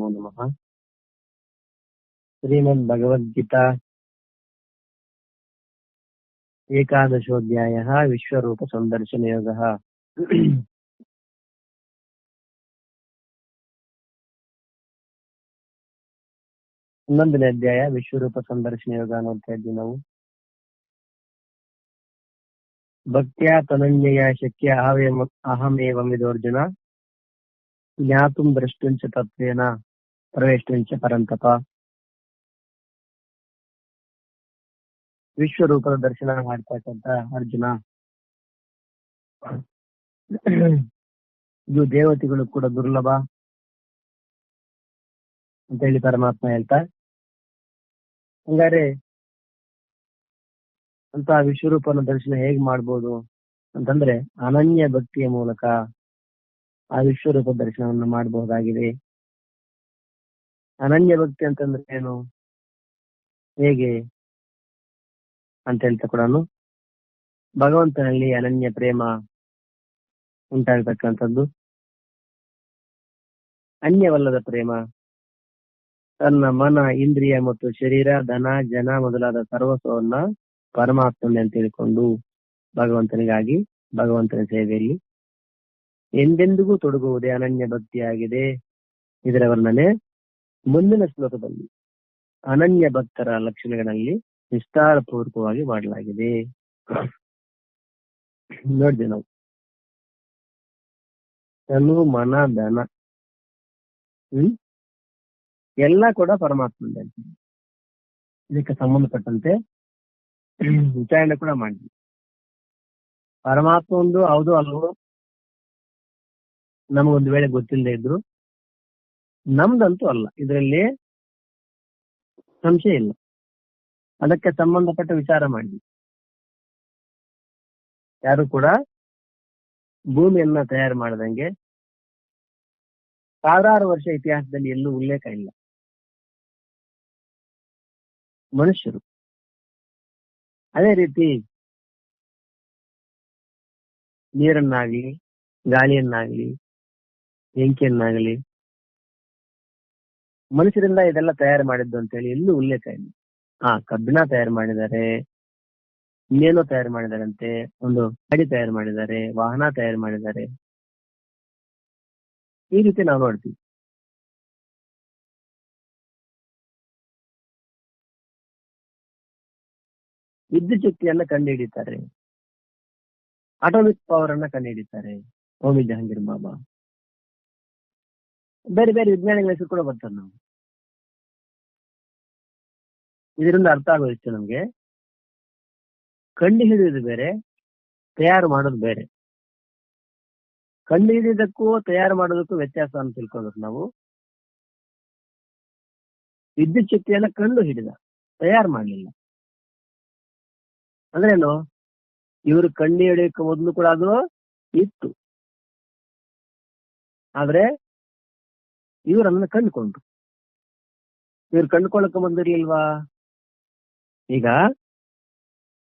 ನಮೋ ನಮಃ. ಶ್ರೀಮದ್ ಭಗವದ್ಗೀತಾ ಏಕಾದಶೋಧ್ಯಾಯಃ ವಿಶ್ವರೂಪ ಸಂದರ್ಶನ ಯೋಗಃ. ಹನ್ನೊಂದನೇ ಅಧ್ಯಾಯ ವಿಶ್ವರೂಪ ಸಂದರ್ಶನ ಯೋಗ ನೋಡ್ತಾ ಇದ್ವಿ ನಾವು. ಭಕ್ತ್ಯಾ ತನನ್ಯಯ ಶಕ್ಯ ಅಹಮೇವಂ ವಿದೋರ್ಜುನ ಜ್ಞಾತುಂ ದ್ರಷ್ಟುಂಚ ತತ್ವೇನ ಪ್ರವೇಷ್ಟುಂಚ ಪರಂತಪ. ವಿಶ್ವರೂಪದ ದರ್ಶನ ಮಾಡ್ತಕ್ಕಂತ ಅರ್ಜುನ, ಇದು ದೇವತೆಗಳು ಕೂಡ ದುರ್ಲಭ ಅಂತ ಹೇಳಿ ಪರಮಾತ್ಮ ಹೇಳ್ತಾ, ಹಂಗಾರೆ ಅಂತ ವಿಶ್ವರೂಪನ ದರ್ಶನ ಹೇಗ್ ಮಾಡ್ಬೋದು ಅಂತಂದ್ರೆ ಅನನ್ಯ ಭಕ್ತಿಯ ಮೂಲಕ ಆ ವಿಶ್ವರೂಪ ದರ್ಶನವನ್ನು ಮಾಡಬಹುದಾಗಿದೆ. ಅನನ್ಯ ಭಕ್ತಿ ಅಂತಂದ್ರೆ ಏನು, ಹೇಗೆ ಅಂತ ಹೇಳ್ತಾ ಕೂಡ ಭಗವಂತನಲ್ಲಿ ಅನನ್ಯ ಪ್ರೇಮ ಉಂಟಾಗತಕ್ಕಂಥದ್ದು, ಅನ್ಯವಲ್ಲದ ಪ್ರೇಮ. ತನ್ನ ಮನ, ಇಂದ್ರಿಯ ಮತ್ತು ಶರೀರ, ಧನ, ಜನ ಮೊದಲಾದ ಸರ್ವಸ್ವವನ್ನ ಪರಮಾತ್ಮನೇ ಅಂತ ಹೇಳಿಕೊಂಡು ಭಗವಂತನಿಗಾಗಿ ಭಗವಂತನ ಸೇವೆಯಲ್ಲಿ ಎಂದೆಂದಿಗೂ ತೊಡಗುವುದೇ ಅನನ್ಯ ಭಕ್ತಿಯಾಗಿದೆ. ಇದರ ವರ್ಣನೆ ಮುಂದಿನ ಶ್ಲೋಕದಲ್ಲಿ ಅನನ್ಯ ಭಕ್ತರ ಲಕ್ಷಣಗಳಲ್ಲಿ ವಿಸ್ತಾರ ಪೂರ್ವಕವಾಗಿ ಮಾಡಲಾಗಿದೆ. ನೋಡಿದ್ವಿ ನಾವು. ತನು, ಮನ, ಧನ ಎಲ್ಲ ಕೂಡ ಪರಮಾತ್ಮಂದೇ ಅಂತ ಇದಕ್ಕೆ ಸಂಬಂಧಪಟ್ಟಂತೆ ವಿಚಾರಣೆ ಕೂಡ ಮಾಡಿದ್ವಿ. ಪರಮಾತ್ಮ ಒಂದು ಹೌದು ಅಲ್ವೋ ನಮಗೊಂದು ವೇಳೆ ಗೊತ್ತಿಲ್ಲದೆ ಇದ್ರು, ನಮ್ದಂತೂ ಅಲ್ಲ, ಇದರಲ್ಲಿ ಸಂಶಯ ಇಲ್ಲ. ಅದಕ್ಕೆ ಸಂಬಂಧಪಟ್ಟ ವಿಚಾರ ಮಾಡಿದ್ವಿ. ಯಾರು ಕೂಡ ಭೂಮಿಯನ್ನ ತಯಾರು ಮಾಡದಂಗೆ ಸಾವಿರಾರು ವರ್ಷ ಇತಿಹಾಸದಲ್ಲಿ ಎಲ್ಲೂ ಉಲ್ಲೇಖ ಇಲ್ಲ. ಮನುಷ್ಯರು ಅದೇ ರೀತಿ ನೀರನ್ನಾಗ್ಲಿ, ಗಾಳಿಯನ್ನಾಗ್ಲಿ, ಬೆಂಕಿಯನ್ನಾಗ್ಲಿ ಮನುಷ್ಯರಿಂದ ಇದೆಲ್ಲ ತಯಾರು ಮಾಡಿದ್ದು ಅಂತೇಳಿ ಎಲ್ಲೂ ಉಲ್ಲೇಖ ಇಲ್ಲ. ಕಬ್ಬಿಣ ತಯಾರು ಮಾಡಿದ್ದಾರೆ, ಇನ್ನೇನೋ ತಯಾರು ಮಾಡಿದಾರಂತೆ, ಒಂದು ಗಾಡಿ ತಯಾರು ಮಾಡಿದ್ದಾರೆ, ವಾಹನ ತಯಾರು ಮಾಡಿದ್ದಾರೆ. ಈ ರೀತಿ ನಾವು ನೋಡ್ತೀವಿ. ವಿದ್ಯುತ್ ಶಕ್ತಿಯನ್ನ ಕಂಡುಹಿಡಿತಾರೆ, ಅಟಾಮಿಕ್ ಪವರ್ ಅನ್ನ ಕಂಡುಹಿಡಿತಾರೆ ಹೋಮಿ ಜಹಾಂಗೀರ್ ಬಾಬಾ. ಬೇರೆ ಬೇರೆ ವಿಜ್ಞಾನಿಗಳ ಹೆಸರು ಕೂಡ ಬರ್ತಾರೆ. ನಾವು ಇದರಿಂದ ಅರ್ಥ ಆಗೋದಿತ್ತು ನಮ್ಗೆ, ಕಂಡು ಹಿಡಿಯೋದು ಬೇರೆ, ತಯಾರು ಮಾಡೋದು ಬೇರೆ. ಕಂಡು ಹಿಡಿಯೋದಕ್ಕೂ ತಯಾರು ಮಾಡೋದಕ್ಕೂ ವ್ಯತ್ಯಾಸ ಅಂತ ತಿಳ್ಕೊಬೇಕು ನಾವು. ವಿದ್ಯುತ್ ಶಕ್ತಿಯನ್ನ ಕಂಡು ಹಿಡಿದ, ತಯಾರು ಮಾಡಲಿಲ್ಲ. ಅಂದ್ರೇನು, ಇವರು ಕಂಡು ಹಿಡಿಯೋಕೆ ಮೊದಲು ಕೂಡ ಅದು ಇತ್ತು, ಆದ್ರೆ ಇವರು ಅದನ್ನ ಕಂಡುಕೊಂಡ್ರು. ಇವ್ರು ಕಂಡುಕೊಳ್ಳಕ್ಕೆ ಬಂದಿರ್ಲಿಲ್ವಾ? ಈಗ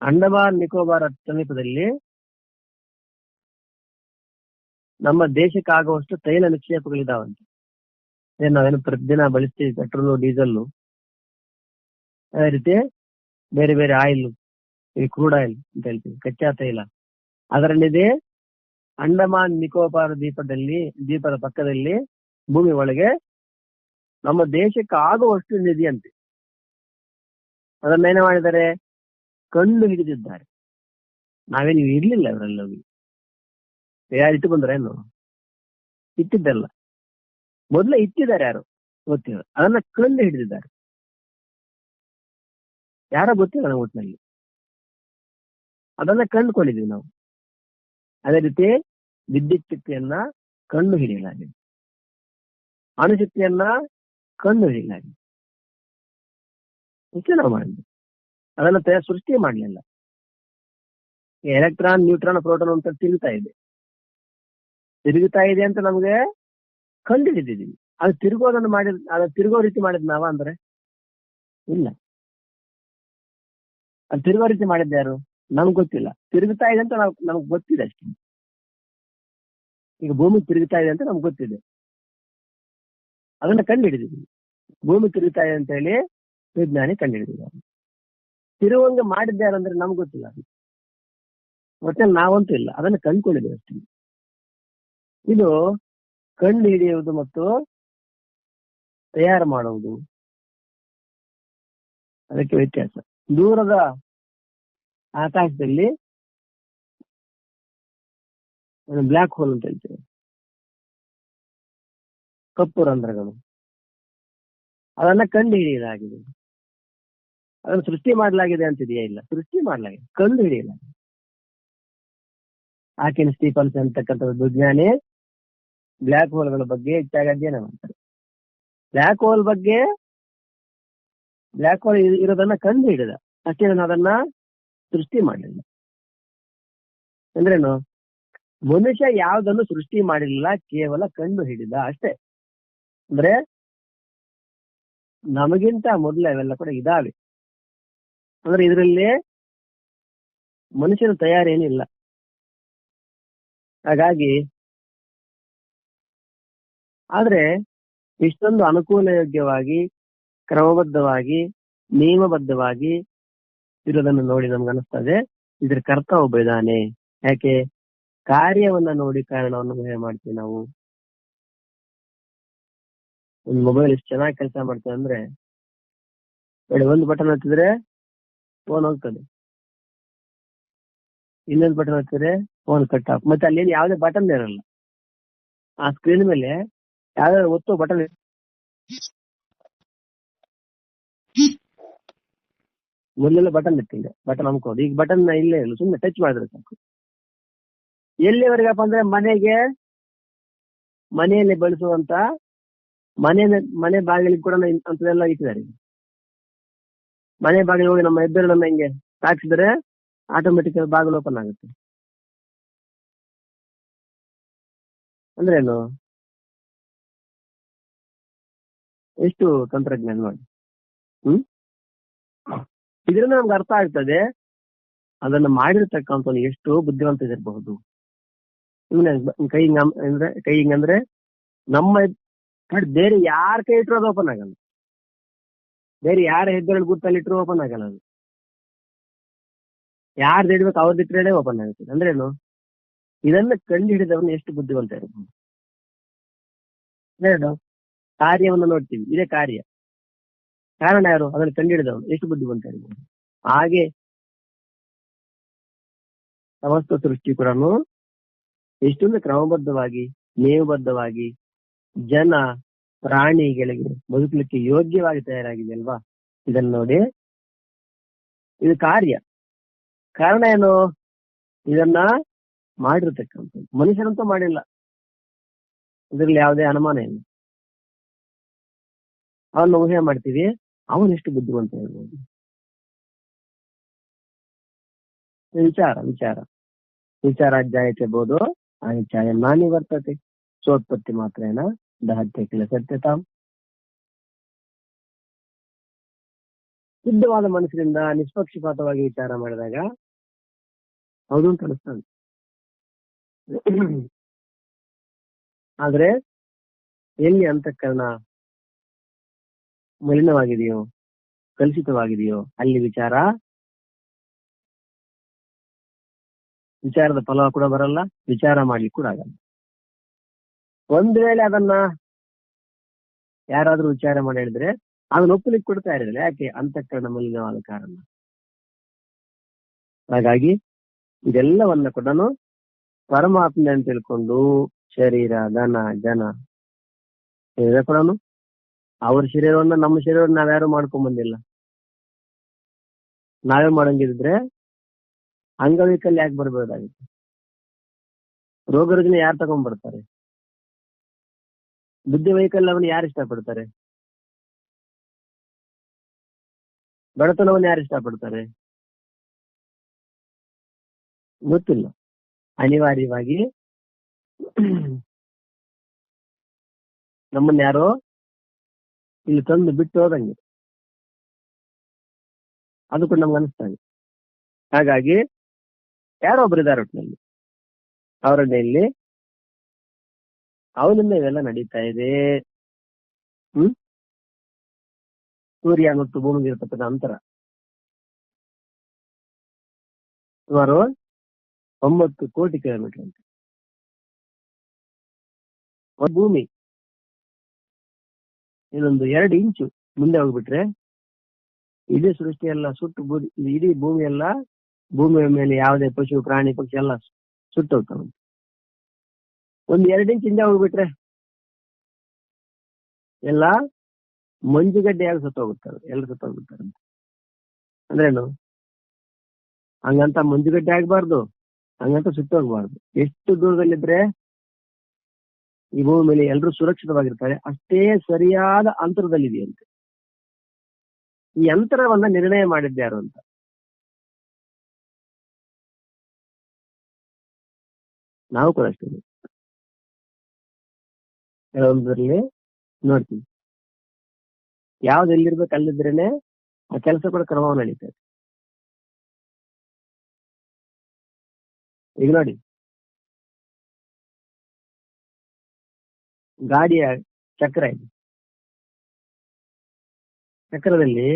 ಅಂಡಮಾನ್ ನಿಕೋಬಾರ್ ಸಮೀಪದಲ್ಲಿ ನಮ್ಮ ದೇಶಕ್ಕೆ ಆಗುವಷ್ಟು ತೈಲ ನಿಕ್ಷೇಪಗಳಿದಾವಂತೆ. ನಾವೇನು ಪ್ರತಿದಿನ ಬಳಸ್ತೀವಿ, ಪೆಟ್ರೋಲು, ಡೀಸೆಲ್ಲು, ಅದೇ ರೀತಿ ಬೇರೆ ಬೇರೆ ಆಯಿಲ್, ಈ ಕ್ರೂಡ್ ಆಯಿಲ್ ಅಂತ ಹೇಳ್ತೀವಿ, ಕಚ್ಚಾ ತೈಲ. ಅದರಲ್ಲಿದೆ ಅಂಡಮಾನ್ ನಿಕೋಬಾರ್ ದ್ವೀಪದ ಪಕ್ಕದಲ್ಲಿ ಭೂಮಿ ಒಳಗೆ ನಮ್ಮ ದೇಶಕ್ಕೆ ಆಗುವಷ್ಟು ನಿಧಿಯಂತೆ. ಅದನ್ನೇನು ಮಾಡಿದ್ದಾರೆ, ಕಂಡು ಹಿಡಿದಿದ್ದಾರೆ. ನಾವೇನು ಇರ್ಲಿಲ್ಲ ಅವರೆಲ್ಲೋಗಿ ಯಾರು ಇಟ್ಟು ಬಂದ್ರೆ ಏನು, ಇಟ್ಟಿದ್ದಲ್ಲ, ಮೊದಲೇ ಇಟ್ಟಿದ್ದಾರೆ, ಯಾರು ಗೊತ್ತಿಲ್ಲ, ಅದನ್ನ ಕಂಡು ಹಿಡಿದಿದ್ದಾರೆ. ಯಾರೋ ಗೊತ್ತಿಲ್ಲ ನಮ್ಮ ಒಟ್ಟಿನಲ್ಲಿ, ಅದನ್ನ ಕಂಡುಕೊಂಡಿದ್ವಿ ನಾವು. ಅದೇ ರೀತಿ ವಿದ್ಯುತ್ ಶಕ್ತಿಯನ್ನ ಕಂಡು ಹಿಡಿಯಲಾಗಿದೆ, ಅಣುಶಕ್ತಿಯನ್ನ ಕಂಡು ಹಿಡಿಯಲಾಗಿದೆ. ಇಷ್ಟೇ ನಾವು ಮಾಡಿದ್ವಿ, ಅದನ್ನ ಸೃಷ್ಟಿ ಮಾಡಲಿಲ್ಲ. ಎಲೆಕ್ಟ್ರಾನ್, ನ್ಯೂಟ್ರಾನ್, ಪ್ರೋಟಾನ್ ಅಂತ ತಿರುಗುತ್ತಾ ಇದೆ ಅಂತ ನಮ್ಗೆ ಕಂಡು ಹಿಡಿದಿದ್ದೀವಿ. ಅದು ತಿರುಗೋ ರೀತಿ ಮಾಡಿದ್ ನಾವ ಅಂದ್ರೆ ಇಲ್ಲ. ಅದು ತಿರುಗೋ ರೀತಿ ಮಾಡಿದ್ದ ಯಾರು ನಮ್ಗೆ ಗೊತ್ತಿಲ್ಲ. ತಿರುಗುತ್ತಾ ಇದೆ ಅಂತ ನಮ್ಗೆ ಗೊತ್ತಿದೆ ಅಷ್ಟೇ. ಈಗ ಭೂಮಿ ತಿರುಗುತ್ತಾ ಇದೆ ಅಂತ ನಮ್ಗೆ ಗೊತ್ತಿದೆ, ಅದನ್ನ ಕಂಡು ಹಿಡಿದಿದ್ವಿ. ಭೂಮಿ ತಿರುಗ್ತಾ ಇದೆ ಅಂತ ಹೇಳಿ ವಿಜ್ಞಾನಿ ಕಂಡು ಹಿಡಿದಿದ್ದಾರೆ. ತಿರುವಂಗ ಮಾಡಿದ್ದಾರಂದ್ರೆ ನಮ್ಗೆ ಗೊತ್ತಿಲ್ಲ, ಒಟ್ಟಲ್ಲಿ ನಾವಂತೂ ಇಲ್ಲ, ಅದನ್ನ ಕಂಡುಕೊಂಡಿದ್ದೇವೆ ಅಷ್ಟೇ. ಇದು ಕಂಡು ಹಿಡಿಯುವುದು ಮತ್ತು ತಯಾರು ಮಾಡುವುದು, ಅದಕ್ಕೆ ವ್ಯತ್ಯಾಸ. ದೂರದ ಆಕಾಶದಲ್ಲಿ ಬ್ಲ್ಯಾಕ್ ಹೋಲ್ ಅಂತ ಹೇಳ್ತೇವೆ, ಕಪ್ಪು ರಂಧ್ರಗಳು, ಅದನ್ನ ಕಂಡು ಹಿಡಿಯಲಾಗಿದೆ. ಅದನ್ನು ಸೃಷ್ಟಿ ಮಾಡಲಾಗಿದೆ ಅಂತಿದೆಯಾ? ಇಲ್ಲ, ಸೃಷ್ಟಿ ಮಾಡಲಾಗಿದೆ, ಕಂಡು ಹಿಡಿಯಲಾಗಿದೆ. ಆಕಿನ್ ಸ್ಟೀಫನ್ಸ್ ಅಂತಕ್ಕಂಥ ವಿಜ್ಞಾನಿ ಬ್ಲ್ಯಾಕ್ ಹೋಲ್ಗಳ ಬಗ್ಗೆ ಹೆಚ್ಚಾಗಿ ಅಧ್ಯಯನ ಮಾಡ್ತಾರೆ. ಬ್ಲ್ಯಾಕ್ ಹೋಲ್ ಇರೋದನ್ನ ಕಂಡು ಹಿಡಿದ ಅಷ್ಟೇ, ಅದನ್ನ ಸೃಷ್ಟಿ ಮಾಡಲಿಲ್ಲ. ಅಂದ್ರೇನು? ಮನುಷ್ಯ ಯಾವುದನ್ನು ಸೃಷ್ಟಿ ಮಾಡಲಿಲ್ಲ, ಕೇವಲ ಕಂಡು ಹಿಡಿದ ಅಷ್ಟೇ. ಅಂದ್ರೆ ನಮಗಿಂತ ಮೊದಲು ಅವೆಲ್ಲ ಕೂಡ ಇದಾವೆ. ಅಂದ್ರೆ ಇದರಲ್ಲಿ ಮನುಷ್ಯನ ತಯಾರೇನಿಲ್ಲ. ಹಾಗಾಗಿ ಆದ್ರೆ ಇಷ್ಟೊಂದು ಅನುಕೂಲಯೋಗ್ಯವಾಗಿ, ಕ್ರಮಬದ್ಧವಾಗಿ, ನಿಯಮಬದ್ಧವಾಗಿ ಇರೋದನ್ನು ನೋಡಿ ನಮ್ಗೆ ಅನಿಸ್ತದೆ ಇದ್ರ ಕರ್ತ ಒಬ್ಬ ಇದ್ದಾನೆ. ಯಾಕೆ? ಕಾರ್ಯವನ್ನ ನೋಡಿ ಕಾರಣವನ್ನು ಊಹೆ ಮಾಡ್ತೀವಿ ನಾವು. ಒಂದು ಮೊಬೈಲ್ ಎಷ್ಟು ಚೆನ್ನಾಗಿ ಕೆಲಸ ಮಾಡ್ತೇವೆ ಅಂದ್ರೆ, ಒಂದು ಬಟನ್ ಹತ್ತಿದ್ರೆ ಫೋನ್ ಹೋಗ್ತದೆ, ಇನ್ನೊಂದು ಬಟನ್ ಹತ್ತಿದ್ರೆ ಫೋನ್ ಕಟ್ ಆಫ್. ಮತ್ತೆ ಅಲ್ಲಿ ಯಾವುದೇ ಬಟನ್ ಇರಲ್ಲ, ಆ ಸ್ಕ್ರೀನ್ ಮೇಲೆ ಯಾವ್ದಾದ್ರು ಒತ್ತೋ ಬಟನ್. ಮೊದಲೆಲ್ಲ ಬಟನ್ ಇಟ್ಟಿಲ್ಲ, ಬಟನ್ ಅನ್ಕೋದು. ಈಗ ಬಟನ್ ಇಲ್ಲೇ ಇಲ್ಲ, ಸುಮ್ಮನೆ ಟಚ್ ಮಾಡಿದ್ರೆ ಸಾಕು. ಎಲ್ಲಿವರೆಗಪ್ಪ ಅಂದ್ರೆ ಮನೆಯಲ್ಲಿ ಬಳಸುವಂತ ಮನೆ ಬಾಗಿಲಿಗೆ ಕೂಡ ಅಂತದೆಲ್ಲ ಇಟ್ಟಿದ್ದಾರೆ. ಮನೆ ಬಾಗಿಲು ಹೋಗಿ ನಮ್ಮ ಹೆಬ್ಬೆರಳನ್ನ ಹಿಂಗೆ ತಾಕಿಸಿದ್ರೆ ಆಟೋಮೆಟಿಕ್ ಬಾಗಿಲು ಓಪನ್ ಆಗುತ್ತೆ. ಅಂದ್ರೆ ಏನು? ಎಷ್ಟು ತಂತ್ರಜ್ಞಾನ ನೋಡಿ. ಇದರಿಂದ ನಮ್ಗೆ ಅರ್ಥ ಆಗ್ತದೆ ಅದನ್ನ ಮಾಡಿರ್ತಕ್ಕಂಥ ಎಷ್ಟು ಬುದ್ಧಿವಂತ ಇರಬಹುದು. ಕೈ ಹಿಂಗಂದ್ರೆ ನಮ್ಮ ಬೇರೆ ಯಾರ ಕೈ ಇಟ್ಟರು ಅದು ಓಪನ್ ಆಗಲ್ಲ, ಬೇರೆ ಯಾರ ಹೆಬ್ಬೆರಳು ಗುರ್ತಲ್ಲಿ ಇಟ್ಟರು ಓಪನ್ ಆಗಲ್ಲ. ಅದು ಯಾರ್ದು ಇಡ್ಬೇಕು ಅವ್ರದ್ದು ಇಟ್ಟರೆ ಓಪನ್ ಆಗುತ್ತೆ. ಅಂದ್ರೇನು? ಇದನ್ನ ಕಂಡು ಹಿಡಿದವನು ಎಷ್ಟು ಬುದ್ಧಿವಂತ ಇರಬಹುದು. ಕಾರ್ಯವನ್ನು ನೋಡ್ತೀವಿ, ಇದೇ ಕಾರ್ಯ, ಕಾರಣ ಯಾರು? ಅದನ್ನು ಕಂಡು ಹಿಡಿದವನು ಎಷ್ಟು ಬುದ್ಧಿವಂತ ಇರಬಹುದು. ಹಾಗೆ ಸಮಸ್ತ ಸೃಷ್ಟಿ ಕೂಡ ಎಷ್ಟೊಂದು ಕ್ರಮಬದ್ಧವಾಗಿ, ನಿಯಮಬದ್ಧವಾಗಿ, ಜನ ಪ್ರಾಣಿಗಳಿಗೆ ಬದುಕಲಿಕ್ಕೆ ಯೋಗ್ಯವಾಗಿ ತಯಾರಾಗಿದೆ ಅಲ್ವಾ? ಇದನ್ನು ನೋಡಿ, ಇದು ಕಾರ್ಯ. ಕಾರಣ ಏನು? ಇದನ್ನ ಮಾಡಿರ್ತಕ್ಕಂಥ ಮನುಷ್ಯರಂತೂ ಮಾಡಿಲ್ಲ, ಇದರಲ್ಲಿ ಯಾವುದೇ ಅನುಮಾನ ಇಲ್ಲ. ಅವನ್ನ ಊಹೆ ಮಾಡ್ತೀವಿ, ಅವನೆಷ್ಟು ಬುದ್ಧಿವಂತ ಇರ್ಬೋದು. ವಿಚಾರಾಧ್ಯಾಯತೆ ಬೋದು ಅನಿಚಾಯ ನಾನಿ ವರ್ತತೆ ಸೋತ್ಪತ್ತಿ ಮಾತ್ರೇನ ದಹತ್ಯ ಕೆಲ ಸತ್ಯತಾಂ. ಶುದ್ಧವಾದ ಮನಸ್ಸಿನಿಂದ ನಿಷ್ಪಕ್ಷಪಾತವಾಗಿ ವಿಚಾರ ಮಾಡಿದಾಗ ಹೌದು ಅಂತ ಅನಿಸ್ತದೆ. ಆದ್ರೆ ಎಲ್ಲಿ ಅಂತಃಕರಣ ಮಲಿನವಾಗಿದೆಯೋ, ಕಲುಷಿತವಾಗಿದೆಯೋ, ಅಲ್ಲಿ ವಿಚಾರದ ಫಲ ಕೂಡ ಬರಲ್ಲ, ವಿಚಾರ ಮಾಡ್ಲಿಕ್ಕೆ ಕೂಡ ಆಗಲ್ಲ. ಒಂದ್ ವೇಳೆ ಅದನ್ನ ಯಾರಾದ್ರೂ ವಿಚಾರ ಮಾಡಿ ಹೇಳಿದ್ರೆ ಅದನ್ನ ಒಪ್ಪಲಿಕ್ಕೆ ಕೊಡ್ತಾ ಇರಲಿಲ್ಲ. ಯಾಕೆ? ಅಂತಃಕರಣ ಮಲಿನವಾದ ಕಾರಣ. ಹಾಗಾಗಿ ಇದೆಲ್ಲವನ್ನ ಕೂಡ ಪರಮಾತ್ಮ ಅಂತ ತಿಳ್ಕೊಂಡು ಶರೀರ, ಧನ, ಜನ ಕೂಡ ಅವ್ರ ಶರೀರವನ್ನ, ನಮ್ಮ ಶರೀರವನ್ನು ನಾವ್ಯಾರು ಮಾಡ್ಕೊಂಡ್ ಬಂದಿಲ್ಲ. ನಾವೇ ಮಾಡಂಗಿದ್ರೆ ಅಂಗವೈಕಲ್ಯ ಯಾಕೆ ಬರ್ಬೋದಾಗಿತ್ತು? ರೋಗ ರುಜಿನ ಯಾರು ತಗೊಂಡ್ ಬರ್ತಾರೆ? ಬುದ್ಧಿ ವೈಕಲ್ಯವನ್ನು ಯಾರು ಇಷ್ಟಪಡ್ತಾರೆ? ಬಡತನವನ್ನು ಯಾರು ಇಷ್ಟಪಡ್ತಾರೆ? ಗೊತ್ತಿಲ್ಲ. ಅನಿವಾರ್ಯವಾಗಿ ನಮ್ಮನ್ನ ಯಾರೋ ಇಲ್ಲಿ ತಂದು ಬಿಟ್ಟು ಹೋದಂಗೆ ಅದು ಕೂಡ ನಮ್ಗೆ ಅನಿಸ್ತಾನೆ. ಹಾಗಾಗಿ ಯಾರೋ ಒಬ್ರು ಇದ್ದಾರೆ ಒಟ್ಟಿನಲ್ಲಿ, ಅವರನ್ನೆಲ್ಲಿ ಅವನಿಂದ ಇವೆಲ್ಲ ನಡೀತಾ ಇದೆ. ಹ್ಮ್ ಸೂರ್ಯ ಮತ್ತು ಭೂಮಿಗೆ ಇರತಕ್ಕಂಥ ಅಂತರ ಸುಮಾರು 9 ಕೋಟಿ ಕಿಲೋಮೀಟರ್ ಅಂತ. ಒಂದು ಭೂಮಿ ಇನ್ನೊಂದು 2 ಇಂಚು ಮುಂದೆ ಹೋಗ್ಬಿಟ್ರೆ ಇಡೀ ಸೃಷ್ಟಿ ಎಲ್ಲ ಸುಟ್ಟು ಇಡೀ ಭೂಮಿ ಎಲ್ಲ, ಭೂಮಿಯ ಮೇಲೆ ಯಾವುದೇ ಪಶು ಪ್ರಾಣಿ ಪಕ್ಷಿ ಎಲ್ಲ ಸುಟ್ಟು ಹೋಗ್ತಾವ. ಒಂದು 2 ಇಂಚ್ ಹಿಂದೆ ಹೋಗ್ಬಿಟ್ರೆ ಎಲ್ಲ ಮಂಜುಗಡ್ಡೆಯಾಗಿ ಸತ್ತೋಗುತ್ತಾರೆ, ಎಲ್ಲ ಸತ್ತೋಗ್ಬಿಡ್ತಾರೆ. ಅಂದ್ರೇನು? ಹಂಗಂತ ಮಂಜುಗಡ್ಡೆ ಆಗ್ಬಾರ್ದು, ಹಂಗಂತ ಸುಟ್ಟೋಗ್ಬಾರ್ದು. ಎಷ್ಟು ದೂರದಲ್ಲಿದ್ರೆ ಈ ಭೂಮಿ ಮೇಲೆ ಎಲ್ಲರೂ ಸುರಕ್ಷಿತವಾಗಿರ್ತಾರೆ, ಅಷ್ಟೇ ಸರಿಯಾದ ಅಂತರದಲ್ಲಿದೆಯಂತೆ. ಈ ಅಂತರವನ್ನ ನಿರ್ಣಯ ಮಾಡಿದ್ಯಾರು ಅಂತ ನಾವು ಕೂಡ ಅಷ್ಟೇ ಕೆಲವೊಂದರಲ್ಲಿ ನೋಡ್ತೀವಿ. ಯಾವ್ದು ಎಲ್ಲಿರ್ಬೇಕು ಅಲ್ಲಿದ್ರೇನೆ ಆ ಕೆಲಸ ಕೂಡ ಕ್ರಮವಾಗಿ ನಡೀತದೆ. ಈಗ ನೋಡಿ, ಗಾಡಿಯ ಚಕ್ರ ಇದೆ, ಚಕ್ರದಲ್ಲಿ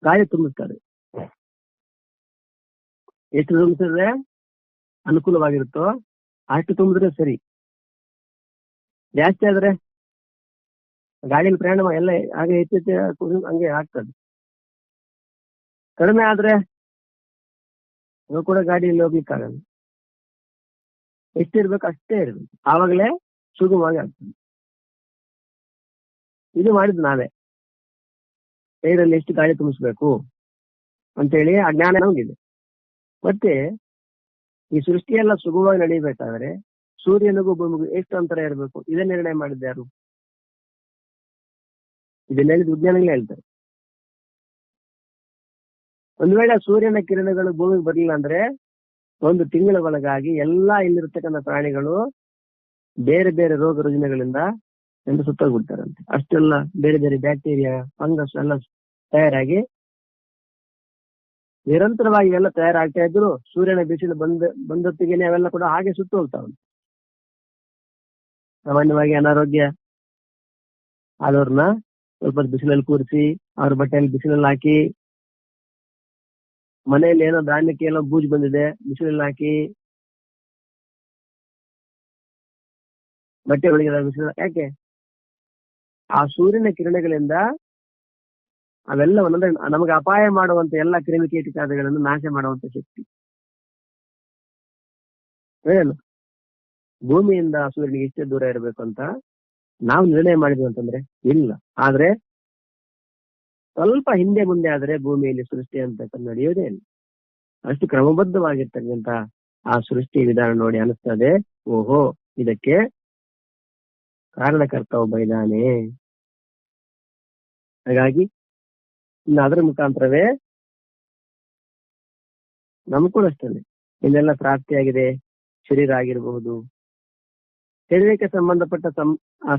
ಗಾಳಿ ತುಂಬಿಸ್ತಾರೆ. ಎಷ್ಟು ತುಂಬಿಸಿದ್ರೆ ಅನುಕೂಲವಾಗಿರುತ್ತೋ ಅಷ್ಟು ತುಂಬಿದ್ರೆ ಸರಿ. ಜಾಸ್ತಿ ಆದ್ರೆ ಗಾಡಿಯಲ್ಲಿ ಪ್ರಯಾಣ ಎಲ್ಲ ಹಾಗೆ ಹೆಚ್ಚು ಹಂಗೆ ಆಗ್ತದೆ. ಕಡಿಮೆ ಆದ್ರೆ ಅದು ಕೂಡ ಗಾಡಿಯಲ್ಲಿ ಹೋಗ್ಲಿಕ್ಕಾಗಲ್ಲ. ಎಷ್ಟಿರ್ಬೇಕು ಅಷ್ಟೇ ಇರ್ಬೇಕು, ಆವಾಗಲೇ ಸುಗಮವಾಗಿ ಆಗ್ತದೆ. ಇದು ಮಾಡಿದ್ ನಾವೇ. ಟೈರಲ್ಲಿ ಎಷ್ಟು ಗಾಳಿ ತುಂಬಿಸ್ಬೇಕು ಅಂತೇಳಿ ಆ ಜ್ಞಾನ ನಮಗಿದೆ. ಮತ್ತೆ ಈ ಸೃಷ್ಟಿಯೆಲ್ಲ ಸುಗಮವಾಗಿ ನಡೀಬೇಕಾದ್ರೆ ಸೂರ್ಯನಿಗೂ ಭೂಮಿಗೂ ಎಷ್ಟು ಅಂತರ ಇರಬೇಕು ಇದೇ ನಿರ್ಣಯ ಮಾಡಿದ್ಯಾರು? ಇದನ್ನ ಹೇಳಿದ ವಿಜ್ಞಾನಿಗಳೇ ಹೇಳ್ತಾರೆ. ಒಂದ್ ವೇಳೆ ಸೂರ್ಯನ ಕಿರಣಗಳು ಭೂಮಿಗೆ ಬರಲಿಲ್ಲ ಅಂದ್ರೆ 1 ತಿಂಗಳ ಒಳಗಾಗಿ ಎಲ್ಲಾ ಇಲ್ಲಿರ್ತಕ್ಕಂಥ ಪ್ರಾಣಿಗಳು ಬೇರೆ ಬೇರೆ ರೋಗ ರುಜಿನಗಳಿಂದ ಎಂದು ಸುತ್ತೋಗ್ಬಿಡ್ತಾರಂತೆ. ಅಷ್ಟೆಲ್ಲ ಬೇರೆ ಬೇರೆ ಬ್ಯಾಕ್ಟೀರಿಯಾ, ಫಂಗಸ್ ಎಲ್ಲ ತಯಾರಾಗಿ ನಿರಂತರವಾಗಿ ಇವೆಲ್ಲ ತಯಾರಾಗ್ತಾ ಇದ್ರು ಸೂರ್ಯನ ಬಿಸಿಲು ಬಂದೊತ್ತಿಗೆನೆ ಅವೆಲ್ಲ ಕೂಡ ಹಾಗೆ ಸುಟ್ಟು ಹೋಗ್ತಾವಂತೆ. ಸಾಮಾನ್ಯವಾಗಿ ಅನಾರೋಗ್ಯ ಆದವ್ರನ್ನ ಸ್ವಲ್ಪ ಬಿಸಿಲಲ್ಲಿ ಕೂರಿಸಿ ಅವ್ರ ಬಟ್ಟೆಯಲ್ಲಿ ಬಿಸಿಲಲ್ಲಿ ಹಾಕಿ, ಮನೆಯಲ್ಲಿ ಏನೋ ಧಾನ್ಯಕ್ಕೆ ಏನೋ ಬೂಜು ಬಂದಿದೆ ಬಿಸಿಲಲ್ಲಿ ಹಾಕಿ, ಬಟ್ಟೆ ಒಳಗೆ ಬಿಸಿಲು ಯಾಕೆ? ಆ ಸೂರ್ಯನ ಕಿರಣಗಳಿಂದ ಅವೆಲ್ಲ ಒಂದೊಂದ್ರೆ ನಮಗೆ ಅಪಾಯ ಮಾಡುವಂತ ಎಲ್ಲ ಕ್ರಿಮಿಕೀಟಕಾದಿಗಳನ್ನು ನಾಶ ಮಾಡುವಂತ ಶಕ್ತಿ ಏನು. ಭೂಮಿಯಿಂದ ಸೂರ್ಯನಿಗೆ ಇಷ್ಟೇ ದೂರ ಇರಬೇಕು ಅಂತ ನಾವು ನಿರ್ಣಯ ಮಾಡಿದ್ವಿ ಅಂತಂದ್ರೆ ಇಲ್ಲ. ಆದ್ರೆ ಸ್ವಲ್ಪ ಹಿಂದೆ ಮುಂದೆ ಆದ್ರೆ ಭೂಮಿಯಲ್ಲಿ ಸೃಷ್ಟಿ ಅಂತ ನಡೆಯೋದೇ ಇಲ್ಲ. ಅಷ್ಟು ಕ್ರಮಬದ್ಧವಾಗಿರ್ತಕ್ಕಂಥ ಆ ಸೃಷ್ಟಿ ವಿಧಾನ ನೋಡಿ ಅನಿಸ್ತದೆ, ಓಹೋ ಇದಕ್ಕೆ ಕಾರಣಕರ್ತ ಒಬ್ಬ ಇದ್ದಾನೆ. ಹಾಗಾಗಿ ಇನ್ನು ಅದರ ಮುಖಾಂತರವೇ ನಮಗೂ ಕೂಡ ಅಷ್ಟೇ ಇನ್ನೆಲ್ಲ ಪ್ರಾಪ್ತಿಯಾಗಿದೆ. ಶರೀರ ಆಗಿರಬಹುದು, ಶರೀರಕ್ಕೆ ಸಂಬಂಧಪಟ್ಟ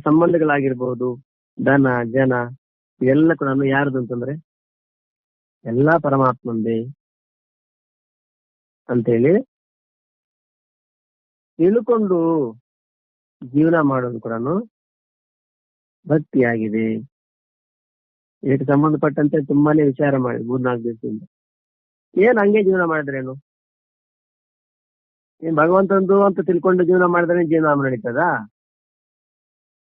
ಸಂಬಂಧಗಳಾಗಿರ್ಬಹುದು, ಧನ ಜನ ಇವೆಲ್ಲ ಕೂಡ ಯಾರದು ಅಂತಂದ್ರೆ ಎಲ್ಲಾ ಪರಮಾತ್ಮಂದೇ ಅಂತೇಳಿ ತಿಳ್ಕೊಂಡು ಜೀವನ ಮಾಡೋದು ಕೂಡ ಭಕ್ತಿಯಾಗಿದೆ. ಇದಕ್ಕೆ ಸಂಬಂಧಪಟ್ಟಂತೆ ತುಂಬಾನೇ ವಿಚಾರ ಮಾಡಿ 3-4 ದಿವಸದಿಂದ ಏನ್ ಹಂಗೆ ಜೀವನ ಮಾಡಿದ್ರೇನು? ಏನ್ ಭಗವಂತಂದು ಅಂತ ತಿಳ್ಕೊಂಡು ಜೀವನ ಮಾಡಿದ್ರೆ ಜೀವನ ನಡೀತದ?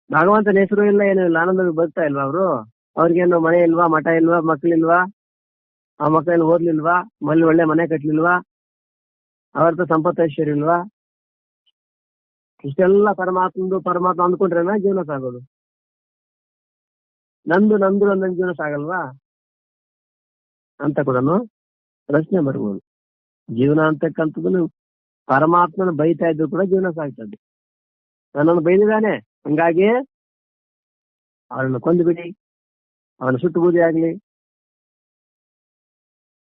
ಭಗವಂತನ ಹೆಸರು ಇಲ್ಲ, ಏನೂ ಇಲ್ಲ, ಆನಂದ ಬರ್ತಾ ಇಲ್ವಾ ಅವರು? ಅವ್ರಿಗೇನು ಮನೆ ಇಲ್ವಾ, ಮಠ ಇಲ್ವಾ, ಮಕ್ಳಿಲ್ವಾ, ಆ ಮಕ್ಕಳಲ್ಲಿ ಓದ್ಲಿಲ್ವಾ, ಒಳ್ಳೆ ಮನೆ ಕಟ್ಲಿಲ್ವಾ, ಅವ್ರದ್ದು ಸಂಪತ್ತು ಐಶ್ವರ್ಯ ಇಲ್ವಾ? ಇಷ್ಟೆಲ್ಲ ಪರಮಾತ್ಮ ಅಂದ್ಕೊಂಡ್ರೇನ ಜೀವನ ಸಾಗೋದು? ನಂದು ನನ್ನ ಜೀವನ ಸಾಗಲ್ವಾ ಅಂತ ಕೂಡ ಪ್ರಶ್ನೆ ಬರ್ಬೋದು. ಜೀವನ ಅಂತಕ್ಕಂಥದ್ದು ಪರಮಾತ್ಮನ ಬೈತಾ ಇದ್ರು ಕೂಡ ಜೀವನ ಸಾಗ್ತದೆ. ನನ್ನನ್ನು ಬೈದಿದ್ದಾನೆ, ಹಂಗಾಗಿ ಅವನನ್ನು ಕೊಂದುಬಿಡಿ, ಅವನ ಸುಟ್ಟು ಬೂದಿ ಆಗ್ಲಿ,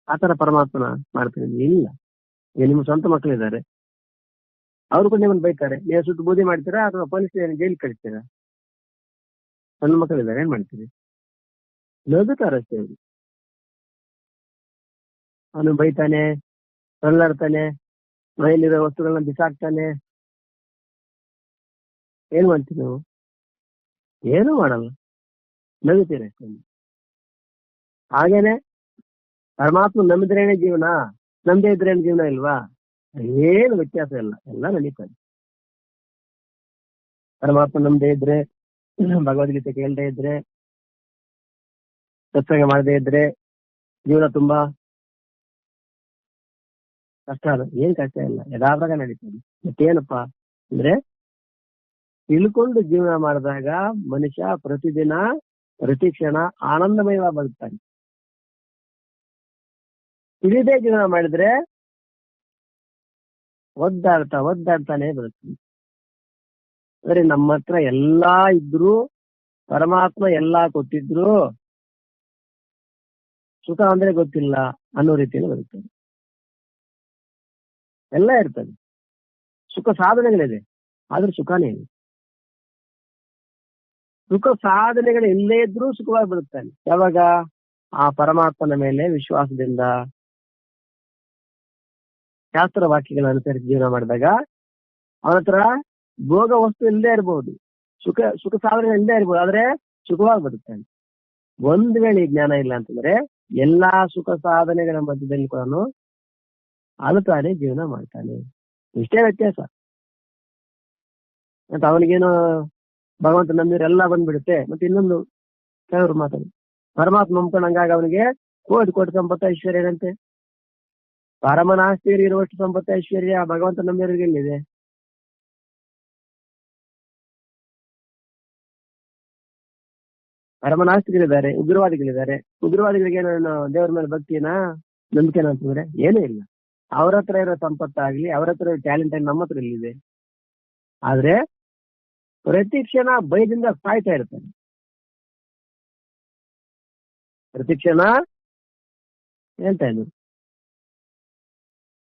ಆತರ ಪರಮಾತ್ಮನ ಮಾಡ್ತೀನಿ ಇಲ್ಲ. ಈಗ ನಿಮ್ಮ ಸ್ವಂತ ಮಕ್ಕಳಿದ್ದಾರೆ, ಅವರು ಕೂಡ ನಿಮ್ಮನ್ನು ಬೈತಾರೆ, ನೀವು ಸುಟ್ಟು ಬೂದಿ ಮಾಡ್ತೀರಾ ಅಥವಾ ಪೊಲೀಸ್ ಜೈಲಿಗೆ ಕಳಿಸ್ತೀರಾ? ಸಣ್ಣ ಮಕ್ಕಳಿದ್ದಾರೆ, ಏನ್ ಮಾಡ್ತೀರಿ? ನಗುತ್ತಾರಷ್ಟೇ ಅವರು. ಅವನು ಬೈತಾನೆ, ತಳ್ಳಾಡ್ತಾನೆ, ಮನೆಯಲ್ಲಿರೋ ವಸ್ತುಗಳನ್ನ ಬಿಸಾಕ್ತಾನೆ, ಏನ್ ಮಾಡ್ತೀವಿ ನಾವು? ಏನೂ ಮಾಡಲ್ಲ, ನಗುತ್ತೀರಿ ಅಷ್ಟೇ. ಹಾಗೇನೆ ಪರಮಾತ್ಮ ನಂಬಿದ್ರೇನೆ ಜೀವನ, ನಂಬದೇ ಇದ್ರೇನು ಜೀವನ ಇಲ್ವಾ? ಏನು ವ್ಯತ್ಯಾಸ ಇಲ್ಲ, ಎಲ್ಲ ನಡೀತದೆ. ಪರಮಾತ್ಮ ನಂಬದೇ ಇದ್ರೆ, ಭಗವದ್ಗೀತೆ ಕೇಳದೇ ಇದ್ರೆ, ಸತ್ಸಂಗ ಮಾಡದೇ ಇದ್ರೆ ಜೀವನ ತುಂಬಾ ಕಷ್ಟ. ಅದ ಏನ್ ಕಷ್ಟ ಇಲ್ಲ, ಯಥಾಪ್ರಗ ನಡೀತದೆ. ಮತ್ತೇನಪ್ಪಾ ಅಂದ್ರೆ ತಿಳ್ಕೊಂಡು ಜೀವನ ಮಾಡಿದಾಗ ಮನುಷ್ಯ ಪ್ರತಿದಿನ ಪ್ರತಿ ಕ್ಷಣ ಆನಂದಮಯವಾಗಿ ಬದುಕ್ತಾನೆ. ತಿಳಿದೇ ಜೀವನ ಮಾಡಿದ್ರೆ ಒದ್ದಾಡ್ತಾನೆ ಬದುಕ್ತಾನೆ. ಅಂದ್ರೆ ನಮ್ಮ ಹತ್ರ ಎಲ್ಲಾ ಇದ್ರು, ಪರಮಾತ್ಮ ಎಲ್ಲಾ ಕೊಟ್ಟಿದ್ರು, ಸುಖ ಅಂದ್ರೆ ಗೊತ್ತಿಲ್ಲ ಅನ್ನೋ ರೀತಿಯಲ್ಲಿ ಬದುಕ್ತಾನೆ. ಎಲ್ಲ ಇರ್ತದೆ, ಸುಖ ಸಾಧನೆಗಳಿದೆ, ಆದ್ರೆ ಸುಖನೇ ಇದೆ. ಸುಖ ಸಾಧನೆಗಳು ಎಲ್ಲೇ ಇದ್ರೂ ಸುಖವಾಗಿ ಬದುಕ್ತಾನೆ. ಯಾವಾಗ? ಆ ಪರಮಾತ್ಮನ ಮೇಲೆ ವಿಶ್ವಾಸದಿಂದ ಶಾಸ್ತ್ರ ವಾಕ್ಯಗಳನ್ನು ಅನುಸರಿಸಿ ಜೀವನ ಮಾಡಿದಾಗ ಅವನ ಹತ್ರ ಭೋಗ ವಸ್ತು ಇಲ್ಲದೆ ಇರಬಹುದು, ಸುಖ ಸಾಧನೆ ಇಲ್ಲದೆ ಇರ್ಬೋದು, ಆದ್ರೆ ಸುಖವಾಗಿ ಬದುಕ್ತಾನೆ. ಒಂದ್ ವೇಳೆ ಈ ಜ್ಞಾನ ಇಲ್ಲ ಅಂತಂದ್ರೆ ಎಲ್ಲಾ ಸುಖ ಸಾಧನೆಗಳ ಮಧ್ಯದಲ್ಲಿ ಕೂಡ ಅಳುತ್ತಾನೆ ಜೀವನ ಮಾಡ್ತಾನೆ. ಇಷ್ಟೇ ವ್ಯತ್ಯಾಸ. ಮತ್ತೆ ಅವನಿಗೇನು ಭಗವಂತ ನಂಬಿದ್ರೆ ಬಂದ್ಬಿಡುತ್ತೆ. ಮತ್ತೆ ಇನ್ನೊಂದು ಕೆಲವರು ಮಾತಾಡಿ ಪರಮಾತ್ಮ ನಂಬ್ಕೊಂಡಂಗಾಗ ಅವನಿಗೆ ಕೋಟಿ ಸಂಪತ್ತ ಐಶ್ವರ್ಯ ಏನಂತೆ. ಪರಮನಾಸ್ತಿಯರಿಗೆ ಇರುವಷ್ಟು ಸಂಪತ್ತ ಐಶ್ವರ್ಯ ಭಗವಂತ ನಂಬಿರೋರಿಗೆ ಎಲ್ಲಿದೆ? ಪರಮನಾಸ್ತಿಗಳಿದ್ದಾರೆ, ಉಗ್ರವಾದಿಗಳಿದ್ದಾರೆ. ಉಗ್ರವಾದಿಗಳಿಗೆ ಏನು ದೇವರ ಮೇಲೆ ಭಕ್ತಿನಾ, ನಂಬಿಕೆನಾ ಅಂತಂದ್ರೆ ಏನೂ ಇಲ್ಲ. ಅವ್ರ ಹತ್ರ ಇರೋ ಸಂಪತ್ತಾಗ್ಲಿ, ಅವ್ರ ಹತ್ರ ಇರೋ ಟ್ಯಾಲೆಂಟ್ ಆಗಿ ನಮ್ಮ ಹತ್ರ ಇಲ್ಲಿದೆ. ಆದ್ರೆ ಪ್ರತಿ ಕ್ಷಣ ಭಯದಿಂದ ಸಾಯ್ತಾ ಇರ್ತಾನೆ. ಪ್ರತಿ ಕ್ಷಣ ಹೇಳ್ತಾ ಇದ್ರು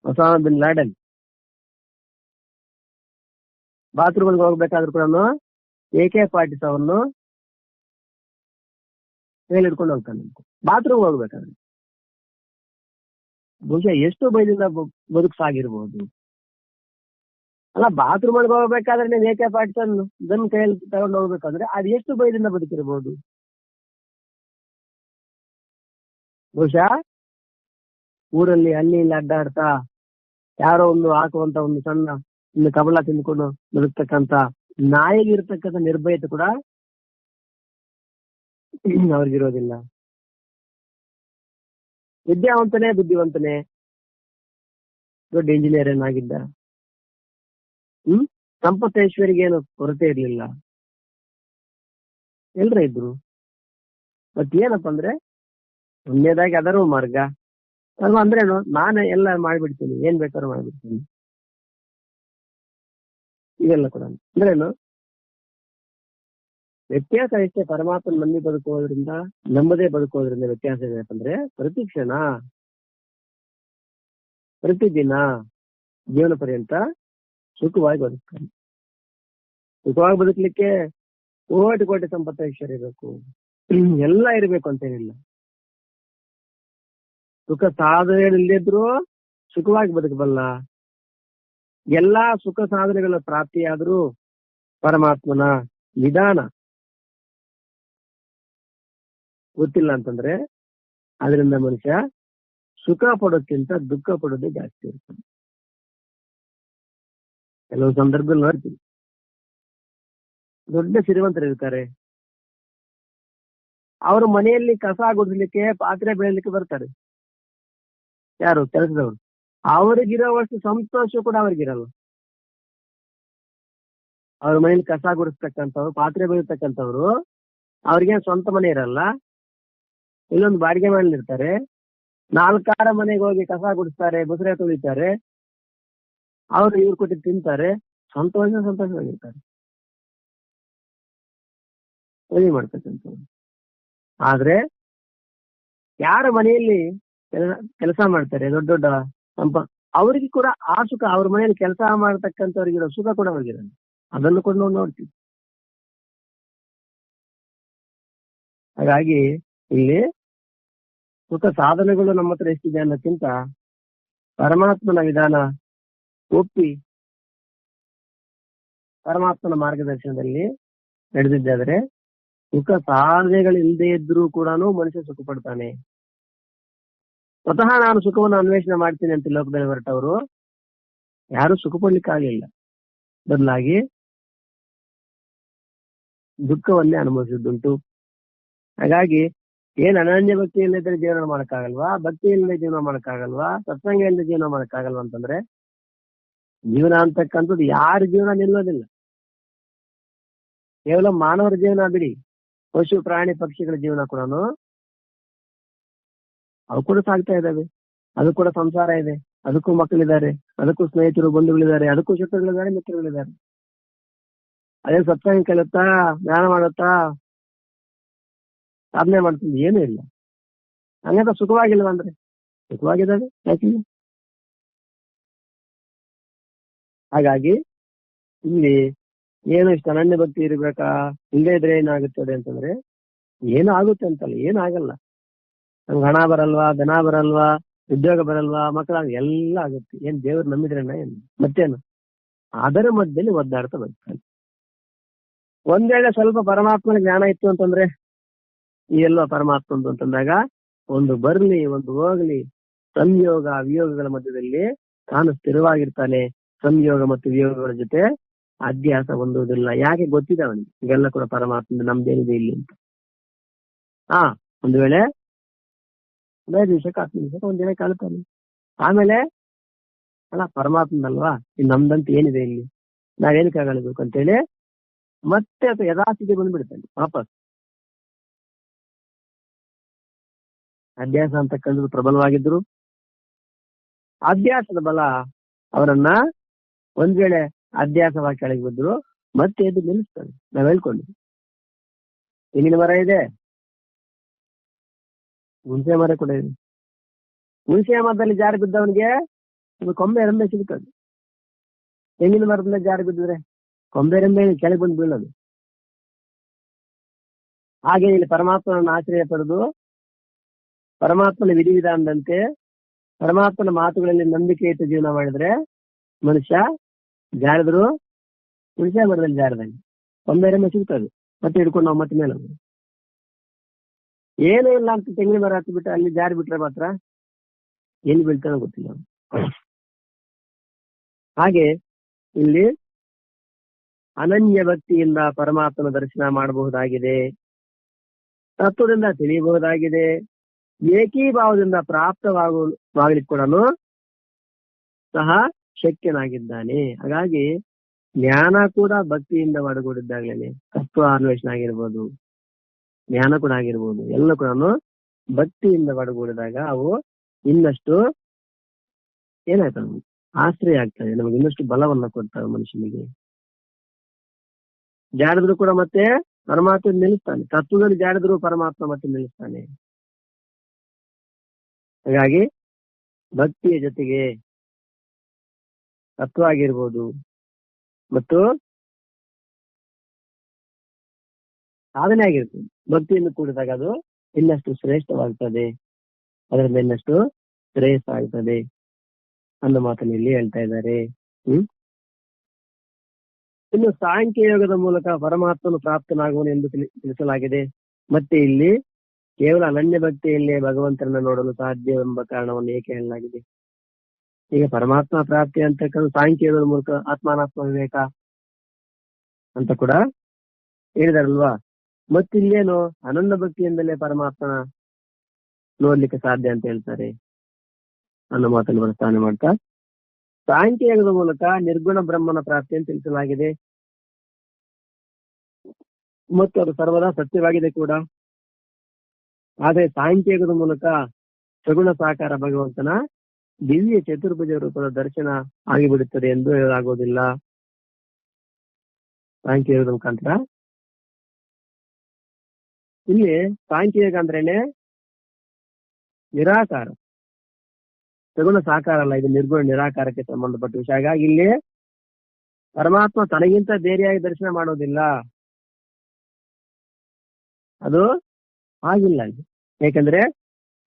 ಒಸಾಮಾ ಬಿನ್ ಲಾಡೆನ್ ಬಾತ್ರೂಮ್ಗೆ ಹೋಗ್ಬೇಕಾದ್ರೂ ಕೂಡ AK-47 ಮೇಲೆ ಹಿಡ್ಕೊಂಡು ಹೋಗ್ತಾನೆ ಬಾತ್ರೂಮ್ ಹೋಗ್ಬೇಕಾದ್ರೆ. ಬಹುಶಃ ಎಷ್ಟು ಭಯದಿಂದ ಬದುಕ್ಸಾಗಿರ್ಬೋದು. ಅಲ್ಲ, ಬಾತ್ರೂಮ್ ಒಳಗೆ ಹೋಗ್ಬೇಕಾದ್ರೆ ನೀವು AK-47 ಗನ್ ಕೈಯಲ್ಲಿ ತಗೊಂಡು ಹೋಗ್ಬೇಕಂದ್ರೆ ಅದು ಎಷ್ಟು ಭಯದಿಂದ ಬದುಕಿರ್ಬೋದು. ಬಹುಶಃ ಊರಲ್ಲಿ ಅಲ್ಲಿ ಇಲ್ಲಿ ಅಡ್ಡಾಡ್ತಾ ಯಾರೋ ಒಂದು ಹಾಕುವಂತ ಒಂದು ಸಣ್ಣ ಒಂದು ಕಬಳ ತಿಂದ್ಕೊಂಡು ಬದುಕ್ತಕ್ಕಂತ ನಾಯಿಗಿರ್ತಕ್ಕಂಥ ನಿರ್ಭಯತೆ ಕೂಡ ಅವ್ರಿಗಿರೋದಿಲ್ಲ. ವಿದ್ಯಾವಂತನೇ ಬುದ್ಧಿವಂತನೇ, ದೊಡ್ಡ ಇಂಜಿನಿಯರ್ ಏನಾಗಿದ್ದ, ಸಂಪತ್ತೈಶ್ವರಿಗೆ ಕೊರತೆ ಇರ್ಲಿಲ್ಲ, ಎಲ್ರ ಇದ್ರು. ಮತ್ತೇನಪ್ಪ ಅಂದ್ರೆ ಒಂದೇದಾಗಿ ಅದರ ಮಾರ್ಗ ಅಲ್ವಾ ಅಂದ್ರೇನು, ನಾನೇ ಎಲ್ಲ ಮಾಡ್ಬಿಡ್ತೀನಿ, ಏನ್ ಬೇಕಾದ್ರೂ ಮಾಡ್ಬಿಡ್ತೀನಿ. ಇವೆಲ್ಲ ಕೂಡ ಅಂದ್ರೇನು ವ್ಯತ್ಯಾಸ ಎಷ್ಟೇ. ಪರಮಾತ್ಮನ ನಂಬಿ ಬದುಕೋದ್ರಿಂದ ನಂಬದೇ ಬದುಕೋದ್ರಿಂದ ವ್ಯತ್ಯಾಸ ಏನಪ್ಪಂದ್ರೆ ಪ್ರತಿ ಕ್ಷಣ ಪ್ರತಿದಿನ ಜೀವನ ಪರ್ಯಂತ ಸುಖವಾಗಿ ಬದುಕ್ತಾನೆ. ಸುಖವಾಗಿ ಬದುಕಲಿಕ್ಕೆ ಕೋಟಿ ಸಂಪತ್ತ ಐಶ್ವರ್ಯ ಇರಬೇಕು, ಎಲ್ಲ ಇರಬೇಕು ಅಂತೇನಿಲ್ಲ. ಸುಖ ಸಾಧನೆಗಳಿಲ್ಲದಿದ್ರು ಸುಖವಾಗಿ ಬದುಕಬಲ್ಲ. ಎಲ್ಲಾ ಸುಖ ಸಾಧನೆಗಳ ಪ್ರಾಪ್ತಿಯಾದರೂ ಪರಮಾತ್ಮನ ವಿಧಾನ ಗೊತ್ತಿಲ್ಲ ಅಂತಂದ್ರೆ ಅದರಿಂದ ಮನುಷ್ಯ ಸುಖ ಪಡೋಕ್ಕಿಂತ ದುಃಖ ಪಡೋದೇ ಜಾಸ್ತಿ ಇರ್ತದೆ. ಕೆಲವು ಸಂದರ್ಭದಲ್ಲಿ ನೋಡ್ತೀವಿ, ದೊಡ್ಡ ಶ್ರೀಮಂತರು ಇರ್ತಾರೆ, ಅವ್ರ ಮನೆಯಲ್ಲಿ ಕಸ ಗುಡಿಸ್ಲಿಕ್ಕೆ ಪಾತ್ರೆ ಬೆಳಲಿಕ್ಕೆ ಬರ್ತಾರೆ. ಯಾರು? ಕೆಲಸದವರು. ಅವ್ರಿಗಿರೋವಷ್ಟು ಸಂತೋಷ ಕೂಡ ಅವ್ರಿಗಿರಲ್ಲ. ಅವ್ರ ಮನೇಲಿ ಕಸ ಗುಡಿಸ್ತಕ್ಕಂಥವ್ರು, ಪಾತ್ರೆ ಬೆಳೀತಕ್ಕಂಥವ್ರು, ಅವ್ರಿಗೆ ಸ್ವಂತ ಮನೆ ಇರಲ್ಲ, ಇಲ್ಲೊಂದು ಬಾಡಿಗೆ ಮನೇಲಿರ್ತಾರೆ. 4 ಮನೆಗೆ ಹೋಗಿ ಕಸ ಗುಡಿಸ್ತಾರೆ, ಬುಸರೆ ತುಳಿತಾರೆ, ಅವ್ರು ಇವ್ರು ಕೊಟ್ಟು ತಿಂತಾರೆ, ಸಂತೋಷವಾಗಿರ್ತಾರೆ, ಮದುವೆ ಮಾಡ್ತಕ್ಕಂಥವ್ರು. ಆದ್ರೆ ಯಾರ ಮನೆಯಲ್ಲಿ ಕೆಲಸ ಮಾಡ್ತಾರೆ ದೊಡ್ಡ ದೊಡ್ಡ ಅವ್ರಿಗೆ ಕೂಡ ಆ ಸುಖ, ಅವ್ರ ಮನೆಯಲ್ಲಿ ಕೆಲಸ ಮಾಡ್ತಕ್ಕಂಥವ್ರಿಗಿರೋ ಸುಖ ಕೂಡ ಅವ್ರಿಗಿರಲ್ಲ. ಅದನ್ನು ಕೂಡ ನಾವು ನೋಡ್ತೀವಿ. ಹಾಗಾಗಿ ಇಲ್ಲಿ ಸುಖ ಸಾಧನೆಗಳು ನಮ್ಮ ಹತ್ರ ಎಷ್ಟಿದೆ ಅನ್ನೋಕ್ಕಿಂತ ಪರಮಾತ್ಮನ ವಿಧಾನ ಒಪ್ಪಿ ಪರಮಾತ್ಮನ ಮಾರ್ಗದರ್ಶನದಲ್ಲಿ ನಡೆದಿದ್ದಾದ್ರೆ ಸುಖ ಸಾಧನೆಗಳು ಇಲ್ಲದೆ ಇದ್ರೂ ಕೂಡ ಮನುಷ್ಯ ಸುಖ ಪಡ್ತಾನೆ. ಸ್ವತಃ ನಾನು ಸುಖವನ್ನು ಅನ್ವೇಷಣೆ ಮಾಡ್ತೀನಿ ಅಂತ ಲೋಕದಲ್ಲಿ ಹೊರಟವರು ಯಾರು ಸುಖ ಪಡ್ಲಿಕ್ಕಾಗಲಿಲ್ಲ, ಬದಲಾಗಿ ದುಃಖವನ್ನೇ ಅನುಭವಿಸಿದ್ದುಂಟು. ಹಾಗಾಗಿ ಏನ್ ಅನನ್ಯ ಭಕ್ತಿ ಇಲ್ಲದ್ರೆ ಜೀವನ ಮಾಡಕ್ಕಾಗಲ್ವಾ, ಭಕ್ತಿ ಇಲ್ಲದೆ ಜೀವನ ಮಾಡಕ್ಕಾಗಲ್ವಾ, ಸತ್ಸಂಗ ಇಲ್ಲದೆ ಜೀವನ ಮಾಡಕ್ಕಾಗಲ್ವಾ ಅಂತಂದ್ರೆ ಜೀವನ ಅಂತಕ್ಕಂಥದ್ದು ಯಾರ ಜೀವನ ನಿಲ್ಲೋದಿಲ್ಲ. ಕೇವಲ ಮಾನವರ ಜೀವನ ಬಿಡಿ, ಪಶು ಪ್ರಾಣಿ ಪಕ್ಷಿಗಳ ಜೀವನ ಕೂಡ ಅವು ಕೂಡ ಸಾಗ್ತಾ ಇದ್ದಾವೆ. ಅದು ಕೂಡ ಸಂಸಾರ ಇದೆ, ಅದಕ್ಕೂ ಮಕ್ಕಳಿದ್ದಾರೆ, ಅದಕ್ಕೂ ಸ್ನೇಹಿತರು ಬಂಧುಗಳಿದ್ದಾರೆ, ಅದಕ್ಕೂ ಶತ್ರುಗಳಿದ್ದಾರೆ, ಮಿತ್ರಗಳಿದ್ದಾರೆ. ಅದೇ ಸತ್ಸಂಗ ಕಲಿಯುತ್ತಾ ಜ್ಞಾನ ಮಾಡುತ್ತಾ ಸಾಧನೆ ಮಾಡ್ತೀನಿ ಏನೂ ಇಲ್ಲ. ಹಂಗಂತ ಸುಖವಾಗಿಲ್ವ ಅಂದ್ರೆ ಸುಖವಾಗಿದ್ದಾವೆ ಯಾಕಿಲ್ಲ. ಹಾಗಾಗಿ ಇಲ್ಲಿ ಏನು ಇಷ್ಟ ಅನನ್ಯ ಭಕ್ತಿ ಇರ್ಬೇಕಾ, ಇಲ್ಲದೇ ಇದ್ರೆ ಏನಾಗುತ್ತದೆ ಅಂತಂದ್ರೆ ಏನು ಆಗುತ್ತೆ ಅಂತಲ್ಲ, ಏನು ಆಗಲ್ಲ. ನಮ್ಗೆ ಹಣ ಬರಲ್ವಾ, ಧನ ಬರಲ್ವಾ, ಉದ್ಯೋಗ ಬರಲ್ವಾ, ಮಕ್ಕಳ ಎಲ್ಲ ಆಗುತ್ತೆ. ಏನ್ ದೇವ್ರು ನಂಬಿದ್ರೇನ ಏನು ಮತ್ತೇನು? ಅದರ ಮಧ್ಯದಲ್ಲಿ ಒದ್ದಾಡ್ತಾ ಬರ್ತಾನೆ. ಒಂದ್ ವೇಳೆ ಸ್ವಲ್ಪ ಪರಮಾತ್ಮನ ಜ್ಞಾನ ಇತ್ತು ಅಂತಂದ್ರೆ ಈ ಎಲ್ಲ ಪರಮಾತ್ಮಂದು ಅಂತಂದಾಗ ಒಂದು ಬರ್ಲಿ ಒಂದು ಹೋಗ್ಲಿ, ಸಂಯೋಗ ವಿಯೋಗಗಳ ಮಧ್ಯದಲ್ಲಿ ತಾನು ಸ್ಥಿರವಾಗಿರ್ತಾನೆ. ಸಂಯೋಗ ಮತ್ತು ವಿಯೋಗಗಳ ಜೊತೆ ಅಧ್ಯಾಸ ಹೊಂದುವುದಿಲ್ಲ. ಯಾಕೆ ಗೊತ್ತಿದೆ ಅವನಿಗೆ ಇವೆಲ್ಲ ಕೂಡ ಪರಮಾತ್ಮ ನಮ್ದೇನಿದೆ ಇಲ್ಲಿ ಅಂತ. ಒಂದು ವೇಳೆ 15 ನಿಮಿಷಕ್ಕೆ 10 ನಿಮಿಷಕ್ಕೆ ಒಂದಿನ ಕಾಣುತ್ತಾನೆ. ಆಮೇಲೆ ಅಲ್ಲ ಪರಮಾತ್ಮನಲ್ವಾ, ಇನ್ ನಮ್ದಂತ ಏನಿದೆ ಇಲ್ಲಿ, ನಾವೇನಕ್ಕೆ ಆಗಬೇಕು ಅಂತೇಳಿ ಮತ್ತೆ ಅಥವಾ ಯಥಾಸ್ಥಿತಿ ಬಂದ್ಬಿಡ್ತಾನೆ ವಾಪಸ್. ಅಧ್ಯಾಸ ಅಂತಕ್ಕಂಥದ್ದು ಪ್ರಬಲವಾಗಿದ್ರು ಅಧ್ಯಾಸದ ಬಲ ಅವರನ್ನ ಒಂದ್ ವೇಳೆ ಅಧ್ಯಾಸವಾಗಿ ಕೆಳಗೆ ಬಿದ್ರು ಮತ್ತೆ ಎದ್ದು ನಿಲ್ಲಿಸ್ತಾನೆ. ನಾವ್ ಹೇಳ್ಕೊಂಡ್ವಿ ತೆಂಗಿನ ಮರ ಇದೆ, ಹುಣಸೆ ಮರ ಕೂಡ ಇದೆ. ಹುಣಸೆ ಮರದಲ್ಲಿ ಜಾರಿ ಬಿದ್ದವನಿಗೆ ಕೊಂಬೆ ರೆಂಬೆ ಸಿಗ್ತದೆ. ತೆಂಗಿನ ಮರದಿಂದ ಜಾರಿ ಬಿದ್ದಿದ್ರೆ ಕೊಂಬೆ ರೆಂಬೆ ಕೆಳಗೆ ಬಂದು ಬೀಳೋದು. ಹಾಗೆ ಇಲ್ಲಿ ಪರಮಾತ್ಮನನ್ನು ಆಶ್ರಯ ಪಡೆದು ಪರಮಾತ್ಮನ ವಿಧಿವಿಧಾನದಂತೆ ಪರಮಾತ್ಮನ ಮಾತುಗಳಲ್ಲಿ ನಂಬಿಕೆ ಇಟ್ಟು ಜೀವನ ಮಾಡಿದ್ರೆ ಮನುಷ್ಯ ಜಾರಿದ್ರು ಹುಣಸೆ ಮರದಲ್ಲಿ ಜಾರದಂಗೆ ಕೊಂಬೆ ರೆಂಬೆ ಸಿಗ್ತದೆ. ಮತ್ತೆ ಹಿಡ್ಕೊಂಡು ನಾವು ಮತ್ತೆ ಮೇಲೆ ಏನೂ ಇಲ್ಲ ಅಂತ ತೆಂಗಿನ ಮರ ಹತ್ತು ಬಿಟ್ಟು ಅಲ್ಲಿ ಜಾರಿ ಬಿಟ್ರೆ ಮಾತ್ರ ಎಲ್ಲಿ ಬೀಳ್ತಾನೋ ಗೊತ್ತಿಲ್ಲ. ಹಾಗೆ ಇಲ್ಲಿ ಅನನ್ಯ ಭಕ್ತಿಯಿಂದ ಪರಮಾತ್ಮನ ದರ್ಶನ ಮಾಡಬಹುದಾಗಿದೆ, ತತ್ವದಿಂದ ತಿಳಿಯಬಹುದಾಗಿದೆ, ಏಕೀಭಾವದಿಂದ ಪ್ರಾಪ್ತವಾಗಲಿಕ್ಕೆ ಕೂಡ ಸಹ ಶಕ್ಯನಾಗಿದ್ದಾನೆ. ಹಾಗಾಗಿ ಜ್ಞಾನ ಕೂಡ ಭಕ್ತಿಯಿಂದ ಒಡಗೂಡಿದ್ದಾಗಲೇ ತತ್ವ ಅನ್ವೇಷಣೆ ಆಗಿರ್ಬೋದು, ಜ್ಞಾನ ಕೂಡ ಆಗಿರ್ಬೋದು, ಎಲ್ಲ ಕೂಡ ಭಕ್ತಿಯಿಂದ ಒಡಗೂಡಿದಾಗ ಅವು ಇನ್ನಷ್ಟು ಏನಾಯ್ತವೆ, ಆಶ್ರಯ ಆಗ್ತವೆ, ನಮಗೆ ಇನ್ನಷ್ಟು ಬಲವನ್ನ ಕೊಡ್ತವೆ. ಮನುಷ್ಯನಿಗೆ ಜಾಡಿದ್ರು ಕೂಡ ಮತ್ತೆ ಪರಮಾತ್ಮ ನಿಲ್ಲಿಸ್ತಾನೆ, ತತ್ವದಲ್ಲಿ ಜಾಡಿದ್ರು ಪರಮಾತ್ಮ ಮತ್ತೆ ನಿಲ್ಲಿಸ್ತಾನೆ. ಹಾಗಾಗಿ ಭಕ್ತಿಯ ಜೊತೆಗೆ ತತ್ವ ಆಗಿರ್ಬೋದು ಮತ್ತು ಸಾಧನೆ ಆಗಿರ್ತದೆ. ಭಕ್ತಿಯನ್ನು ಕೂಡಿದಾಗ ಅದು ಇನ್ನಷ್ಟು ಶ್ರೇಷ್ಠವಾಗ್ತದೆ, ಅದರಿಂದ ಇನ್ನಷ್ಟು ಶ್ರೇಷ್ಠ ಆಗ್ತದೆ ಅನ್ನೋ ಮಾತನ್ನು ಇಲ್ಲಿ ಹೇಳ್ತಾ ಇದ್ದಾರೆ. ಇನ್ನು ಸಾಂಖ್ಯ ಯೋಗದ ಮೂಲಕ ಪರಮಾತ್ಮನು ಪ್ರಾಪ್ತನಾಗುವನು ಎಂದು ತಿಳಿಸಲಾಗಿದೆ. ಮತ್ತೆ ಇಲ್ಲಿ ಕೇವಲ ಅನನ್ಯ ಭಕ್ತಿಯಲ್ಲೇ ಭಗವಂತನನ್ನ ನೋಡಲು ಸಾಧ್ಯವೆಂಬ ಕಾರಣವನ್ನು ಏಕೆ ಹೇಳಲಾಗಿದೆ? ಈಗ ಪರಮಾತ್ಮ ಪ್ರಾಪ್ತಿ ಅಂತಕ್ಕಂಥ ಸಾಂಖ್ಯ ಯೋಗದ ಮೂಲಕ ಆತ್ಮಾನಾತ್ಮ ವಿವೇಕ ಅಂತ ಕೂಡ ಹೇಳಿದಾರಲ್ವಾ. ಮತ್ತಿಲ್ಲೇನು ಅನನ್ಯ ಭಕ್ತಿಯಿಂದಲೇ ಪರಮಾತ್ಮನ ನೋಡ್ಲಿಕ್ಕೆ ಸಾಧ್ಯ ಅಂತ ಹೇಳ್ತಾರೆ ಅನ್ನೋ ಮಾತನ್ನು ಪ್ರಸ್ತಾವನೆ ಮಾಡ್ತಾ ಸಾಂಖ್ಯ ಯೋಗದ ಮೂಲಕ ನಿರ್ಗುಣ ಬ್ರಹ್ಮನ ಪ್ರಾಪ್ತಿ ಅಂತ ತಿಳಿಸಲಾಗಿದೆ. ಮತ್ತು ಅದು ಸರ್ವದಾ ಸತ್ಯವಾಗಿದೆ ಕೂಡ. ಆದರೆ ಸಾಂಖ್ಯ ಯೋಗದ ಮೂಲಕ ಸಗುಣ ಸಾಕಾರ ಭಗವಂತನ ದಿವ್ಯ ಚತುರ್ಭುಜ ರೂಪದ ದರ್ಶನ ಆಗಿಬಿಡುತ್ತದೆ ಎಂದು ಹೇಳಲಾಗುವುದಿಲ್ಲ. ಸಾಂಖ್ಯ ಯೋಗದ ಮುಖಾಂತರ ಇಲ್ಲಿ ಸಾಂಖ್ಯ ಯೋಗ ಅಂದ್ರೇನೆ ನಿರಾಕಾರ, ಸಗುಣ ಸಾಕಾರ ಅಲ್ಲ, ಇದು ನಿರ್ಗುಣ ನಿರಾಕಾರಕ್ಕೆ ಸಂಬಂಧಪಟ್ಟ ವಿಷಯ. ಹಾಗಾಗಿ ಇಲ್ಲಿ ಪರಮಾತ್ಮ ತನಗಿಂತ ಬೇರೆಯಾಗಿ ದರ್ಶನ ಮಾಡೋದಿಲ್ಲ, ಅದು ಆಗಿಲ್ಲ. ಯಾಕಂದ್ರೆ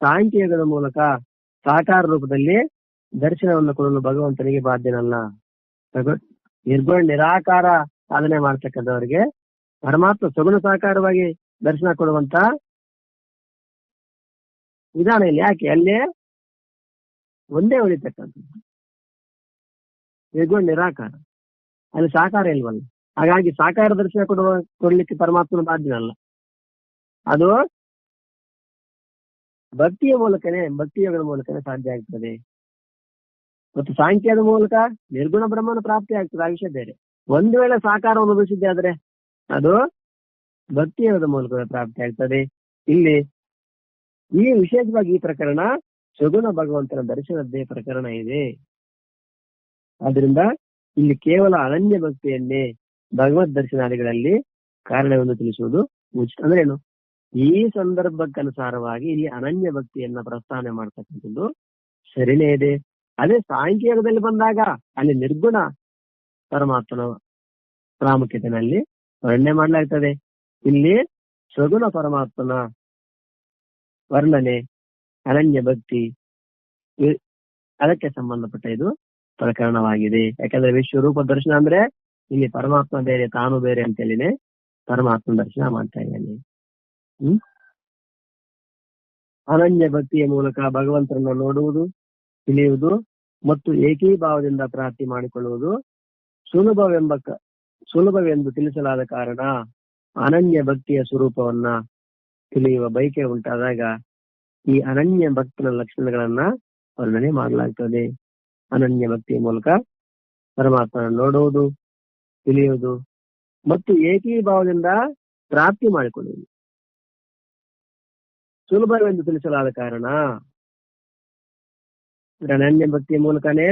ಸಾಂಖ್ಯಯೋಗದ ಮೂಲಕ ಸಾಕಾರ ರೂಪದಲ್ಲಿ ದರ್ಶನವನ್ನು ಕೊಡಲು ಭಗವಂತನಿಗೆ ಬಾಧ್ಯನಲ್ಲ. ನಿರ್ಗುಣ ನಿರಾಕಾರ ಸಾಧನೆ ಮಾಡ್ತಕ್ಕಂಥವ್ರಿಗೆ ಪರಮಾತ್ಮ ಸಗುಣ ಸಾಕಾರವಾಗಿ ದರ್ಶನ ಕೊಡುವಂತ ವಿಧಾನ ಇಲ್ಲ. ಯಾಕೆ? ಅಲ್ಲೇ ಒಂದೇ ಉಳಿತಕ್ಕಂಥದ್ದು, ನಿರ್ಗುಣ ನಿರಾಕಾರ, ಅಲ್ಲಿ ಸಾಕಾರ ಇಲ್ವಲ್ಲ. ಹಾಗಾಗಿ ಸಾಕಾರ ದರ್ಶನ ಕೊಡ್ಲಿಕ್ಕೆ ಪರಮಾತ್ಮನ ಬಾಧ್ಯನಲ್ಲ. ಅದು ಭಕ್ತಿಯ ಮೂಲಕನೇ, ಭಕ್ತಿಯೋಗದ ಮೂಲಕನೇ ಸಾಧ್ಯ ಆಗ್ತದೆ. ಮತ್ತು ಸಾಂಖ್ಯದ ಮೂಲಕ ನಿರ್ಗುಣ ಬ್ರಹ್ಮನ ಪ್ರಾಪ್ತಿ ಆಗ್ತದೆ, ಆ ವಿಷಯ ಬೇರೆ. ಒಂದು ವೇಳೆ ಸಾಕಾರವನ್ನು ಅನುಭವಿಸಿದ್ದೆ ಆದ್ರೆ ಅದು ಭಕ್ತಿಯೋಗದ ಮೂಲಕ ಪ್ರಾಪ್ತಿ ಆಗ್ತದೆ. ಇಲ್ಲಿ ಈ ವಿಶೇಷವಾಗಿ ಈ ಪ್ರಕರಣ ಸಗುಣ ಭಗವಂತನ ದರ್ಶನದ್ದೇ ಪ್ರಕರಣ ಇದೆ. ಆದ್ರಿಂದ ಇಲ್ಲಿ ಕೇವಲ ಅನನ್ಯ ಭಕ್ತಿಯನ್ನೇ ಭಗವದ್ ದರ್ಶನಾದಿಗಳಲ್ಲಿ ಕಾರಣವೆಂದು ತಿಳಿಸುವುದು ಉಚಿತ. ಅಂದ್ರೆ ಏನು? ಈ ಸಂದರ್ಭಕ್ಕನುಸಾರವಾಗಿ ಇಲ್ಲಿ ಅನನ್ಯ ಭಕ್ತಿಯನ್ನ ಪ್ರಸ್ತಾವನೆ ಮಾಡ್ತಕ್ಕಂಥದ್ದು ಸರಿನೇ ಇದೆ. ಅದೇ ಸಾಂಖ್ಯಯೋಗದಲ್ಲಿ ಬಂದಾಗ ಅಲ್ಲಿ ನಿರ್ಗುಣ ಪರಮಾತ್ಮನ ಪ್ರಾಮುಖ್ಯತೆಯಲ್ಲಿ ವರ್ಣನೆ ಮಾಡಲಾಗ್ತದೆ. ಇಲ್ಲಿ ಸಗುಣ ಪರಮಾತ್ಮನ ವರ್ಣನೆ, ಅನನ್ಯ ಭಕ್ತಿ, ಅದಕ್ಕೆ ಸಂಬಂಧಪಟ್ಟ ಇದು ಪ್ರಕರಣವಾಗಿದೆ. ಯಾಕಂದ್ರೆ ವಿಶ್ವರೂಪ ದರ್ಶನ ಅಂದ್ರೆ ಇಲ್ಲಿ ಪರಮಾತ್ಮ ಬೇರೆ ತಾನು ಬೇರೆ ಅಂತೇಳಿನೇ ಪರಮಾತ್ಮ ದರ್ಶನ ಮಾಡ್ತಾ ಇದ್ದಾನೆ. ಅನನ್ಯ ಭಕ್ತಿಯ ಮೂಲಕ ಭಗವಂತನನ್ನು ನೋಡುವುದು, ತಿಳಿಯುವುದು ಮತ್ತು ಏಕೀಭಾವದಿಂದ ಪ್ರಾರ್ಥನೆ ಮಾಡಿಕೊಳ್ಳುವುದು ಸುಲಭವೆಂದು ತಿಳಿಸಲಾದ ಕಾರಣ ಅನನ್ಯ ಭಕ್ತಿಯ ಸ್ವರೂಪವನ್ನ ತಿಳಿಯುವ ಬಯಕೆ ಉಂಟಾದಾಗ ಈ ಅನನ್ಯ ಭಕ್ತನ ಲಕ್ಷಣಗಳನ್ನ ವರ್ಣನೆ ಮಾಡಲಾಗ್ತದೆ. ಅನನ್ಯ ಭಕ್ತಿಯ ಮೂಲಕ ಪರಮಾತ್ಮನ ನೋಡುವುದು, ತಿಳಿಯುವುದು ಮತ್ತು ಏಕೀಭಾವದಿಂದ ಪ್ರಾಪ್ತಿ ಮಾಡಿಕೊಳ್ಳುವುದು ಸುಲಭವೆಂದು ತಿಳಿಸಲಾದ ಕಾರಣ ಅನನ್ಯ ಭಕ್ತಿಯ ಮೂಲಕನೇ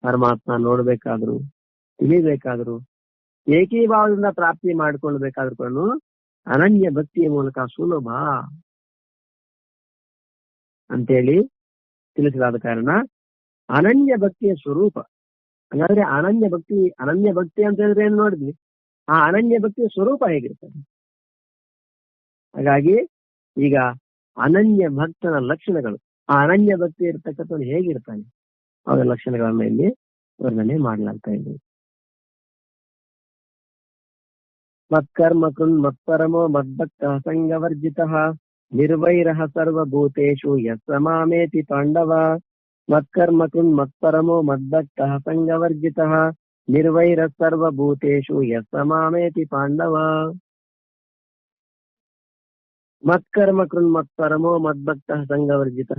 ಪರಮಾತ್ಮ ನೋಡ್ಬೇಕಾದ್ರು, ತಿಳಿಬೇಕಾದ್ರು, ಏಕೀಭಾವದಿಂದ ಪ್ರಾಪ್ತಿ ಮಾಡಿಕೊಳ್ಬೇಕಾದ್ರು ಕೂಡ ಅನನ್ಯ ಭಕ್ತಿಯ ಮೂಲಕ ಸುಲಭ ಅಂತೇಳಿ ತಿಳಿಸಲಾದ ಕಾರಣ ಅನನ್ಯ ಭಕ್ತಿಯ ಸ್ವರೂಪ. ಹಾಗಾದ್ರೆ ಅನನ್ಯ ಭಕ್ತಿ ಅಂತ ಹೇಳಿದ್ರೆ ಏನ್ ನೋಡಿದ್ವಿ? ಆ ಅನನ್ಯ ಭಕ್ತಿಯ ಸ್ವರೂಪ ಹೇಗಿರ್ತದೆ? ಹಾಗಾಗಿ ಈಗ ಅನನ್ಯ ಭಕ್ತನ ಲಕ್ಷಣಗಳು, ಆ ಅನನ್ಯ ಭಕ್ತಿ ಇರ್ತಕ್ಕಂಥವ್ನು ಹೇಗಿರ್ತಾನೆ ಅವರ ಲಕ್ಷಣಗಳನ್ನ ಇಲ್ಲಿ ವರ್ಣನೆ ಮಾಡಲಾಗ್ತಾ ಇದೆ. ಮತ್ಕರ್ಮ ಕೃನ್ ಮತ್ಪರಮೋ ಮದ್ಭಕ್ತ ಸಂಗವರ್ಜಿತ ನಿರ್ವೈರಃ ಸರ್ವಭೂತೇಷು ಯಸ್ಸಮಾಮೇತಿ ಪಾಂಡವ. ಮತ್ಕರ್ಮ ಕೃನ್ ಮತ್ಪರಮೋ ಮದ್ಭಕ್ತ ಸಂಗವರ್ಜಿತ ನಿರ್ವೈರಃ ಸರ್ವಭೂತೇಷು ಯಸ್ಸಮಾಮೇತಿ ಪಾಂಡವ. ಮತ್ಕರ್ಮ ಕೃನ್ ಮತ್ಪರಮೋ ಮದ್ಭಕ್ತ ಸಂಗವರ್ಜಿತ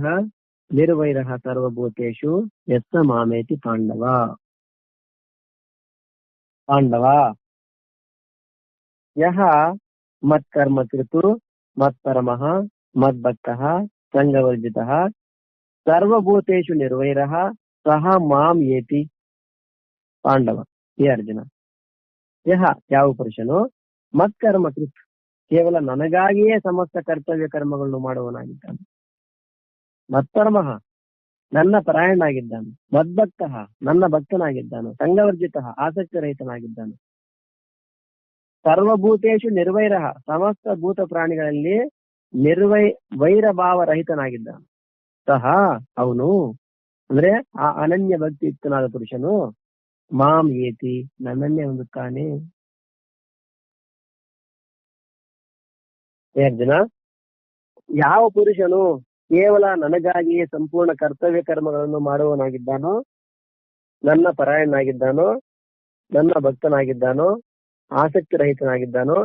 ನಿರ್ವೈರಃ ಸರ್ವಭೂತೇಷು ಯಸ್ಸಮಾಮೇತಿ ಪಾಂಡವ. ಪಾಂಡವ ಯಹ ಮತ್ಕರ್ಮ ಕೃತು ಮತ್ಪರಮಃ ಮದ್ಭಕ್ತಃ ಸಂಗವರ್ಜಿತಃ ಸರ್ವಭೂತೇಷು ನಿರ್ವೈರಃ ಸಹ ಮಾಂ ಏತಿ ಪಾಂಡವ. ಹೇ ಅರ್ಜುನ, ಯಹ ಯಾವ ಪುರುಷನು ಮತ್ಕರ್ಮ ಕೃತ್ ಕೇವಲ ನನಗಾಗಿಯೇ ಸಮಸ್ತ ಕರ್ತವ್ಯ ಕರ್ಮಗಳನ್ನು ಮಾಡುವವನಾಗಿದ್ದಾನೆ, ಮತ್ಪರಮಃ ನನ್ನ ಪರಾಯಣನಾಗಿದ್ದಾನೆ, ಮದ್ಭಕ್ತಃ ನನ್ನ ಭಕ್ತನಾಗಿದ್ದಾನೆ, ಸಂಗವರ್ಜಿತಃ ಆಸಕ್ತಿ ರಹಿತನಾಗಿದ್ದಾನೆ, ಸರ್ವಭೂತೇಷು ನಿರ್ವೈರಃ ಸಮಸ್ತ ಭೂತ ಪ್ರಾಣಿಗಳಲ್ಲಿ ವೈರಭಾವ ರಹಿತನಾಗಿದ್ದಾನೆ. ಸಹ ಅವನು ಅಂದ್ರೆ ಆ ಅನನ್ಯ ಭಕ್ತಿ ಯುಕ್ತನಾದ ಪುರುಷನು ಮಾಂ ಏತಿ ನನ್ನನ್ನೇ ಹೊಂದುತ್ತಾನೆ. ಅರ್ಜುನ, ಯಾವ ಪುರುಷನು ಕೇವಲ ನನಗಾಗಿಯೇ ಸಂಪೂರ್ಣ ಕರ್ತವ್ಯ ಕರ್ಮಗಳನ್ನು ಮಾಡುವವನಾಗಿದ್ದಾನೋ, ನನ್ನ ಪರಾಯಣನಾಗಿದ್ದಾನೋ, ನನ್ನ ಭಕ್ತನಾಗಿದ್ದಾನೋ, ಆಸಕ್ತಿ ರಹಿತನಾಗಿದ್ದಾನೋ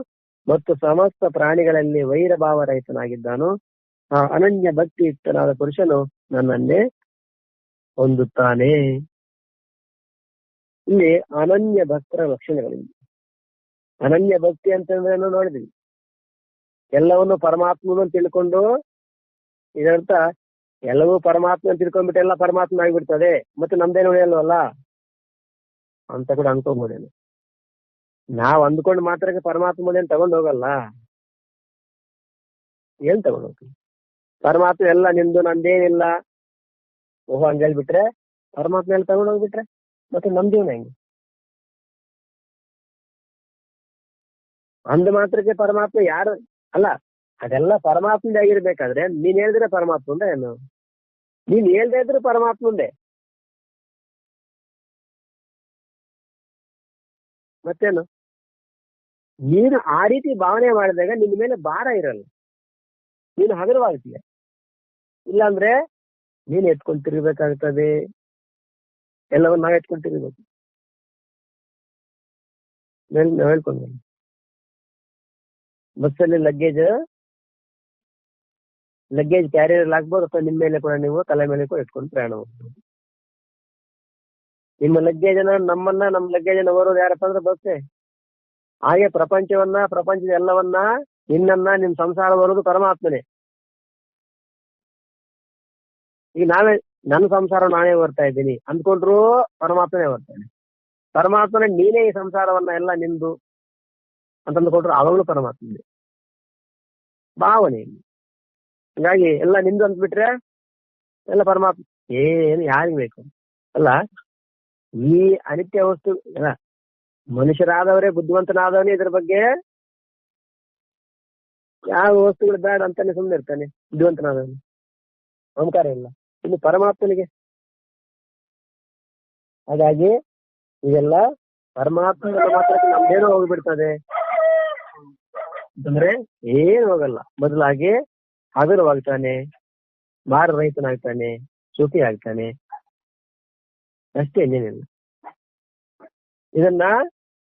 ಮತ್ತು ಸಮಸ್ತ ಪ್ರಾಣಿಗಳಲ್ಲಿ ವೈರಭಾವ ರಹಿತನಾಗಿದ್ದಾನೋ, ಆ ಅನನ್ಯ ಭಕ್ತಿ ಯುಕ್ತನಾದ ಪುರುಷನು ನನ್ನನ್ನೇ ಹೊಂದುತ್ತಾನೆ. ಇಲ್ಲಿ ಅನನ್ಯ ಭಕ್ತರ ಲಕ್ಷಣಗಳಿವೆ. ಅನನ್ಯ ಭಕ್ತಿ ಅಂತಂದ್ರೆ ನೋಡಿದ್ವಿ, ಎಲ್ಲವನ್ನು ಪರಮಾತ್ಮನು ತಿಳ್ಕೊಂಡು, ಇದರ್ಥ ಎಲ್ಲವೂ ಪರಮಾತ್ಮ ತಿಳ್ಕೊಂಡ್ಬಿಟ್ಟು ಎಲ್ಲ ಪರಮಾತ್ಮ ಆಗಿಬಿಡ್ತದೆ, ಮತ್ತೆ ನಮ್ದೇನು ಉಳಿಯಲ್ವಲ್ಲ ಅಂತ ಕೂಡ ಅನ್ಕೊಂಡ್ಬಿಡೇನು. ನಾವ್ ಅಂದ್ಕೊಂಡು ಮಾತ್ರಕ್ಕೆ ಪರಮಾತ್ಮ ಮುಂದೆ ತಗೊಂಡ್ ಹೋಗಲ್ಲ. ಏನ್ ತಗೊಂಡ್ ಹೋಗ್ತೀವಿ? ಪರಮಾತ್ಮ ಎಲ್ಲ ನಿಂದು ನಂದೇನಿಲ್ಲ ಓಹೋ ಹಂಗ ಹೇಳ್ಬಿಟ್ರೆ, ಪರಮಾತ್ಮ ಎಲ್ಲ ತಗೊಂಡ್ ಹೋಗ್ಬಿಟ್ರೆ ಮತ್ತೆ ನಮ್ ಜೀವನ ಹೆಂಗೆ? ಅಂದ ಮಾತ್ರಕ್ಕೆ ಪರಮಾತ್ಮ ಯಾರು ಅಲ್ಲ, ಅದೆಲ್ಲ ಪರಮಾತ್ಮಂದೇ ಆಗಿರ್ಬೇಕಾದ್ರೆ ನೀನ್ ಹೇಳಿದ್ರೆ ಪರಮಾತ್ಮಂದ ಏನು? ನೀನ್ ಹೇಳ್ದೆ ಇದ್ರೆ ಪರಮಾತ್ಮಂದೇ, ಮತ್ತೇನು? ನೀನು ಆ ರೀತಿ ಭಾವನೆ ಮಾಡಿದಾಗ ನಿನ್ನ ಮೇಲೆ ಭಾರ ಇರಲ್ಲ, ನೀನು ಹಗುರವಾಗ್ತೀಯ. ಇಲ್ಲಾಂದ್ರೆ ನೀನು ಎತ್ಕೊಂಡು ತಿರ್ಬೇಕಾಗ್ತದೆ, ಎಲ್ಲವನ್ನ ನಾವ್ ಎತ್ಕೊಂಡು ತಿರ್ಬೇಕು. ನಾವ್ ಹೇಳ್ಕೊಂಡು ಬಸ್ಸಲ್ಲಿ ಲಗೇಜ್ ಕ್ಯಾರಿಯರ್ ಆಗ್ಬೋದು, ಅಥವಾ ನಿಮ್ಮ ಮೇಲೆ ಕೂಡ ನೀವು ತಲೆ ಮೇಲೆ ಕೂಡ ಇಟ್ಕೊಂಡು ಪ್ರಯಾಣ ಮಾಡ್ಬೋದು. ನಿಮ್ಮ ನಮ್ಮ ಲಗೇಜನ್ನ ಹೊರೋದು ಯಾರಪ್ಪ ಅಂದ್ರೆ ಬಸ್ಸೇ. ಹಾಗೆ ಪ್ರಪಂಚದ ಎಲ್ಲವನ್ನ, ನಿನ್ನ ಸಂಸಾರ ಬರೋದು ಪರಮಾತ್ಮನೇ. ಈಗ ನನ್ನ ಸಂಸಾರ ನಾನೇ ಹೊರ್ತಾ ಇದ್ದೀನಿ ಅಂದ್ಕೊಂಡ್ರು ಪರಮಾತ್ಮನೇ ಹೊರ್ತಾನೆ. ಪರಮಾತ್ಮನೇ ನೀನೇ ಈ ಸಂಸಾರವನ್ನ ಎಲ್ಲ ನಿಂದು ಅಂತಂದ್ಕೊಂಡ್ರು ಅವಾಗಲೂ ಪರಮಾತ್ಮನೇ ಭಾವನೆ. ಹೀಗಾಗಿ ಎಲ್ಲ ನಿಂದು ಅಂದ್ಬಿಟ್ರೆ ಎಲ್ಲ ಪರಮಾತ್ಮ. ಏನು ಯಾರಿಗ್ ಬೇಕು ಅಲ್ಲ. ಈ ಅನಿತ್ಯ ವಸ್ತು ಅಲ್ಲ, ಮನುಷ್ಯರಾದವರೇ ಬುದ್ಧಿವಂತನಾದವನೇ ಇದ್ರ ಬಗ್ಗೆ ಯಾವ ವಸ್ತುಗಳು ಬೇಡ ಅಂತಾನೆ ಸುಮ್ಮನೆ ಇರ್ತಾನೆ ಬುದ್ಧಿವಂತನಾದವನು. ಅಹಂಕಾರ ಇಲ್ಲ. ಇನ್ನು ಪರಮಾತ್ಮನಿಗೆ ಹಾಗಾಗಿ ಇದೆಲ್ಲ ಪರಮಾತ್ಮ ಮಾತ್ರ ನಮ್ದೇನೋ ಹೋಗ್ಬಿಡ್ತದೆ ಅಂತಂದ್ರೆ ಏನು ಹೋಗಲ್ಲ. ಬದಲಾಗಿ ಹಗುರವಾಗ್ತಾನೆ, ಭಾರರಹಿತನಾಗ್ತಾನೆ, ಸುಖಿ ಆಗ್ತಾನೆ ಅಷ್ಟೇ, ಇನ್ನೇನಿಲ್ಲ. ಇದನ್ನ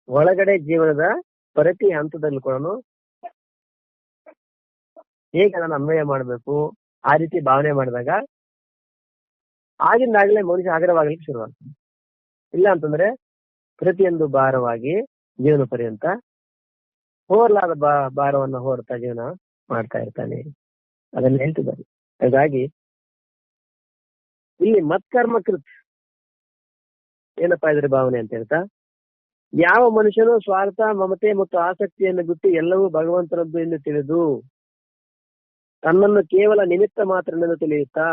ಒಳಗಡೆ ಜೀವನದ ಪ್ರತಿ ಹಂತದಲ್ಲಿ ಕೂಡ ಹೇಗೆ ನಾನು ಅನ್ವಯ ಮಾಡಬೇಕು, ಆ ರೀತಿ ಭಾವನೆ ಮಾಡಿದಾಗ ಆಗಿಂದಾಗಲೇ ಮನುಷ್ಯ ಹಗುರವಾಗ್ಲಿಕ್ಕೆ ಶುರುವಾಗ್ತಾನೆ. ಇಲ್ಲ ಅಂತಂದ್ರೆ ಪ್ರತಿಯೊಂದು ಭಾರವಾಗಿ ಜೀವನ ಪರ್ಯಂತ ಹೋರ್ಲಾದ ಭಾರವನ್ನ ಹೊರ್ತಾ ಜೀವನ ಮಾಡ್ತಾ ಇರ್ತಾನೆ. ಅದನ್ನ ಹೇಳ್ತಿದ್ದಾರೆ. ಹಾಗಾಗಿ ಇಲ್ಲಿ ಮತ್ಕರ್ಮ ಕೃತ್ ಏನಪ್ಪಾ ಇದ್ರ ಭಾವನೆ ಅಂತ ಹೇಳ್ತಾ, ಯಾವ ಮನುಷ್ಯನು ಸ್ವಾರ್ಥ, ಮಮತೆ ಮತ್ತು ಆಸಕ್ತಿಯನ್ನು ಬಿಟ್ಟು ಎಲ್ಲವೂ ಭಗವಂತನದ್ದು ಎಂದು ತಿಳಿದು ತನ್ನನ್ನು ಕೇವಲ ನಿಮಿತ್ತ ಮಾತ್ರನೆಂದು ತಿಳಿಯುತ್ತಾ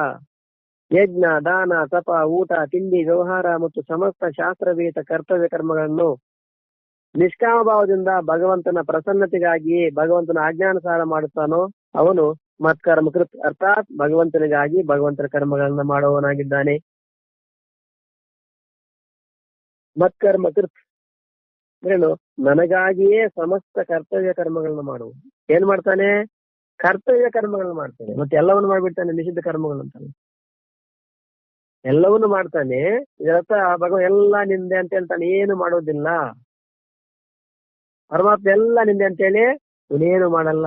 ಯಜ್ಞ, ದಾನ, ತಪ, ಊಟ, ತಿಂಡಿ, ವ್ಯವಹಾರ ಮತ್ತು ಸಮಸ್ತ ಶಾಸ್ತ್ರವೇತ ಕರ್ತವ್ಯ ಕರ್ಮಗಳನ್ನು ನಿಷ್ಕಾಮ ಭಾವದಿಂದ ಭಗವಂತನ ಪ್ರಸನ್ನತೆಗಾಗಿಯೇ ಭಗವಂತನ ಆಜ್ಞಾನುಸಾರ ಮಾಡುತ್ತಾನೋ ಅವನು ಮತ್ಕರ್ಮ ಕೃತ್, ಅರ್ಥಾತ್ ಭಗವಂತನಿಗಾಗಿ ಭಗವಂತನ ಕರ್ಮಗಳನ್ನ ಮಾಡುವವನಾಗಿದ್ದಾನೆ. ಮತ್ಕರ್ಮ ಕೃತ್ ಏನು? ನನಗಾಗಿಯೇ ಸಮಸ್ತ ಕರ್ತವ್ಯ ಕರ್ಮಗಳನ್ನ ಮಾಡುವುದು. ಏನ್ ಮಾಡ್ತಾನೆ? ಕರ್ತವ್ಯ ಕರ್ಮಗಳನ್ನ ಮಾಡ್ತಾನೆ. ಮತ್ತೆ ಎಲ್ಲವನ್ನು ಮಾಡ್ಬಿಡ್ತಾನೆ, ನಿಷಿದ್ಧ ಕರ್ಮಗಳು ಅಂತಾನೆ. ಎಲ್ಲವನ್ನು ಮಾಡ್ತಾನೆ. ಇದರರ್ಥ ಭಗವಂತ ಎಲ್ಲ ನಿಂದೆ ಅಂತ ಹೇಳ್ತಾನೆ, ಏನು ಮಾಡೋದಿಲ್ಲ. ಪರಮಾತ್ಮ ಎಲ್ಲ ನಿಂದೆ ಅಂತೇಳಿ ಇವನೇನು ಮಾಡಲ್ಲ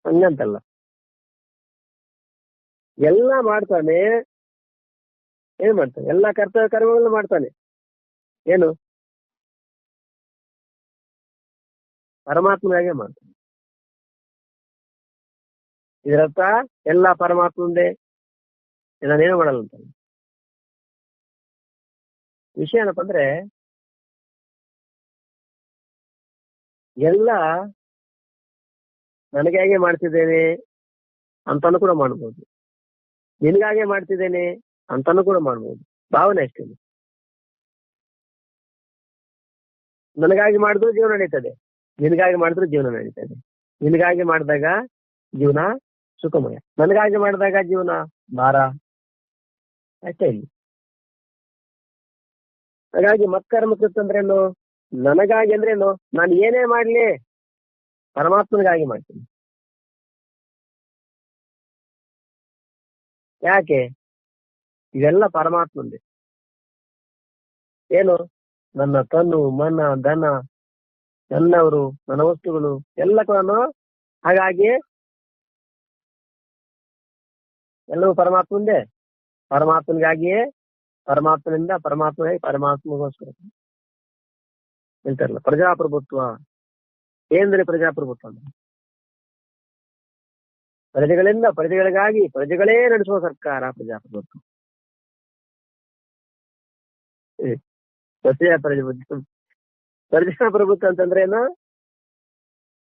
ಹಂಗಂತಲ್ಲ, ಎಲ್ಲ ಮಾಡ್ತಾನೆ. ಏನ್ ಮಾಡ್ತಾನೆ? ಎಲ್ಲಾ ಕರ್ತವ್ಯ ಕರ್ಮಗಳನ್ನ ಮಾಡ್ತಾನೆ. ಏನು? ಪರಮಾತ್ಮನಾಗೆ ಮಾಡ್ತಾನೆ. ಇದರರ್ಥ ಎಲ್ಲ ಪರಮಾತ್ಮಂದೇ, ನಾನೇನು ಮಾಡಲ್ಲ ಅಂತ. ವಿಷಯ ಏನಪ್ಪ ಅಂದ್ರೆ, ಎಲ್ಲ ನನಗಾಗೆ ಮಾಡ್ತಿದ್ದೇನೆ ಅಂತಾನು ಕೂಡ ಮಾಡ್ಬೋದು, ನಿನ್ಗಾಗೆ ಮಾಡ್ತಿದ್ದೇನೆ ಅಂತಾನು ಕೂಡ ಮಾಡ್ಬೋದು. ಭಾವನೆ ಅಷ್ಟೇ. ನನಗಾಗಿ ಮಾಡಿದ್ರು ಜೀವನ ನಡೀತದೆ, ನಿನಗಾಗಿ ಮಾಡಿದ್ರು ಜೀವನ ನಡೀತದೆ. ನಿನಗಾಗಿ ಮಾಡಿದಾಗ ಜೀವನ ಸುಖಮಯ, ನನಗಾಗಿ ಮಾಡಿದಾಗ ಜೀವನ ಭಾರ ಅಷ್ಟೇ ಇಲ್ಲಿ. ಹಾಗಾಗಿ ಮತ್ಕರ್ಮ ಕೃತ್ ಅಂದ್ರೇನು? ನನಗಾಗಿ ಅಂದ್ರೇನು? ನಾನು ಏನೇ ಮಾಡ್ಲಿ ಪರಮಾತ್ಮನಿಗಾಗಿ ಮಾಡ್ತೀನಿ. ಯಾಕೆ? ಇವೆಲ್ಲ ಪರಮಾತ್ಮಂದೇ. ಏನು? ನನ್ನ ತನು, ಮನ, ಧನ, ನನ್ನವರು, ನನ್ನ ವಸ್ತುಗಳು ಎಲ್ಲ ಕೂಡ ಹಾಗಾಗಿ ಎಲ್ಲವೂ ಪರಮಾತ್ಮಂದೇ. ಪರಮಾತ್ಮನಿಗಾಗಿಯೇ, ಪರಮಾತ್ಮನಿಂದ ಪರಮಾತ್ಮನಿಗಾಗಿ, ಪರಮಾತ್ಮಗೋಸ್ಕರ ಹೇಳ್ತಾರಲ್ಲ ಪ್ರಜಾಪ್ರಭುತ್ವ. ಏನ್ರಿ ಪ್ರಜಾಪ್ರಭುತ್ವ ಅಂದ್ರೆ? ಪ್ರಜೆಗಳಿಂದ ಪ್ರಜೆಗಳಿಗಾಗಿ ಪ್ರಜೆಗಳೇ ನಡೆಸುವ ಸರ್ಕಾರ ಪ್ರಜಾಪ್ರಭುತ್ವ. ಪ್ರಜಾಪ್ರಭುತ್ವ ಅಂತಂದ್ರೆ ಏನು?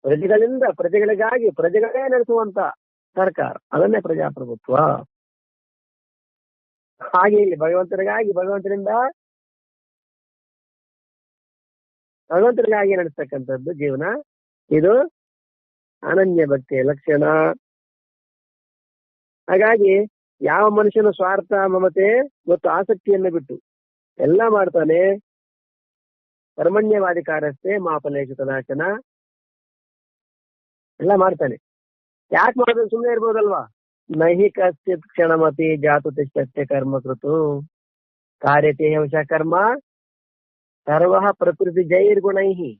ಪ್ರಜೆಗಳಿಂದ ಪ್ರಜೆಗಳಿಗಾಗಿ ಪ್ರಜೆಗಳೇ ನಡೆಸುವಂತ ಸರ್ಕಾರ, ಅದನ್ನೇ ಪ್ರಜಾಪ್ರಭುತ್ವ. ಹಾಗೆ ಇಲ್ಲಿ ಭಗವಂತನಿಗಾಗಿ ಭಗವಂತನಿಗಾಗಿ ನಡೆಸ್ತಕ್ಕಂಥದ್ದು ಜೀವನ. ಇದು ಅನನ್ಯ ಭಕ್ತಿಯ ಲಕ್ಷಣ. ಹಾಗಾಗಿ ಯಾವ ಮನುಷ್ಯನ ಸ್ವಾರ್ಥ, ಮಮತೆ ಮತ್ತು ಆಸಕ್ತಿಯನ್ನು ಬಿಟ್ಟು ಎಲ್ಲ ಮಾಡ್ತಾನೆ, ಕರ್ಮಣ್ಯವಾಧಿಕಾರಸ್ಥೆ ಮಾಫಲೇಶು ಕದಾಚನ ಎಲ್ಲ ಮಾಡ್ತಾನೆ. ಯಾಕೆ ಮಾಡೋದು? ಸುಮ್ಮನೆ ಇರ್ಬೋದಲ್ವಾ? ನಹಿ ಕಶ್ಚಿತ್ ಕ್ಷಣಮಪಿ ಜಾತು ತಿಷ್ಠತ್ಯ ಕರ್ಮ ಕೃತು ಕಾರ್ಯತೆ ಹಂಶ ಕರ್ಮ ಸರ್ವ ಪ್ರಕೃತಿ ಜೈರ್ಗುಣೈಹಿ.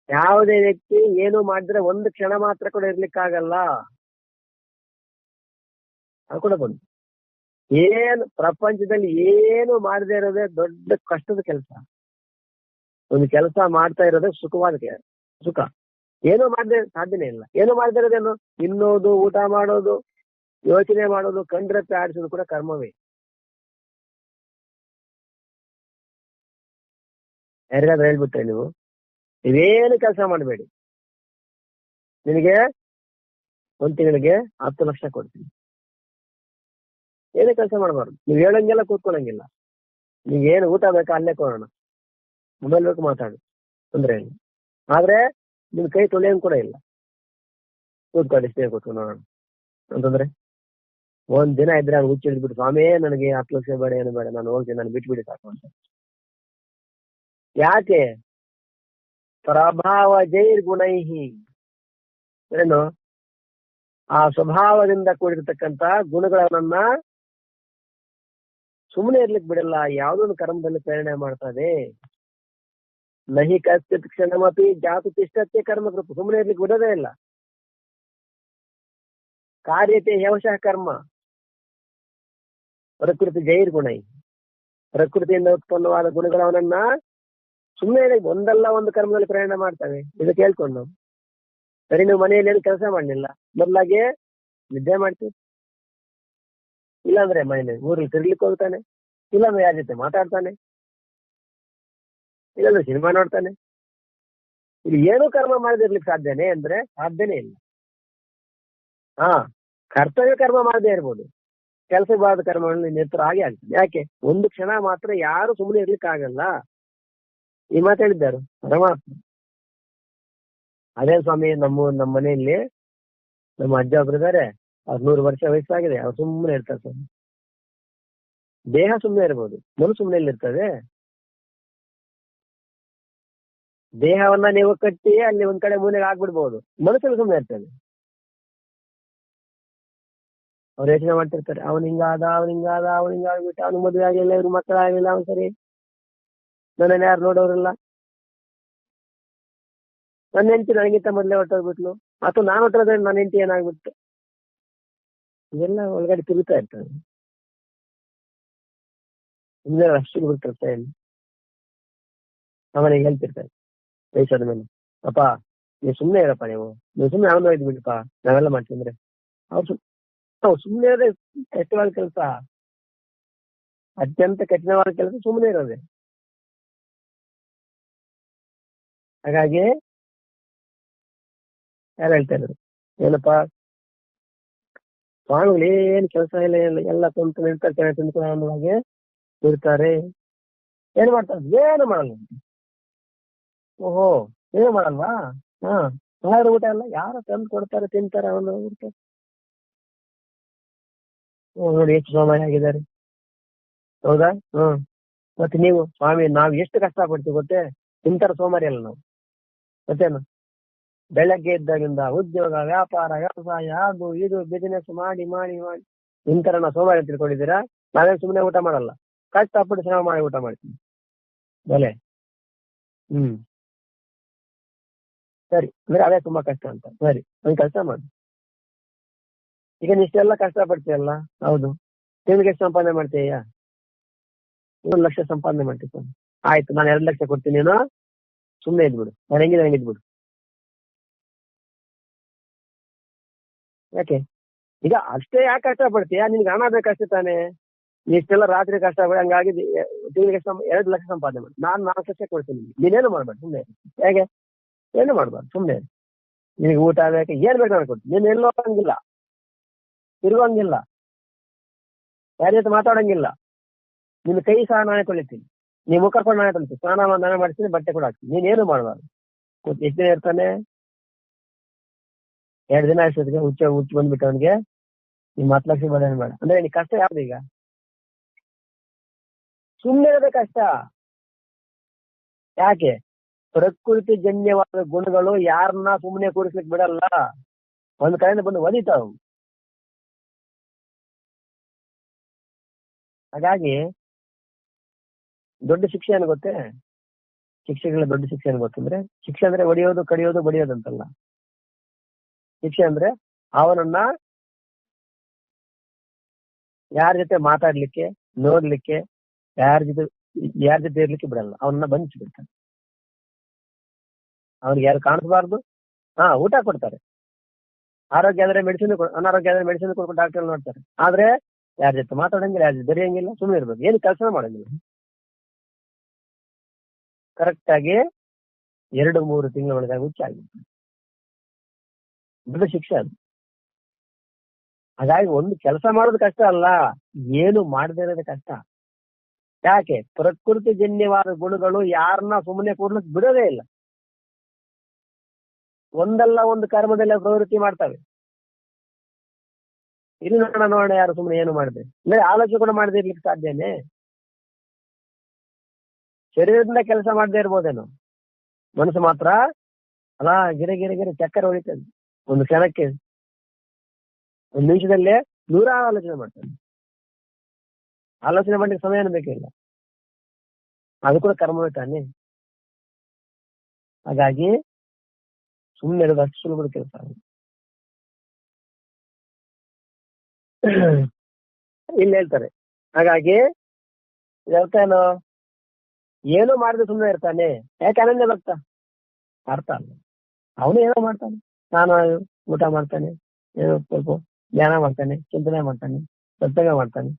ಯಾವುದೇ ವ್ಯಕ್ತಿ ಏನು ಮಾಡಿದ್ರೆ ಒಂದು ಕ್ಷಣ ಮಾತ್ರ ಕೂಡ ಇರ್ಲಿಕ್ಕಾಗಲ್ಲ. ಅದು ಕೂಡ ಬಂದು ಏನು ಪ್ರಪಂಚದಲ್ಲಿ ಏನು ಮಾಡದೇ ಇರೋದೇ ದೊಡ್ಡ ಕಷ್ಟದ ಕೆಲಸ. ಒಂದು ಕೆಲಸ ಮಾಡ್ತಾ ಇರೋದೇ ಸುಖವಾದ ಸುಖ. ಏನೋ ಮಾಡದೆ ಸಾಧ್ಯನೇ ಇಲ್ಲ. ಏನೋ ಮಾಡದೇ ಇರೋದೇನು? ತಿನ್ನೋದು, ಊಟ ಮಾಡೋದು, ಯೋಚನೆ ಮಾಡೋದು, ಕಂಡ್ರತ್ತೆ ಆಡಿಸೋದು ಕೂಡ ಕರ್ಮವೇ. ಯಾರಿಗಾದ್ರೂ ಹೇಳ್ಬಿಟ್ರೆ ನೀವು ನೀವೇನು ಕೆಲಸ ಮಾಡಬೇಡಿ, ನಿನಗೆ ಒಂದ್ ತಿಂಗಳಿಗೆ 10 ಲಕ್ಷ ಕೊಡ್ತೀನಿ, ಏನೇ ಕೆಲಸ ಮಾಡಬಾರ್ದು. ನೀವ್ ಹೇಳಂಗೆಲ್ಲ ಕೂತ್ಕೊಳ್ಳಂಗಿಲ್ಲ. ನೀವೇನು ಊಟ ಬೇಕಾ ಅಲ್ಲೇ ಕೊಡೋಣ, ಮೊಬೈಲ್ ಬೇಕು ಮಾತಾಡು, ತೊಂದ್ರೆ ಇಲ್ಲ. ಆದ್ರೆ ನಿಮ್ ಕೈ ತೊಳೆಯಂಗ್ ಕೂಡ ಇಲ್ಲ. ಕೂತ್ಕೊಂಡು ಇಷ್ಟೇ ಕೂತ್ಕೊಂಡು ನೋಡೋಣ ಅಂತಂದ್ರೆ ಒಂದ್ ದಿನ ಇದ್ರೆ ಅವ್ನು ಹುಚ್ಚಿ ಹಿಡಿದ್ಬಿಟ್ಟು, ಸ್ವಾಮಿ ನನಗೆ 10 ಲಕ್ಷ ಬೇಡ, ಏನು ಬೇಡ, ನಾನು ಹೋಗ್ತೀನಿ, ನಾನು ಬಿಟ್ಬಿಡಿ ಸಾಕು ಅಂತ. ಯಾಕೆ? ಪ್ರಭಾವ ಜೈರ್ ಗುಣೈಹಿ. ಏನು? ಆ ಸ್ವಭಾವದಿಂದ ಕೂಡಿರ್ತಕ್ಕಂತ ಗುಣಗಳನ್ನ ಸುಮ್ಮನೆ ಇರ್ಲಿಕ್ಕೆ ಬಿಡಲ್ಲ, ಯಾವುದೊಂದು ಕರ್ಮದಲ್ಲಿ ಪ್ರೇರಣೆ ಮಾಡ್ತದೆ. ನಹಿ ಕಶ್ಚಿತ್ ಕ್ಷಣಮಪಿ ಜಾತು ತಿಷ್ಠತ್ಯ ಕರ್ಮ ಕೃತು. ಸುಮ್ಮನೆ ಇರ್ಲಿಕ್ಕೆ ಬಿಡೋದೇ ಇಲ್ಲ. ಕಾರ್ಯತೆ ಹ್ಯವಶಃ ಕರ್ಮ ಪ್ರಕೃತಿ ಜೈರ್ ಗುಣೈ. ಪ್ರಕೃತಿಯಿಂದ ಉತ್ಪನ್ನವಾದ ಗುಣಗಳು ಅವನನ್ನ ಸುಮ್ಮನೆ ಒಂದಲ್ಲ ಒಂದು ಕರ್ಮದಲ್ಲಿ ಪ್ರೇರಣೆ ಮಾಡ್ತವೆ. ಇದು ಕೇಳ್ಕೊಂಡು ನಾವು ಸರಿ, ನೀವು ಮನೆಯಲ್ಲಿ ಏನು ಕೆಲಸ ಮಾಡಲಿಲ್ಲ, ಮೊದಲಾಗೆ ನಿದ್ದೆ ಮಾಡ್ತೀವಿ, ಇಲ್ಲಾಂದ್ರೆ ಮನೇಲಿ ಊರಲ್ಲಿ ತಿರ್ಲಿಕ್ಕೆ ಹೋಗ್ತಾನೆ, ಇಲ್ಲಾಂದ್ರೆ ಯಾರ ಜೊತೆ ಮಾತಾಡ್ತಾನೆ, ಇಲ್ಲಾಂದ್ರೆ ಸಿನಿಮಾ ನೋಡ್ತಾನೆ. ಇಲ್ಲಿ ಏನೂ ಕರ್ಮ ಮಾಡದಿರ್ಲಿಕ್ಕೆ ಸಾಧ್ಯನೇ ಅಂದ್ರೆ ಸಾಧ್ಯನೇ ಇಲ್ಲ. ಕರ್ತವ್ಯ ಕರ್ಮ ಮಾಡದೇ ಇರ್ಬೋದು, ಕೆಲಸಬಾರದ ಕರ್ಮಗಳಲ್ಲಿ ನಿರತರ ಹಾಗೆ ಆಗ್ತದೆ. ಯಾಕೆ? ಒಂದು ಕ್ಷಣ ಮಾತ್ರ ಯಾರು ಸುಮ್ಮನೆ ಇರ್ಲಿಕ್ಕೆ ಆಗಲ್ಲ. ಈ ಮಾತಾಡಿದ್ದಾರು ಪರಮಾತ್ಮ. ಅದೇ ಸ್ವಾಮಿ, ನಮ್ಮ ಮನೆಯಲ್ಲಿ ನಮ್ಮ ಅಜ್ಜ ಒಬ್ರು ಇದಾರೆ, ಅವ್ರು 100 ವರ್ಷ ವಯಸ್ಸಾಗಿದೆ, ಅವ್ರು ಸುಮ್ಮನೆ ಇರ್ತಾರೆ ಸ್ವಾಮಿ. ದೇಹ ಸುಮ್ಮನೆ ಇರ್ಬೋದು, ಮನಸ್ಸು ಸುಮ್ಮನೆ ಇರ್ತದೆ. ದೇಹವನ್ನ ನೀವು ಕಟ್ಟಿ ಅಲ್ಲಿ ಒಂದ್ ಕಡೆ ಮೂಲೆಗೆ ಆಗ್ಬಿಡ್ಬೋದು, ಮನಸ್ಸಲ್ಲಿ ಸುಮ್ಮನೆ ಇರ್ತದೆ. ಅವ್ರು ಯೋಚನೆ ಮಾಡ್ತಿರ್ತಾರೆ, ಅವ್ನು ಹಿಂಗಾಗ್ಬಿಟ್ಟು, ಅವ್ನು ಮದುವೆ ಆಗಿಲ್ಲ, ಇವ್ರು ಮಕ್ಕಳಾಗಿಲ್ಲ, ಅವ್ನು ಸರಿ, ನನ್ನನ್ನು ಯಾರು ನೋಡೋರಿಲ್ಲ, ನನ್ನ ಹೆಂಡತಿ ನನಗಿಂತ ಮೊದಲೇ ಹೊರಟೋಗ್ಬಿಟ್ಲು, ಅಥವಾ ನಾನು ಹೊಟ್ಟೋದ್ರೆ ನನ್ನ ಹೆಂಡತಿ ಏನಾಗ್ಬಿಟ್ಟು, ಇವೆಲ್ಲ ಒಳಗಡೆ ತಿರುಗ್ತಾ ಇರ್ತದೆ. ಸುಮ್ಮನೆ ಅಷ್ಟು ಬಿಟ್ಟಿರ್ತಾ ಇಲ್ಲ. ಅವನಿಗೆ ಹೇಳ್ತಿರ್ತಾರೆ ವಯಸ್ಸಾದ ಮೇಲೆ, ಅಪ್ಪ ನೀವು ಸುಮ್ಮನೆ ಇರಪ್ಪ, ನೀವು ಸುಮ್ಮನೆ ಅವನು ಒಯ್ದು ಬಿಡಪ್ಪ, ನಾವೆಲ್ಲ ಮಾಡ್ತಿದ್ರೆ. ಅವ್ರು ಸುಮ್ಮನೆ ಇರೋದೇ ಕಷ್ಟವಾದ ಕೆಲಸ, ಅತ್ಯಂತ ಕಠಿಣವಾದ ಕೆಲಸ ಸುಮ್ಮನೆ ಇರೋದೆ. ಹಾಗಾಗಿ ಯಾರು ಹೇಳ್ತಾ ಇದ್ರು, ಏನಪ್ಪಾ ಸ್ವಾಮಿಗಳು ಏನ್ ಕೆಲಸ ಇಲ್ಲ, ಎಲ್ಲ ತುಂಬ್ಕೊಂಡು ಇರ್ತಾರೆ, ತಿಂದ್ಕೊಂಡು ಹಾಗೆ ಇರ್ತಾರೆ, ಏನ್ ಮಾಡ್ತಾರೆ? ಏನು ಮಾಡಲ್ಲ. ಓಹೋ, ಏನು ಮಾಡಲ್ವಾ? ಯಾರು ಊಟ ಎಲ್ಲ ಯಾರು ತಂದು ಕೊಡ್ತಾರೆ, ತಿಂತಾರೆ, ಅವನು ಊಟ. ನೋಡಿ ಎಷ್ಟು ಸೋಮಾರಿ ಆಗಿದ್ದಾರೆ, ಹೌದಾ? ಮತ್ತೆ ನೀವು ಸ್ವಾಮಿ ನಾವ್ ಎಷ್ಟು ಕಷ್ಟ ಪಡ್ತೀವಿ ಗೊತ್ತೇ, ತಿಂತಾರ ಸೋಮಾರಿ ಅಲ್ಲ ನಾವು. ಮತ್ತೇನು? ಬೆಳಗ್ಗೆ ಇದ್ದಾಗಿಂದ ಉದ್ಯೋಗ, ವ್ಯಾಪಾರ, ವ್ಯವಸಾಯ, ಅದು ಇದು ಬಿಸಿನೆಸ್ ಮಾಡಿ ಮಾಡಿ ಮಾಡಿ ಇಂತರ ನಾವು ಸೋಮಾರಿ ಅಂತ ತಿಳ್ಕೊಂಡಿದ್ದೀರಾ? ನಾವೇನು ಸುಮ್ಮನೆ ಊಟ ಮಾಡಲ್ಲ, ಕಷ್ಟಪಟ್ಟು ಶ್ರಮ ಮಾಡಿ ಊಟ ಮಾಡ್ತೀವಿ. ಬೆಲೆ ಸರಿ ಅಂದ್ರೆ ಅದೇ ತುಂಬಾ ಕಷ್ಟ ಅಂತ. ಸರಿ, ಒಂದ್ ಕೆಲಸ ಮಾಡಿ, ಈಗ ಇಷ್ಟೆಲ್ಲ ಕಷ್ಟ ಪಡ್ತೀಯಲ್ಲ, ಹೌದು, ತಿಂಗಳಿಗೆ ಎಷ್ಟು ಸಂಪಾದನೆ ಮಾಡ್ತೀಯ? 1 ಲಕ್ಷ ಸಂಪಾದನೆ ಮಾಡ್ತೀವಿ. ಆಯ್ತು, ನಾನು 2 ಲಕ್ಷ ಕೊಡ್ತೀನಿ, ನೀನು ಸುಮ್ಮನೆ ಇದ್ಬಿಡು, ನಾನು ಹೆಂಗಿದ್ಬಿಡು. ಯಾಕೆ ಈಗ ಅಷ್ಟೇ ಯಾಕೆ ಕಷ್ಟ ಪಡ್ತೀಯ? ನಿನ್ಗೆ ಹಣ ಬೇಕಷ್ಟೇ ತಾನೆ. ಇಷ್ಟೆಲ್ಲ ರಾತ್ರಿ ಕಷ್ಟ ಪಡಿ, ಹಂಗಾಗಿ ತಿಂಗಳಿಗೆ 2 ಲಕ್ಷ ಸಂಪಾದನೆ ಮಾಡಿ, ನಾನು 4 ಲಕ್ಷ ಕೊಡ್ತೀನಿ. ನೀನೇನು ಮಾಡ್ಬೇಡ, ಸುಮ್ಮನೆ ಹೇಗೆ ಏನು ಮಾಡ್ಬಾರ್ದು, ಸುಮ್ಮನೆ ನಿನಗೆ ಊಟ ಬೇಕು, ಏನ್ ಬೇಕು ನಾನು ಕೊಡ್ತೀನಿ. ನೀನು ಎಲ್ಲೋ ಹೋಗಂಗಿಲ್ಲ, ತಿರುಗಂಗಿಲ್ಲ, ಯಾರ ಜೊತೆ ಮಾತಾಡಂಗಿಲ್ಲ, ನಿನ್ನ ಕೈ ಸಹ ನಾನೇ ತೊಳಿತೀನಿ, ನೀ ಮುಖ ಕೊಂಡು ನಾನೇ ತೊಳಿತೀನಿ, ಸ್ನಾನ ನಾನೇ ಮಾಡಿಸ್ತೀನಿ, ಬಟ್ಟೆ ಕೂಡ ಹಾಕ್ತೀನಿ. ನೀನೇನು ಮಾಡಬಾರ್ದು. ಎಷ್ಟು ದಿನ ಇರ್ತಾನೆ? 2 ದಿನ ಅಷ್ಟೊತ್ತಿಗೆ ಹುಚ್ಚ ಬಂದ್ಬಿಟ್ಟು ಅವನಿಗೆ ನೀವು 10 ಲಕ್ಷ ಬೇಡ ಬೇಡ ಅಂದ್ರೆ ನಿನ್ ಕಷ್ಟ ಯಾವ್ದು? ಈಗ ಸುಮ್ಮನೆ ಇರೋದೇ ಕಷ್ಟ. ಯಾಕೆ? ಪ್ರಕೃತಿ ಜನ್ಯವಾದ ಗುಣಗಳು ಯಾರನ್ನ ಸುಮ್ಮನೆ ಕೂರಿಸ್ಲಿಕ್ಕೆ ಬಿಡಲ್ಲ. ಒಂದ್ ಕಡೆಯಿಂದ ಬಂದು ಒದಿತಾವು. ಹಾಗಾಗಿ ದೊಡ್ಡ ಶಿಕ್ಷೆ ಏನು ಗೊತ್ತೇ? ಶಿಕ್ಷೆಗಳ ದೊಡ್ಡ ಶಿಕ್ಷೆ ಏನು ಗೊತ್ತಂದ್ರೆ, ಶಿಕ್ಷೆ ಅಂದ್ರೆ ಹೊಡೆಯೋದು, ಕಡಿಯೋದು, ಬಡಿಯೋದಂತಲ್ಲ. ಶಿಕ್ಷೆ ಅಂದ್ರೆ ಅವನನ್ನ ಯಾರ ಜೊತೆ ಮಾತಾಡ್ಲಿಕ್ಕೆ, ನೋಡ್ಲಿಕ್ಕೆ, ಯಾರ ಜೊತೆ ಇರ್ಲಿಕ್ಕೆ ಬಿಡಲ್ಲ. ಅವನನ್ನ ಬಂಧಿಸ್ಬಿಡ್ತಾನೆ. ಅವ್ನಿಗೆ ಯಾರು ಕಾಣಿಸಬಾರ್ದು. ಊಟ ಕೊಡ್ತಾರೆ, ಆರೋಗ್ಯ ಆದ್ರೆ ಮೆಡಿಸಿನ್, ಅನಾರೋಗ್ಯ ಆದ್ರೆ ಮೆಡಿಸಿನ್ ಕೊಡ್ಕೊಂಡು ಡಾಕ್ಟರ್ ನೋಡ್ತಾರೆ. ಆದ್ರೆ ಯಾರ ಜೊತೆ ಮಾತಾಡಂಗಿಲ್ಲ, ಯಾರ ಜೊತೆ ಬೆರೆಯಂಗಿಲ್ಲ, ಸುಮ್ಮನೆ ಇರ್ಬೇಕು, ಏನು ಕೆಲಸ ಮಾಡಂಗಿಲ್ಲ. ಕರೆಕ್ಟ್ ಆಗಿ 2-3 ತಿಂಗಳ ಒಳಗಾಗಿ ಹುಚ್ಚ ಆಗಿತ್ತು. ದೊಡ್ಡ ಶಿಕ್ಷೆ ಅದು. ಹಾಗಾಗಿ ಒಂದು ಕೆಲಸ ಮಾಡೋದು ಕಷ್ಟ ಅಲ್ಲ, ಏನು ಮಾಡದೇ ಇರೋದು ಕಷ್ಟ. ಯಾಕೆ? ಪ್ರಕೃತಿ ಜನ್ಯವಾದ ಗುಣಗಳು ಯಾರನ್ನ ಸುಮ್ಮನೆ ಕೂರ್ಲಿಕ್ಕೆ ಬಿಡೋದೇ ಇಲ್ಲ. ಒಂದಲ್ಲ ಒಂದು ಕರ್ಮದಲ್ಲಿ ಪ್ರವೃತ್ತಿ ಮಾಡ್ತವೆ. ಇಲ್ಲಿ ನೋಡೋಣ ಯಾರು ಸುಮ್ಮನೆ ಏನು ಮಾಡಿದೆ ಅಂದ್ರೆ ಆಲೋಚನೆ ಕೂಡ ಮಾಡದೇ ಇರ್ಲಿಕ್ಕೆ ಸಾಧ್ಯನೇ? ಶರೀರದಿಂದ ಕೆಲಸ ಮಾಡದೇ ಇರ್ಬೋದೇನೋ, ಮನಸ್ಸು ಮಾತ್ರ ಅಲ್ಲ ಗಿರೆ ಗಿರೆ ಗಿರೆ ಚಕ್ಕರ ಹೊಡಿತದೆ. ಒಂದು ಕ್ಷಣಕ್ಕೆ, ಒಂದು ನಿಮಿಷದಲ್ಲೇ 100 ಆಲೋಚನೆ ಮಾಡ್ತಾನೆ. ಆಲೋಚನೆ ಮಾಡ್ಲಿಕ್ಕೆ ಸಮಯ ಬೇಕಿಲ್ಲ, ಅದು ಕೂಡ ಕರ್ಮವೇ ತಾನೆ. ಹಾಗಾಗಿ ಸುಮ್ಮನೆ ಇರೋದು ಅಷ್ಟು ಸುಲಭದ ಕೆಲಸ. ಇಲ್ಲಿ ಹೇಳ್ತಾರೆ, ಹಾಗಾಗಿ ಅರ್ಥ ಏನು? ಏನು ಮಾಡಿದ್ರೆ ಸುಮ್ಮನೆ ಇರ್ತಾನೆ. ಯಾಕೆ? ಅನನ್ಯ ಭಕ್ತ. ಅರ್ಥ ಅಲ್ಲ, ಅವನು ಏನೋ ಮಾಡ್ತಾನೆ. ನಾನು ಊಟ ಮಾಡ್ತಾನೆ, ಏನೋ ಸ್ವಲ್ಪ ಧ್ಯಾನ ಮಾಡ್ತಾನೆ, ಚಿಂತನೆ ಮಾಡ್ತಾನೆ, ಸತ್ಸಂಗ ಮಾಡ್ತಾನೆ,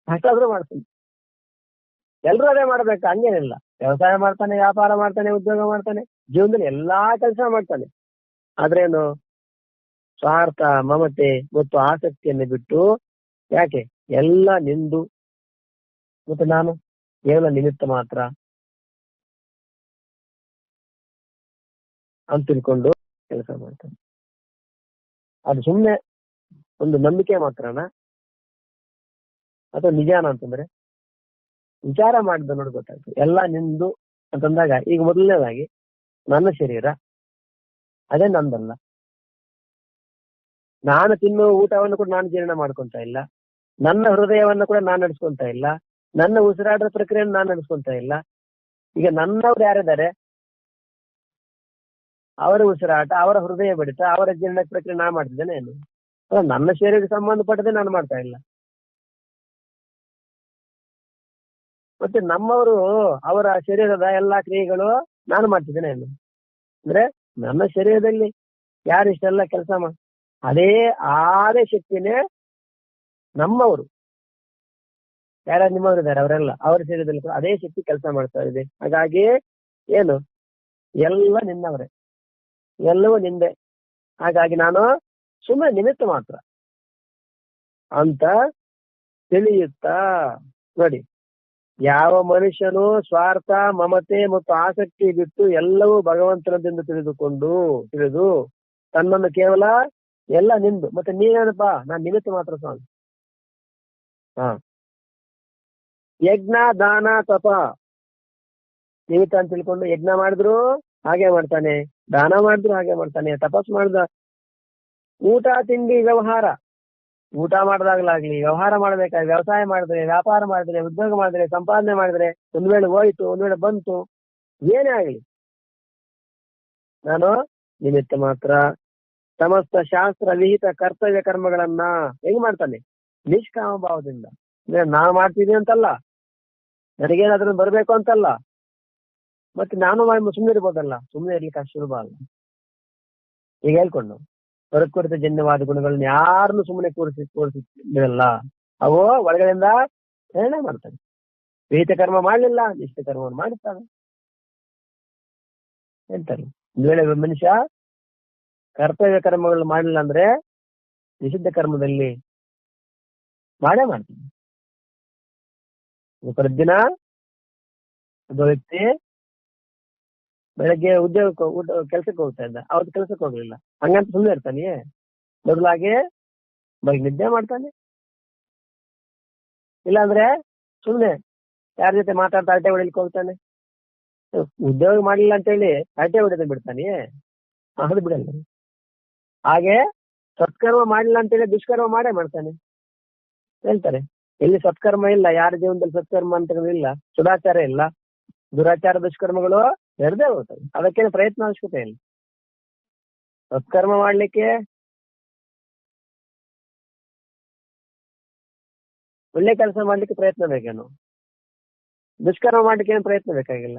ಅಷ್ಟಾದ್ರೂ ಮಾಡ್ತಾನೆ. ಎಲ್ರೂ ಅದೇ ಮಾಡ್ಬೇಕು ಹಂಗೇನಿಲ್ಲ. ವ್ಯವಸಾಯ ಮಾಡ್ತಾನೆ, ವ್ಯಾಪಾರ ಮಾಡ್ತಾನೆ, ಉದ್ಯೋಗ ಮಾಡ್ತಾನೆ, ಜೀವನದಲ್ಲಿ ಎಲ್ಲಾ ಕೆಲಸ ಮಾಡ್ತಾನೆ. ಆದ್ರೇನು? ಸ್ವಾರ್ಥ, ಮಮತೆ ಮತ್ತು ಆಸಕ್ತಿಯನ್ನು ಬಿಟ್ಟು, ಯಾಕೆ? ಎಲ್ಲ ನಿಂದು ಮತ್ತೆ ನಾನು ಕೇವಲ ನಿಮಿತ್ತ ಮಾತ್ರ ಅಂತ ತಿಳ್ಕೊಂಡು ಕೆಲಸ ಮಾಡ್ತಾನೆ. ಅದು ಸುಮ್ಮನೆ ಒಂದು ನಂಬಿಕೆ ಮಾತ್ರನ ಅಥವಾ ನಿಜಾನ ಅಂತಂದ್ರೆ ವಿಚಾರ ಮಾಡಿದ ನೋಡಿ ಗೊತ್ತಾಗ್ತದೆ. ಎಲ್ಲ ನಿಂದು ಅಂತಂದಾಗ, ಈಗ ಮೊದಲನೇದಾಗಿ ನನ್ನ ಶರೀರ ಅದೇ ನಂದಲ್ಲ. ನಾನು ತಿನ್ನುವ ಊಟವನ್ನು ಕೂಡ ನಾನು ಜೀರ್ಣ ಮಾಡ್ಕೊಂತ ಇಲ್ಲ, ನನ್ನ ಹೃದಯವನ್ನು ಕೂಡ ನಾನು ನಡೆಸ್ಕೊಂತ ಇಲ್ಲ, ನನ್ನ ಉಸಿರಾಟದ ಪ್ರಕ್ರಿಯೆಯನ್ನು ನಾನು ನಡೆಸ್ಕೊಂತ ಇಲ್ಲ. ಈಗ ನನ್ನವ್ರು ಯಾರಿದ್ದಾರೆ, ಅವರ ಉಸಿರಾಟ, ಅವರ ಹೃದಯ ಬಡಿತ, ಅವರ ಜೀರ್ಣ ಪ್ರಕ್ರಿಯೆ ನಾನು ಮಾಡ್ತಿದ್ದೇನೆ ಏನು? ನನ್ನ ಶರೀರಕ್ಕೆ ಸಂಬಂಧಪಟ್ಟದೆ ನಾನು ಮಾಡ್ತಾ ಇಲ್ಲ. ಮತ್ತೆ ನಮ್ಮವರು ಅವರ ಶರೀರದ ಎಲ್ಲಾ ಕ್ರಿಯೆಗಳು ನಾನು ಮಾಡ್ತಿದ್ದೇನೆ ಏನು? ಅಂದ್ರೆ ನನ್ನ ಶರೀರದಲ್ಲಿ ಯಾರು ಇಷ್ಟೆಲ್ಲ ಕೆಲಸ ಅದೇ ಶಕ್ತಿನೇ ನಮ್ಮವರು ಯಾರು ನಿಮ್ಮವರು ಇದ್ದಾರೆ, ಅವರೆಲ್ಲ ಅವರ ಶರೀರದಲ್ಲಿ ಕೂಡ ಅದೇ ಶಕ್ತಿ ಕೆಲಸ ಮಾಡ್ತಾ ಇದೆ. ಹಾಗಾಗಿ ಏನು? ಎಲ್ಲ ನಿನ್ನವರೇ, ಎಲ್ಲವೂ ನಿಂದೆ. ಹಾಗಾಗಿ ನಾನು ಸುಮ್ಮನೆ ನಿಮಿತ್ತ ಮಾತ್ರ ಅಂತ ತಿಳಿಯುತ್ತಾ ನೋಡಿ. ಯಾವ ಮನುಷ್ಯನು ಸ್ವಾರ್ಥ, ಮಮತೆ ಮತ್ತು ಆಸಕ್ತಿ ಬಿಟ್ಟು ಎಲ್ಲವೂ ಭಗವಂತನದಿಂದ ತಿಳಿದು ತನ್ನನ್ನು ಕೇವಲ ಎಲ್ಲ ನಿಂದು, ಮತ್ತೆ ನೀನೇನಪ್ಪಾ? ನಾನು ನಿಮಿತ್ತ ಮಾತ್ರ ಸ್ವಾಮಿ. ಯಜ್ಞ, ದಾನ, ತಪ ನಿಮಿತ್ತ ಅಂತ ತಿಳ್ಕೊಂಡು ಯಜ್ಞ ಮಾಡಿದ್ರು ಹಾಗೆ ಮಾಡ್ತಾನೆ, ದಾನ ಮಾಡಿದ್ರು ಹಾಗೆ ಮಾಡ್ತಾನೆ, ತಪಸ್ ಮಾಡಿದ, ಊಟ ತಿಂಡಿ ವ್ಯವಹಾರ, ಊಟ ಮಾಡಿದಾಗ್ಲಾಗ್ಲಿ, ವ್ಯವಹಾರ ಮಾಡ್ಬೇಕಾದ್ರೆ, ವ್ಯವಸಾಯ ಮಾಡಿದ್ರೆ, ವ್ಯಾಪಾರ ಮಾಡಿದ್ರೆ, ಉದ್ಯೋಗ ಮಾಡಿದ್ರೆ, ಸಂಪಾದನೆ ಮಾಡಿದ್ರೆ, ಒಂದ್ ವೇಳೆ ಹೋಯ್ತು, ಒಂದ್ ವೇಳೆ ಬಂತು, ಏನೇ ಆಗ್ಲಿ ನಾನು ನಿಮಿತ್ತ ಮಾತ್ರ. ಸಮಸ್ತ ಶಾಸ್ತ್ರ ವಿಹಿತ ಕರ್ತವ್ಯ ಕರ್ಮಗಳನ್ನ ಹೆಂಗ್ ಮಾಡ್ತಾನೆ? ನಿಷ್ಕಾಮ ಭಾವದಿಂದ. ಅಂದ್ರೆ ನಾನು ಮಾಡ್ತಿದ್ದೀನಿ ಅಂತಲ್ಲ, ನನಗೇನಾದ್ರೂ ಬರ್ಬೇಕು ಅಂತಲ್ಲ, ಮತ್ತೆ ನಾನು ಸುಮ್ಮನೆ ಇರ್ಬೋದಲ್ಲ. ಸುಮ್ಮನೆ ಇರ್ಲಿಕ್ಕೆ ಅಷ್ಟು ಸುಲಭ ಅಲ್ಲ. ಈಗ ಹೇಳ್ಕೊಂಡು ಪ್ರಕೃತಿ ಜನ್ಯವಾದ ಗುಣಗಳನ್ನ ಯಾರನ್ನು ಸುಮ್ಮನೆ ಕೂರಿಸಿಲ್ಲ. ಅವು ಒಳಗಡೆಯಿಂದ ಪ್ರೇರಣೆ ಮಾಡ್ತವೆ. ವಿಹಿತ ಕರ್ಮ ಮಾಡ್ಲಿಲ್ಲ, ನಿಷ್ಠ ಕರ್ಮವನ್ನು ಮಾಡಿರ್ತಾವೆ. ಹೇಳ್ತಾರೆ, ಒಂದ್ ವೇಳೆ ಮನುಷ್ಯ ಕರ್ತವ್ಯ ಕರ್ಮಗಳು ಮಾಡಲಿಲ್ಲ ಅಂದ್ರೆ ನಿಷಿದ್ಧ ಕರ್ಮದಲ್ಲಿ ಮಾಡೇ ಮಾಡ್ತೀನಿ. ಪ್ರತಿದಿನ ಒಬ್ಬ ವ್ಯಕ್ತಿ ಬೆಳಗ್ಗೆ ಕೆಲ್ಸಕ್ಕೆ ಹೋಗ್ತಾ ಇದ್ದ, ಅವತ್ತು ಕೆಲ್ಸಕ್ಕೆ ಹೋಗ್ಲಿಲ್ಲ, ಹಂಗಂತ ಸುಮ್ಮನೆ ಇರ್ತಾನೆ? ಬದಲಾಗಿ ನಿದ್ದೆ ಮಾಡ್ತಾನೆ. ಇಲ್ಲಾಂದ್ರೆ ಸುಮ್ನೆ ಯಾರ ಜೊತೆ ಮಾತಾಡ್ತಾ ಅಡ್ಡೆ ಹೊಡಿಲಿಕ್ಕೆ ಹೋಗ್ತಾನೆ. ಉದ್ಯೋಗ ಮಾಡ್ಲಿಲ್ಲ ಅಂತೇಳಿ ಹರಟೆ ಹೊಡೆದು ಬಿಡ್ತಾನೆ, ಅದು ಬಿಡಲ್ಲ. ಹಾಗೆ ಸತ್ಕರ್ಮ ಮಾಡಿಲ್ಲ ಅಂತೇಳಿ ದುಷ್ಕರ್ಮ ಮಾಡೇ ಮಾಡ್ತಾನೆ ಹೇಳ್ತಾರೆ. ಎಲ್ಲಿ ಸತ್ಕರ್ಮ ಇಲ್ಲ, ಯಾರ ಜೀವನದಲ್ಲಿ ಸತ್ಕರ್ಮ ಅಂತ ಇಲ್ಲ, ಸದಾಚಾರ ಇಲ್ಲ, ದುರಾಚಾರ ದುಷ್ಕರ್ಮಗಳು ನಡೆದೇ ಹೋಗ್ತವೆ. ಅದಕ್ಕೇನು ಪ್ರಯತ್ನ ಅವಶ್ಯಕತೆ ಇಲ್ಲ. ಸತ್ಕರ್ಮ ಮಾಡ್ಲಿಕ್ಕೆ, ಒಳ್ಳೆ ಕೆಲಸ ಮಾಡ್ಲಿಕ್ಕೆ ಪ್ರಯತ್ನ ಬೇಕೇನು, ದುಷ್ಕರ್ಮ ಮಾಡ್ಲಿಕ್ಕೆ ಏನು ಪ್ರಯತ್ನ ಬೇಕಾಗಿಲ್ಲ.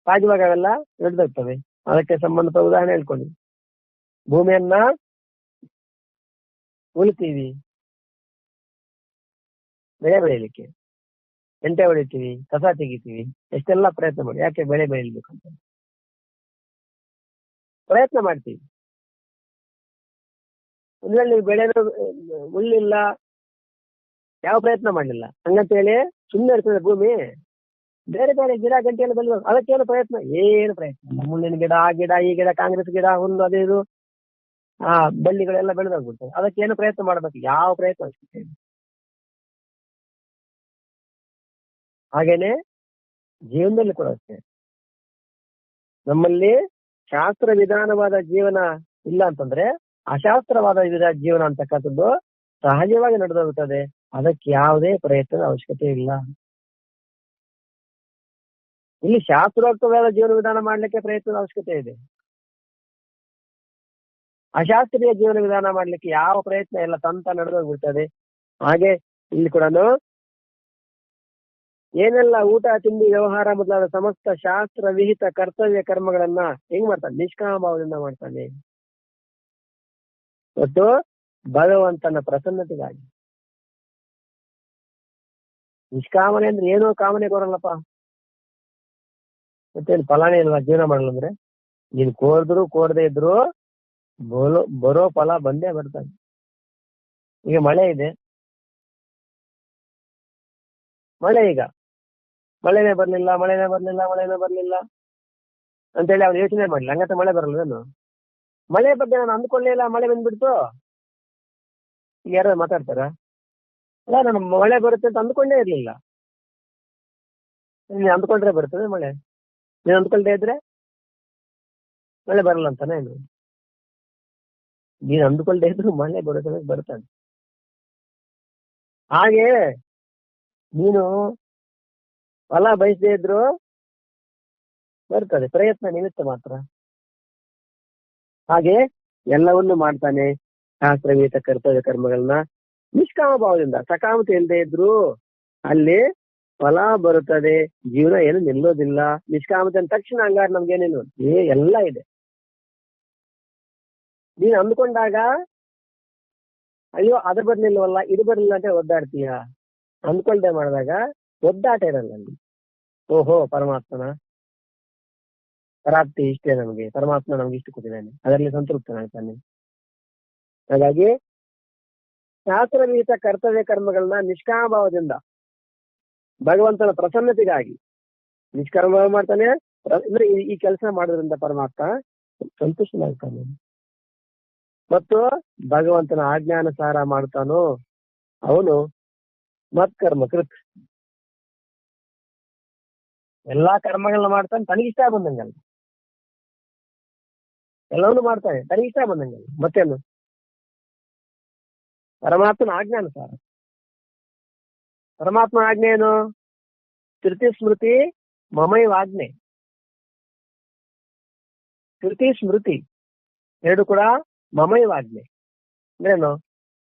ಸಹಜವಾಗಿ ಅವೆಲ್ಲ ನಡೆದೋಗ್ತವೆ. ಅದಕ್ಕೆ ಸಂಬಂಧಪಟ್ಟ ಉದಾಹರಣೆ ಹೇಳ್ಕೊಂಡು, ಭೂಮಿಯನ್ನ ಉಳಿತೀವಿ ಬೆಳೆ ಬೆಳೀಲಿಕ್ಕೆ, ಎಂಟೆ ಹೊಡಿತೀವಿ, ಕಸ ತೆಗಿತೀವಿ, ಎಷ್ಟೆಲ್ಲ ಪ್ರಯತ್ನ ಮಾಡಿ. ಯಾಕೆ? ಬೆಳೆ ಬೆಳಿಬೇಕಂತ ಪ್ರಯತ್ನ ಮಾಡ್ತೀವಿ. ಒಂದ್ ವೇಳೆ ನೀವು ಬೆಳೆನೂ ಉಳ್ಳಿಲ್ಲ, ಯಾವ ಪ್ರಯತ್ನ ಮಾಡಲಿಲ್ಲ, ಹಂಗಂತೇಳಿ ಸುಮ್ಮನೆ ಇರ್ತದೆ ಭೂಮಿ? ಬೇರೆ ಬೇರೆ ಗಿಡ ಗಂಟೆ ಎಲ್ಲ ಬೆಳೆದ, ಅದಕ್ಕೇನು ಪ್ರಯತ್ನ? ಏನು ಪ್ರಯತ್ನ ಇಲ್ಲ. ಮುಳ್ಳಿನ ಗಿಡ, ಆ ಗಿಡ, ಈ ಗಿಡ, ಕಾಂಗ್ರೆಸ್ ಗಿಡ, ಹುಲ್ಲು, ಅದು ಇದು, ಬಳ್ಳಿಗಳೆಲ್ಲ ಬೆಳೆದೋಗ್ಬಿಡ್ತವೆ. ಅದಕ್ಕೇನು ಪ್ರಯತ್ನ ಮಾಡ್ಬೇಕು? ಯಾವ ಪ್ರಯತ್ನ ಅವಶ್ಯಕತೆ ಇಲ್ಲ. ಹಾಗೇನೆ ಜೀವನದಲ್ಲಿ ಕೂಡ ಅಷ್ಟೇ. ನಮ್ಮಲ್ಲಿ ಶಾಸ್ತ್ರ ವಿಧಾನವಾದ ಜೀವನ ಇಲ್ಲ ಅಂತಂದ್ರೆ ಅಶಾಸ್ತ್ರವಾದ ಜೀವನ ಅಂತಕ್ಕಂಥದ್ದು ಸಹಜವಾಗಿ ನಡೆದೋಗುತ್ತದೆ. ಅದಕ್ಕೆ ಯಾವುದೇ ಪ್ರಯತ್ನದ ಅವಶ್ಯಕತೆ ಇಲ್ಲ. ಇಲ್ಲಿ ಶಾಸ್ತ್ರೋಕ್ತವಾದ ಜೀವನ ವಿಧಾನ ಮಾಡ್ಲಿಕ್ಕೆ ಪ್ರಯತ್ನದ ಅವಶ್ಯಕತೆ ಇದೆ. ಅಶಾಸ್ತ್ರೀಯ ಜೀವನ ವಿಧಾನ ಮಾಡ್ಲಿಕ್ಕೆ ಯಾವ ಪ್ರಯತ್ನ ಇಲ್ಲ, ತಂತ ನಡೆದೋಗ್ಬಿಡ್ತದೆ. ಹಾಗೆ ಇಲ್ಲಿ ಕೂಡ ಏನೆಲ್ಲ ಊಟ ತಿಂಡಿ ವ್ಯವಹಾರ ಮೊದಲಾದ ಸಮಸ್ತ ಶಾಸ್ತ್ರ ವಿಹಿತ ಕರ್ತವ್ಯ ಕರ್ಮಗಳನ್ನ ಹೆಂಗ್ ಮಾಡ್ತಾನೆ? ನಿಷ್ಕಾಮಭಾವದಿಂದ ಮಾಡ್ತಾನೆ. ಮತ್ತು ಭಗವಂತನ ಪ್ರಸನ್ನತೆಗಾಗಿ. ನಿಷ್ಕಾಮನೆ ಅಂದ್ರೆ ಏನೋ ಕಾಮನೆ ಬರಲ್ಲಪ್ಪ, ಮತ್ತೇನು ಫಲಾನೇ ಇಲ್ವಾ ಜೀವನ ಮಾಡಲ್ಲ ಅಂದ್ರೆ? ನೀನ್ ಕೋರಿದ್ರು ಕೋರದೆ ಇದ್ರು ಬರೋ ಫಲ ಬಂದೇ ಬರ್ತಾನೆ. ಈಗ ಮಳೆ ಇದೆ, ಈಗ ಮಳೆನೇ ಬರ್ಲಿಲ್ಲ ಅಂತೇಳಿ ಅವ್ನು ಯೋಚನೆ ಮಾಡ್ಲಿಲ್ಲ, ಹಂಗಂತ ಮಳೆ ಬರಲ್ವೇನು? ಮಳೆ ಬಗ್ಗೆ ನಾನು ಅಂದ್ಕೊಳ್ಳೇ ಇಲ್ಲ, ಮಳೆ ಬಂದ್ಬಿಡ್ತು. ಈಗ ಯಾರು ಮಾತಾಡ್ತಾರ? ಅಲ್ಲ, ನಾನು ಮಳೆ ಬರುತ್ತೆ ಅಂತ ಅಂದ್ಕೊಂಡೇ ಇರ್ಲಿಲ್ಲ. ನೀನ್ ಅಂದ್ಕೊಂಡ್ರೆ ಬರ್ತದೆ ಮಳೆ? ನೀನ್ ಅಂದ್ಕೊಳ್ದೇ ಇದ್ರೆ ಮಳೆ ಬರಲ್ಲ ಅಂತಾನೆ ಏನು? ನೀನ್ ಅಂದ್ಕೊಳ್ದೇ ಇದ್ರು ಮಳೆ ಬರ್ತಾನೆ. ಹಾಗೆ ನೀನು ಫಲ ಬಯಸದೇ ಇದ್ರು ಬರ್ತದೆ, ಪ್ರಯತ್ನ ನಿಮಿತ್ತ ಮಾತ್ರ. ಹಾಗೆ ಎಲ್ಲವನ್ನೂ ಮಾಡ್ತಾನೆ, ಶಾಸ್ತ್ರವಿಹಿತ ಕರ್ತವ್ಯ ಕರ್ಮಗಳನ್ನ ನಿಷ್ಕಾಮ ಭಾವದಿಂದ. ಸಕಾಮತೆ ಇಲ್ಲದೆ ಇದ್ರು ಅಲ್ಲಿ ಫಲ ಬರುತ್ತದೆ, ಜೀವನ ಏನು ನಿಲ್ಲೋದಿಲ್ಲ. ನಿಷ್ಕಾಮತೆ ಅಂದ ತಕ್ಷಣ ಹಂಗಾರೆ ನಮ್ಗೇನೇನು ಎಲ್ಲ ಇದೆ. ನೀನ್ ಅಂದ್ಕೊಂಡಾಗ ಅಯ್ಯೋ ಅದು ಬರ್ಲಿಲ್ವಲ್ಲ, ಇದು ಬರ್ಲಿಲ್ಲ ಅಂತ ಒದ್ದಾಡ್ತೀಯ. ಅಂದ್ಕೊಳ್ದೆ ಮಾಡಿದಾಗ ಒದ್ದಾಟ ಇರಲ್ಲ ಅಲ್ಲಿ. ಓಹೋ, ಪರಮಾತ್ಮನ ಪ್ರಾಪ್ತಿ ಇಷ್ಟೇ, ನಮಗೆ ಪರಮಾತ್ಮ ನಮ್ಗೆ ಇಷ್ಟು ಕೊಟ್ಟಿದ್ದಾನೆ, ಅದರಲ್ಲಿ ಸಂತೃಪ್ತನಾಗ್ತಾನೆ. ಹಾಗಾಗಿ ಶಾಸ್ತ್ರವಿಹಿತ ಕರ್ತವ್ಯ ಕರ್ಮಗಳನ್ನ ನಿಷ್ಕಾಮಭಾವದಿಂದ ಭಗವಂತನ ಪ್ರಸನ್ನತೆಗಾಗಿ ನಿಷ್ಕರ್ಮ ಮಾಡ್ತಾನೆ. ಅಂದ್ರೆ ಈ ಕೆಲಸ ಮಾಡೋದ್ರಿಂದ ಪರಮಾತ್ಮ ಸಂತುಷ್ಟನಾಗ್ತಾನೆ. ಮತ್ತು ಭಗವಂತನ ಆಜ್ಞಾನುಸಾರ ಮಾಡ್ತಾನೋ ಅವನು ಮತ್ಕರ್ಮ ಕೃತ್. ಎಲ್ಲಾ ಕರ್ಮಗಳನ್ನ ಮಾಡ್ತಾನೆ, ತನಗಿಷ್ಟ ಬಂದಂಗಲ್ಲ. ಎಲ್ಲವನ್ನೂ ಮಾಡ್ತಾನೆ, ತನಗಿಷ್ಟ ಬಂದಂಗಲ್ಲ. ಮತ್ತೇನು? ಪರಮಾತ್ಮನ ಆಜ್ಞಾನುಸಾರ. ಪರಮಾತ್ಮನ ಆಜ್ಞೆ ಏನು? ಶ್ರುತಿ ಸ್ಮೃತಿ ಮಮೈವಾಜ್ಞೆ. ಶ್ರುತಿ ಸ್ಮೃತಿ ಎರಡು ಕೂಡ ಮಮೈವಾಜ್ಞೆ. ಅಂದ್ರೇನು?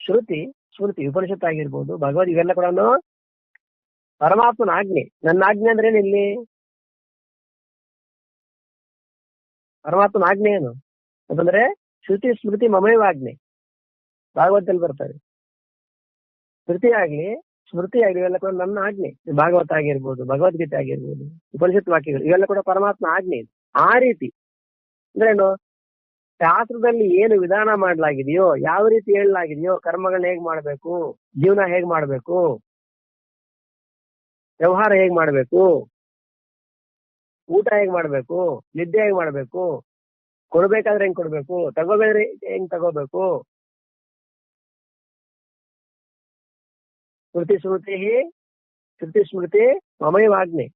ಶ್ರುತಿ ಸ್ಮೃತಿ, ಉಪನಿಷತ್ ಆಗಿರ್ಬೋದು, ಭಗವದ್, ಇವೆಲ್ಲ ಕೂಡ ಪರಮಾತ್ಮನ ಆಜ್ಞೆ. ನನ್ನ ಆಜ್ಞೆ ಅಂದ್ರೆ ಏನು? ಇಲ್ಲಿ ಪರಮಾತ್ಮನ ಆಜ್ಞೆ ಏನು ಅಂತಂದ್ರೆ ಶ್ರುತಿ ಸ್ಮೃತಿ ಮಮೈವಾಜ್ಞೆ. ಭಾಗವತದಲ್ಲಿ ಬರ್ತಾರೆ. ಶ್ರುತಿ ಆಗ್ಲಿ ಸ್ಮೃತಿ ಆಗ್ಲಿ ಇವೆಲ್ಲ ಕೂಡ ನನ್ನ ಆಜ್ಞೆ. ಭಾಗವತ ಆಗಿರ್ಬೋದು, ಭಗವದ್ಗೀತೆ ಆಗಿರ್ಬೋದು, ಉಪನಿಷತ್ ವಾಕ್ಯಗಳು, ಇವೆಲ್ಲ ಕೂಡ ಪರಮಾತ್ಮ ಆಜ್ಞೆ. ಆ ರೀತಿ ಅಂದ್ರೇನು? ಶಾಸ್ತ್ರದಲ್ಲಿ ಏನು ವಿಧಾನ ಮಾಡಲಾಗಿದೆಯೋ, ಯಾವ ರೀತಿ ಹೇಳಲಾಗಿದೆಯೋ, ಕರ್ಮಗಳನ್ನ ಹೇಗ್ ಮಾಡ್ಬೇಕು, ಜೀವನ ಹೇಗ್ ಮಾಡ್ಬೇಕು, ವ್ಯವಹಾರ ಹೇಗ್ ಮಾಡ್ಬೇಕು, ಊಟ ಹೇಗ್ ಮಾಡ್ಬೇಕು, ನಿದ್ದೆ ಹೇಗ್ ಮಾಡ್ಬೇಕು, ಕೊಡ್ಬೇಕಾದ್ರೆ ಹೆಂಗ್ ಕೊಡ್ಬೇಕು, ತಗೋಬೇಕಾದ್ರೆ ಹೆಂಗ್ ತಗೋಬೇಕು, ಶ್ರುತಿ ಸ್ಮೃತಿ ಮಮೈವಾಜ್ಞೆ.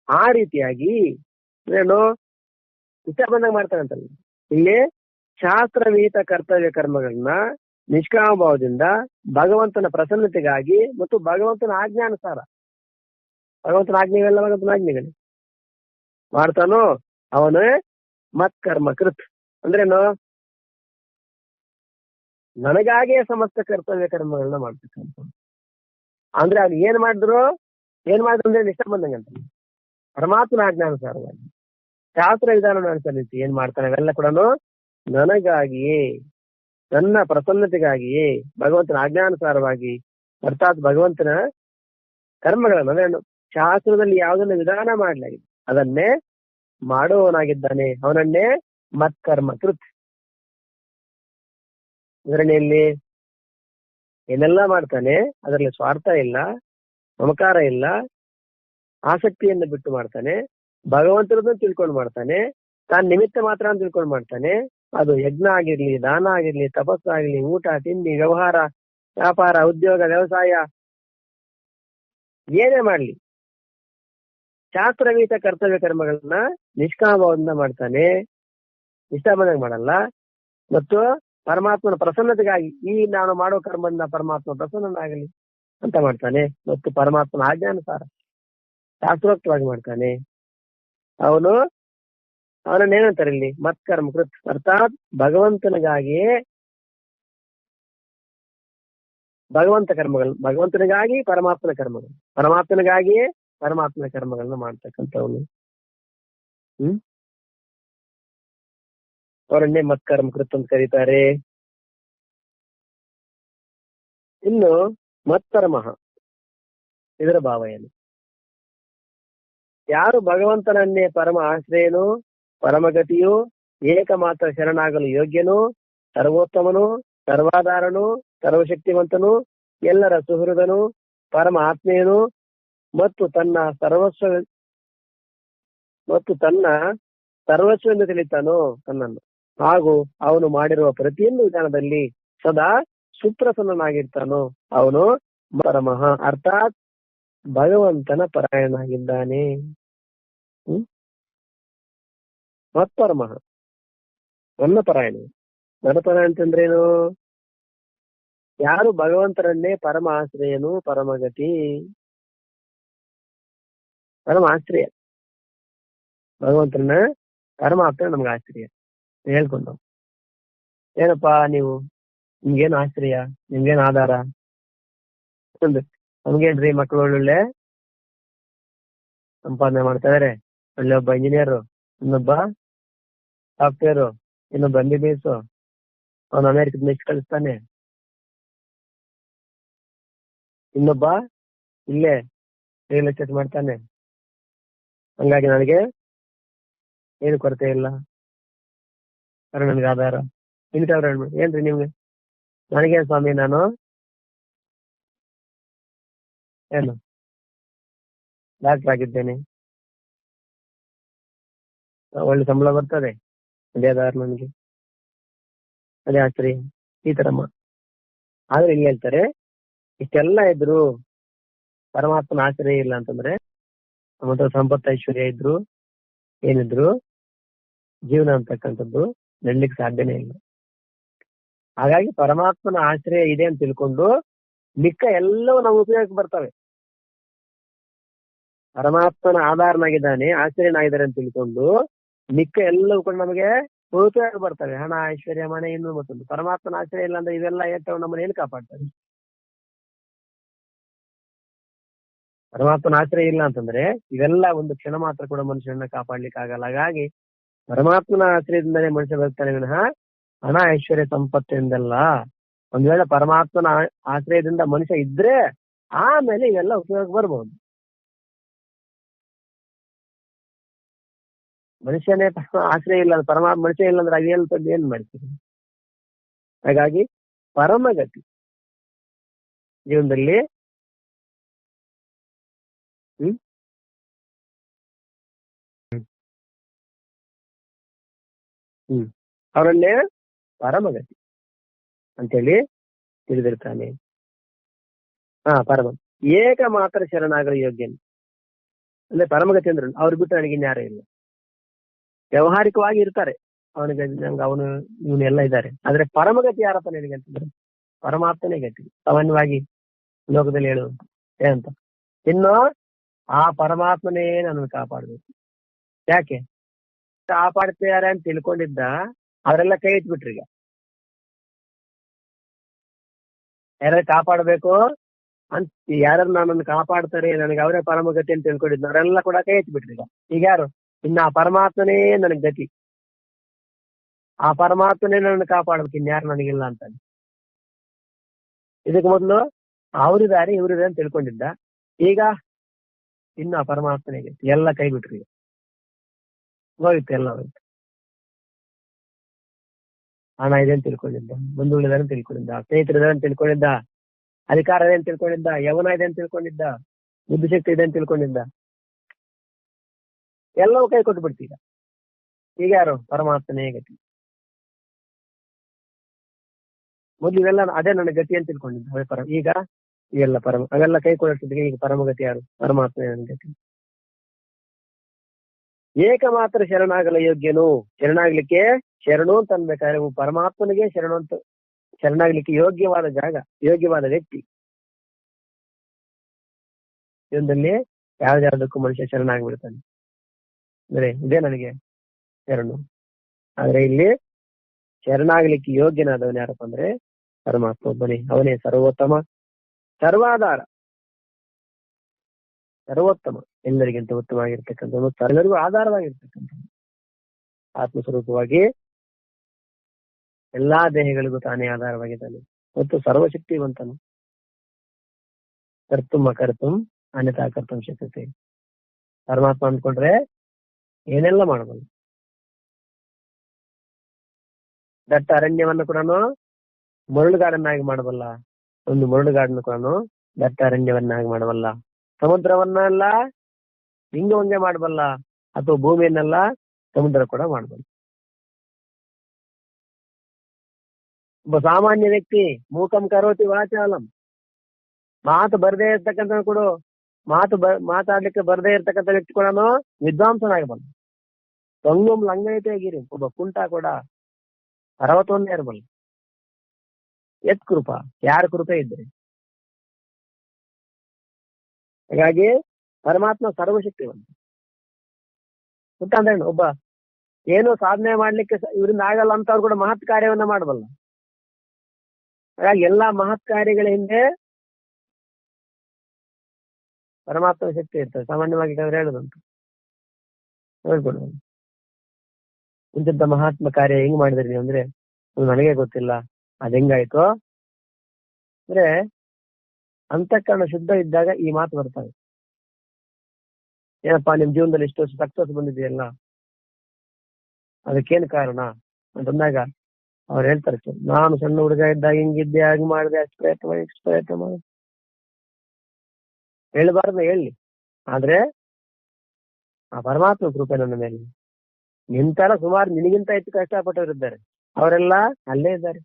ಆ ರೀತಿಯಾಗಿ ಏನು ಇಷ್ಟ ಬಂದಾಗ ಮಾಡ್ತಾರಂತಲ್ಲ. ಇಲ್ಲಿ ಶಾಸ್ತ್ರವಿಹಿತ ಕರ್ತವ್ಯ ಕರ್ಮಗಳನ್ನ ನಿಷ್ಕಾಮ ಭಾವದಿಂದ ಭಗವಂತನ ಪ್ರಸನ್ನತೆಗಾಗಿ ಮತ್ತು ಭಗವಂತನ ಆಜ್ಞಾನುಸಾರ, ಭಗವಂತನ ಆಜ್ಞೆಗಳೆಲ್ಲ ಭಗವಂತನ ಆಜ್ಞೆಗಳು ಮಾಡ್ತಾನೋ ಅವನು ಮತ್ಕರ್ಮ ಕೃತ್. ಅಂದ್ರೇನು? ನನಗಾಗೆ ಸಮಸ್ತ ಕರ್ತವ್ಯ ಕರ್ಮಗಳನ್ನ ಮಾಡ್ತಕ್ಕಂಥ. ಅಂದ್ರೆ ಅವ್ನು ಏನ್ ಮಾಡಿದ್ರು ಅಂದ್ರೆ ಇಷ್ಟ ಬಂದಂಗಂತ ಪರಮಾತ್ಮನ ಆಜ್ಞಾನುಸಾರವಾಗಿ ಶಾಸ್ತ್ರ ವಿಧಾನ ಅನುಸರಿಸಿ ಏನ್ ಮಾಡ್ತಾನೆ ಅವೆಲ್ಲ ಕೂಡ ನನಗಾಗಿಯೇ, ನನ್ನ ಪ್ರಸನ್ನತೆಗಾಗಿಯೇ, ಭಗವಂತನ ಆಜ್ಞಾನುಸಾರವಾಗಿ, ಅರ್ಥಾತ್ ಭಗವಂತನ ಕರ್ಮಗಳನ್ನು ಅಂದ್ರೆ ಶಾಸ್ತ್ರದಲ್ಲಿ ಯಾವುದನ್ನ ವಿಧಾನ ಮಾಡಲಾಗಿದೆ ಅದನ್ನೇ ಮಾಡುವವನಾಗಿದ್ದಾನೆ, ಅವನನ್ನೇ ಮತ್ಕರ್ಮ ಕೃತ್. ವಿವರಣೆಯಲ್ಲಿ ಏನೆಲ್ಲ ಮಾಡ್ತಾನೆ ಅದರಲ್ಲಿ ಸ್ವಾರ್ಥ ಇಲ್ಲ, ಮಮಕಾರ ಇಲ್ಲ, ಆಸಕ್ತಿಯನ್ನು ಬಿಟ್ಟು ಮಾಡ್ತಾನೆ, ಭಗವಂತರದನ್ನು ತಿಳ್ಕೊಂಡು ಮಾಡ್ತಾನೆ, ತಾನು ನಿಮಿತ್ತ ಮಾತ್ರ ಅಂತ ತಿಳ್ಕೊಂಡು ಮಾಡ್ತಾನೆ. ಅದು ಯಜ್ಞ ಆಗಿರ್ಲಿ, ದಾನ ಆಗಿರ್ಲಿ, ತಪಸ್ಸಾಗಿರ್ಲಿ, ಊಟ ತಿಂಡಿ, ವ್ಯವಹಾರ, ವ್ಯಾಪಾರ, ಉದ್ಯೋಗ, ವ್ಯವಸಾಯ ಏನೇ ಮಾಡ್ಲಿ ಶಾಸ್ತ್ರವಿಹಿತ ಕರ್ತವ್ಯ ಕರ್ಮಗಳನ್ನ ನಿಷ್ಕಾಮದಿಂದ ಮಾಡ್ತಾನೆ, ಇಷ್ಟ ಬಂದಾಗ ಮಾಡಲ್ಲ. ಮತ್ತು ಪರಮಾತ್ಮನ ಪ್ರಸನ್ನತೆಗಾಗಿ ಈ ನಾನು ಮಾಡೋ ಕರ್ಮದಿಂದ ಪರಮಾತ್ಮ ಪ್ರಸನ್ನನಾಗಲಿ ಅಂತ ಮಾಡ್ತಾನೆ. ಮತ್ತು ಪರಮಾತ್ಮನ ಆಜ್ಞಾನುಸಾರ ಶಾಸ್ತ್ರೋಕ್ತವಾಗಿ ಮಾಡ್ತಾನೆ. ಅವನನ್ನೇನಂತಾರೆ ಇಲ್ಲಿ ಮತ್ಕರ್ಮ ಕೃತ್, ಅರ್ಥಾತ್ ಭಗವಂತನಿಗಾಗಿಯೇ ಭಗವಂತ ಕರ್ಮಗಳು, ಭಗವಂತನಿಗಾಗಿ ಪರಮಾತ್ಮನ ಕರ್ಮಗಳು, ಪರಮಾತ್ಮನಿಗಾಗಿಯೇ ಪರಮಾತ್ಮನ ಕರ್ಮಗಳನ್ನ ಮಾಡ್ತಕ್ಕಂಥವನು. ಅವರನ್ನೇ ಮತ್ಕರ್ಮ ಕೃತ್ ಅಂತ ಕರೀತಾರೆ. ಇನ್ನು ಮತ್ಪರಮಃ ಇದರ ಭಾವ ಏನು? ಯಾರು ಭಗವಂತನನ್ನೇ ಪರಮ ಆಶ್ರಯನು, ಪರಮಗತಿಯು, ಏಕಮಾತ್ರ ಶರಣಾಗಲು ಯೋಗ್ಯನು, ಸರ್ವೋತ್ತಮನು, ಸರ್ವಾಧಾರನು, ಸರ್ವಶಕ್ತಿವಂತನು, ಎಲ್ಲರ ಸುಹೃದನು, ಪರಮ ಆತ್ಮೀಯನು ಮತ್ತು ತನ್ನ ಸರ್ವಸ್ವವೆಂದು ತಿಳಿತಾನೋ ತನ್ನನ್ನು, ಹಾಗೂ ಅವನು ಮಾಡಿರುವ ಪ್ರತಿಯೊಂದು ವಿಧಾನದಲ್ಲಿ ಸದಾ ಸುಪ್ರಸನ್ನನಾಗಿರ್ತಾನೋ ಅವನು ಪರಮಃ, ಅರ್ಥಾತ್ ಭಗವಂತನ ಪರಾಯಣನಾಗಿದ್ದಾನೆ. ಮತ್ಪರಮಃ ನನ್ನ ಪರಾಯಣ. ನನ್ನ ಪರಾಯಣ ಅಂತಂದ್ರೇನು? ಯಾರು ಭಗವಂತರನ್ನೇ ಪರಮ ಆಶ್ರಯನು, ಪರಮಗತಿ, ಪರಮ ಆಶ್ರಯ, ಭಗವಂತನ ಪರಮಾತ್ಮ ನಮ್ಗೆ ಆಶ್ರಯ ಹೇಳ್ಕೊಂಡು, ಏನಪ್ಪಾ ನೀವು ನಿಮ್ಗೇನು ಆಶ್ರಯ, ನಿಮ್ಗೇನು ಆಧಾರ? ನಮ್ಗೇನ್ರಿ ಮಕ್ಕಳು ಒಳ್ಳೊಳ್ಳೆ ಸಂಪಾದನೆ ಮಾಡ್ತಾ ಇದಾರೆ, ಒಳ್ಳೆ ಒಬ್ಬ ಇಂಜಿನಿಯರು, ಇನ್ನೊಬ್ಬ ಸಾಫ್ಟ್ವೇರು, ಇನ್ನೊಬ್ಬ MBBS, ಅವನು ಅಮೆರಿಕದ ನೆಕ್ಸ್ಟ್ ಕಳಿಸ್ತಾನೆ, ಇನ್ನೊಬ್ಬ ಇಲ್ಲೇ ರಿಯಲ್ ಎಸ್ಟೇಟ್ ಮಾಡ್ತಾನೆ. ಹಂಗಾಗಿ ನನಗೆ ಏನು ಕೊರತೆ ಇಲ್ಲ, ನನಗೆ ಆಧಾರ. ಏನ್ರಿ ನಿಮ್ಗೆ? ನನಗೇನು ಸ್ವಾಮಿ, ನಾನು ಏನು ಡಾಕ್ಟರ್ ಆಗಿದ್ದೇನೆ, ಒಳ್ಳೆ ಸಂಬಳ ಬರ್ತದೆ, ಅದೇ ಆಧಾರ ನನಗೆ, ಅದೇ ಆಶ್ರಯ, ಈ ತರಮ್ಮ. ಆದ್ರೆ ಇಲ್ಲಿ ಹೇಳ್ತಾರೆ ಇಷ್ಟೆಲ್ಲ ಇದ್ರು ಪರಮಾತ್ಮನ ಆಶ್ರಯ ಇಲ್ಲ ಅಂತಂದ್ರೆ ನಮ್ಮ ಸಂಪತ್ತು ಐಶ್ವರ್ಯ ಇದ್ರು ಏನಿದ್ರು ಜೀವನ ಅಂತಕ್ಕಂಥದ್ದು ನಡಲಿಕ್ಕೆ ಸಾಧ್ಯನೇ ಇಲ್ಲ. ಹಾಗಾಗಿ ಪರಮಾತ್ಮನ ಆಶ್ರಯ ಇದೆ ಅಂತ ತಿಳ್ಕೊಂಡು ಮಿಕ್ಕ ಎಲ್ಲವೂ ನಮ್ಮ ಉಪಯೋಗಕ್ಕೆ ಬರ್ತವೆ. ಪರಮಾತ್ಮನ ಆಧಾರನಾಗಿದ್ದಾನೆ, ಆಶ್ರಯನಾಗಿದ್ದಾರೆ ಅಂತ ತಿಳ್ಕೊಂಡು ಮಿಕ್ಕ ಎಲ್ಲವೂ ಕೂಡ ನಮಗೆ ಉಪಯೋಗ ಬರ್ತವೆ. ಹಣ, ಐಶ್ವರ್ಯ, ಮನೆ, ಇನ್ನು ಮತ್ತೊಂದು. ಪರಮಾತ್ಮನ ಆಶ್ರಯ ಇಲ್ಲ ಅಂದ್ರೆ ಇವೆಲ್ಲ ಏಟವು ನಮ್ಮನ್ನ ಏನು ಕಾಪಾಡ್ತವೆ? ಪರಮಾತ್ಮನ ಆಶ್ರಯ ಇಲ್ಲ ಅಂತಂದ್ರೆ ಇವೆಲ್ಲ ಒಂದು ಕ್ಷಣ ಮಾತ್ರ ಕೂಡ ಮನುಷ್ಯನನ್ನ ಕಾಪಾಡ್ಲಿಕ್ಕೆ ಆಗಲ್ಲ. ಹಾಗಾಗಿ ಪರಮಾತ್ಮನ ಆಶ್ರಯದಿಂದಲೇ ಮನುಷ್ಯ ಬರ್ತಾನೆ ವಿನಃ ಹಣ, ಐಶ್ವರ್ಯ, ಸಂಪತ್ತಿಂದಲ್ಲ. ಒಂದ್ ವೇಳೆ ಪರಮಾತ್ಮನ ಆಶ್ರಯದಿಂದ ಮನುಷ್ಯ ಇದ್ರೆ ಆಮೇಲೆ ಇವೆಲ್ಲ ಉಪಯೋಗ ಬರ್ಬಹುದು. ಮನುಷ್ಯನೇ ಆಶ್ರಯ ಇಲ್ಲ, ಮನುಷ್ಯ ಇಲ್ಲ ಅಂದ್ರೆ ಅದೇನು ಏನ್ ಮಾಡ್ತೀವಿ? ಹಾಗಾಗಿ ಪರಮಗತಿ ಜೀವನದಲ್ಲಿ ಅವರನ್ನೇ ಪರಮಗತಿ ಅಂತೇಳಿ ತಿಳಿದಿರ್ತಾನೆ. ಪರಮ ಏಕ ಮಾತ್ರ ಶರಣಾಗಲು ಯೋಗ್ಯನು. ಅಂದ್ರೆ ಪರಮಗತಿ ಅಂದ್ರೆ ಅವ್ರು ಬಿಟ್ಟು ನನಗೆ ಇನ್ಯಾರೇ ಇಲ್ಲ. ವ್ಯವಹಾರಿಕವಾಗಿ ಇರ್ತಾರೆ, ಅವನಿಗೆ ನಂಗೆ ಅವನು ಇವನು ಎಲ್ಲ ಇದ್ದಾರೆ. ಆದ್ರೆ ಪರಮಗತಿ ಯಾರಪ್ಪ ನಿನಗೆ ಅಂತಂದ್ರೆ ಪರಮಾತ್ಮನೇ ಗತಿ. ಸಾಮಾನ್ಯವಾಗಿ ಲೋಕದಲ್ಲಿ ಹೇಳುವಂತ ಏನಂತ, ಇನ್ನು ಆ ಪರಮಾತ್ಮನೇ ನನ್ನನ್ನು ಕಾಪಾಡಬೇಕು. ಯಾಕೆ ಕಾಪಾಡ್ತಾರೆ ಅಂತ ತಿಳ್ಕೊಂಡಿದ್ದ ಅವರೆಲ್ಲ ಕೈ ಇಟ್ಬಿಟ್ರಿ. ಈಗ ಯಾರು ಕಾಪಾಡಬೇಕು ಅಂತ ಯಾರು ನನ್ನನ್ನು ಕಾಪಾಡ್ತಾರೆ, ನನಗೆ ಅವರೇ ಪರಮಗತಿ ಅಂತ ತಿಳ್ಕೊಂಡಿದ್ದ ಅವರೆಲ್ಲ ಕೂಡ ಕೈ ಎತ್ಬಿಟ್ರಿ. ಈಗ ಯಾರು ಇನ್ನು ಆ ಪರಮಾತ್ಮನೇ ನನಗೆ ಗತಿ, ಆ ಪರಮಾತ್ಮನೇ ನನ್ನನ್ನು ಕಾಪಾಡ್ಬೇಕು, ಇನ್ಯಾರು ನನಗಿಲ್ಲ ಅಂತಾನೆ. ಇದಕ್ಕೆ ಮೊದಲು ಅವರಿದ್ದಾರೆ ಇವರಿದೆ ಅಂತ ತಿಳ್ಕೊಂಡಿದ್ದ, ಈಗ ಇನ್ನು ಆ ಪರಮಾತ್ಮನೇ ಗತಿ. ಎಲ್ಲ ಕೈ ಬಿಟ್ರಿ, ಹೋಯ್ತು, ಎಲ್ಲ ಹೋಯ್ತು. ಹಣ ಇದೆ ಅಂತ ತಿಳ್ಕೊಂಡಿದ್ದ, ಬಂಧುಗಳಿದ್ದಾರೆ ಅಂತ ತಿಳ್ಕೊಂಡಿದ್ದ, ಸ್ನೇಹಿತರಿದ್ದಾರೆ ಅಂತ ತಿಳ್ಕೊಂಡಿದ್ದ, ಅಧಿಕಾರ ಇದೆ ಅಂತ ತಿಳ್ಕೊಂಡಿದ್ದ, ಯೌವನ ಇದೆ ಅಂತ ತಿಳ್ಕೊಂಡಿದ್ದ, ಬುದ್ಧಿಶಕ್ತಿ ಇದೆ ಅಂತ ತಿಳ್ಕೊಂಡಿದ್ದ, ಎಲ್ಲವೂ ಕೈ ಕೊಟ್ಟು ಬಿಡ್ತೀಗ. ಈಗ ಯಾರು ಪರಮಾತ್ಮನೇ ಗತಿ. ಮೊದ್ಲು ಇವೆಲ್ಲ ಅದೇ ನನ್ನ ಗತಿ ಅಂತ ತಿಳ್ಕೊಂಡಿದ್ದ, ಅವೇ ಈಗ ಇವೆಲ್ಲ ಅವೆಲ್ಲ ಕೈ ಕೊಟ್ಟಿದ್ದಕ್ಕೆ ಈಗ ಪರಮಗತಿ ಯಾರು? ಪರಮಾತ್ಮನೇ ನನ್ನ ಗತಿ. ಏಕ ಮಾತ್ರ ಶರಣಾಗಲ ಯೋಗ್ಯನು. ಶರಣಾಗ್ಲಿಕ್ಕೆ ಶರಣು ಅಂತ ಅನ್ಬೇಕಾದ್ರೆ ಪರಮಾತ್ಮನಿಗೆ ಶರಣು ಅಂತ ಶರಣಾಗ್ಲಿಕ್ಕೆ ಯೋಗ್ಯವಾದ ಜಾಗ, ಯೋಗ್ಯವಾದ ವ್ಯಕ್ತಿ. ಇದರಲ್ಲಿ ಯಾವ್ದಾವುದಕ್ಕೂ ಮನುಷ್ಯ ಶರಣಾಗ್ಬಿಡ್ತಾನೆ. ಅಂದ್ರೆ ಇದೇ ನನಗೆ ಶರಣು. ಆದ್ರೆ ಇಲ್ಲಿ ಶರಣಾಗ್ಲಿಕ್ಕೆ ಯೋಗ್ಯನಾದವನು ಯಾರಪ್ಪ ಅಂದ್ರೆ ಪರಮಾತ್ಮ ಒಬ್ಬನೇ. ಅವನೇ ಸರ್ವೋತ್ತಮ, ಸರ್ವಾಧಾರ, ಸರ್ವೋತ್ತಮ, ಎಲ್ಲರಿಗಿಂತ ಉತ್ತಮವಾಗಿರ್ತಕ್ಕಂಥ, ಎಲ್ಲರಿಗೂ ಆಧಾರವಾಗಿರ್ತಕ್ಕಂಥ ಆತ್ಮಸ್ವರೂಪವಾಗಿ ಎಲ್ಲಾ ದೇಹಗಳಿಗೂ ತಾನೇ ಆಧಾರವಾಗಿದ್ದಾನೆ ಮತ್ತು ಸರ್ವಶಕ್ತಿವಂತನು. ಕರ್ತುಂ ಅಕರ್ತುಂ ಅನ್ಯಥಾ ಕರ್ತುಂ ಶಕ್ಯತೆ. ಪರಮಾತ್ಮ ಅಂದ್ಕೊಂಡ್ರೆ ಏನೆಲ್ಲ ಮಾಡಬಹುದು. ದಟ್ಟ ಅರಣ್ಯವನ್ನು ಕೂಡ ಮರಳುಗಾಡನ್ನಾಗಿ ಮಾಡಬಲ್ಲ, ಒಂದು ಮರಳುಗಾಡನ್ನು ಕೂಡ ದಟ್ಟ ಅರಣ್ಯವನ್ನಾಗಿ ಮಾಡಬಲ್ಲ, ಸಮುದ್ರವನ್ನೆಲ್ಲ ಲಿಂಗವಂಗೆ ಮಾಡಬಲ್ಲ, ಅಥವಾ ಭೂಮಿಯನ್ನೆಲ್ಲ ಸಮುದ್ರ ಕೂಡ ಮಾಡಬಲ್ಲ. ಒಬ್ಬ ಸಾಮಾನ್ಯ ವ್ಯಕ್ತಿ ಮೂಕಂ ಕರೋತಿ ವಾಚಾಲಂ, ಮಾತು ಬರದೇ ಇರ್ತಕ್ಕಂಥ ಕೂಡ ಮಾತಾಡ್ಲಿಕ್ಕೆ ಬರದೇ ಇರ್ತಕ್ಕಂಥ ವ್ಯಕ್ತಿ ಕೂಡ ವಿದ್ವಾಂಸನಾಗಬಲ್ಲ. ತೊಂಗೊಂ ಲಂಗೈತೆಗಿರಿ, ಒಬ್ಬ ಕುಂಟ ಕೂಡ ಪರ್ವತವನ್ನೇ ಇರಬಲ್ಲ. ಎತ್ ಕೃಪಾ, ಯಾರ ಕೃಪೆ ಇದ್ರೆ. ಹಾಗಾಗಿ ಪರಮಾತ್ಮ ಸರ್ವಶಕ್ತಿವಂತ. ಅಂದ್ರೆ ಒಬ್ಬ ಏನು ಸಾಧನೆ ಮಾಡ್ಲಿಕ್ಕೆ ಇವರಿಂದ ಆಗಲ್ಲ ಅಂತವ್ರು ಕೂಡ ಮಹತ್ ಕಾರ್ಯವನ್ನ ಮಾಡಬಲ್ಲ. ಹಾಗಾಗಿ ಎಲ್ಲಾ ಮಹತ್ ಕಾರ್ಯಗಳ ಹಿಂದೆ ಪರಮಾತ್ಮ ಶಕ್ತಿ ಇರ್ತದೆ. ಸಾಮಾನ್ಯವಾಗಿ ಹೇಳುದಂತ ಹೇಳ್ಕೊಡು, ಇಂಥದ್ದ ಮಹಾತ್ಮ ಕಾರ್ಯ ಹೆಂಗ್ ಮಾಡಿದ್ರಿ ನೀವು ಅಂದ್ರೆ ನನಗೆ ಗೊತ್ತಿಲ್ಲ, ಅದ್ ಹೆಂಗಾಯ್ತು ಅಂದ್ರೆ ಅಂತಃಕರಣ ಶುದ್ಧ ಇದ್ದಾಗ ಈ ಮಾತು ಬರ್ತವೆ. ಏನಪ್ಪಾ ನಿಮ್ ಜೀವನದಲ್ಲಿ ಇಷ್ಟು ಸಕ್ಸಸ್ ಬಂದಿದೆಯಲ್ಲ, ಅದಕ್ಕೇನು ಕಾರಣ ಅಂತಂದಾಗ ಅವ್ರು ಹೇಳ್ತಾರೆ, ನಾನು ಸಣ್ಣ ಹುಡುಗ ಇದ್ದಾಗ ಹಿಂಗಿದ್ದೆ, ಹಾಗೆ ಮಾಡಿದೆ, ಅಷ್ಟು ಪ್ರಯತ್ನ ಮಾಡಿ ಹೇಳ್ಬಾರ್ದು ಹೇಳಿ. ಆದ್ರೆ ಆ ಪರಮಾತ್ಮ ಕೃಪೆ ನನ್ನ ಮೇಲೆ. ನಿಂತರ ಸುಮಾರು ನಿನಗಿಂತ ಹೆಚ್ಚು ಕಷ್ಟಪಟ್ಟವರಿದ್ದಾರೆ, ಅವರೆಲ್ಲ ಅಲ್ಲೇ ಇದ್ದಾರೆ.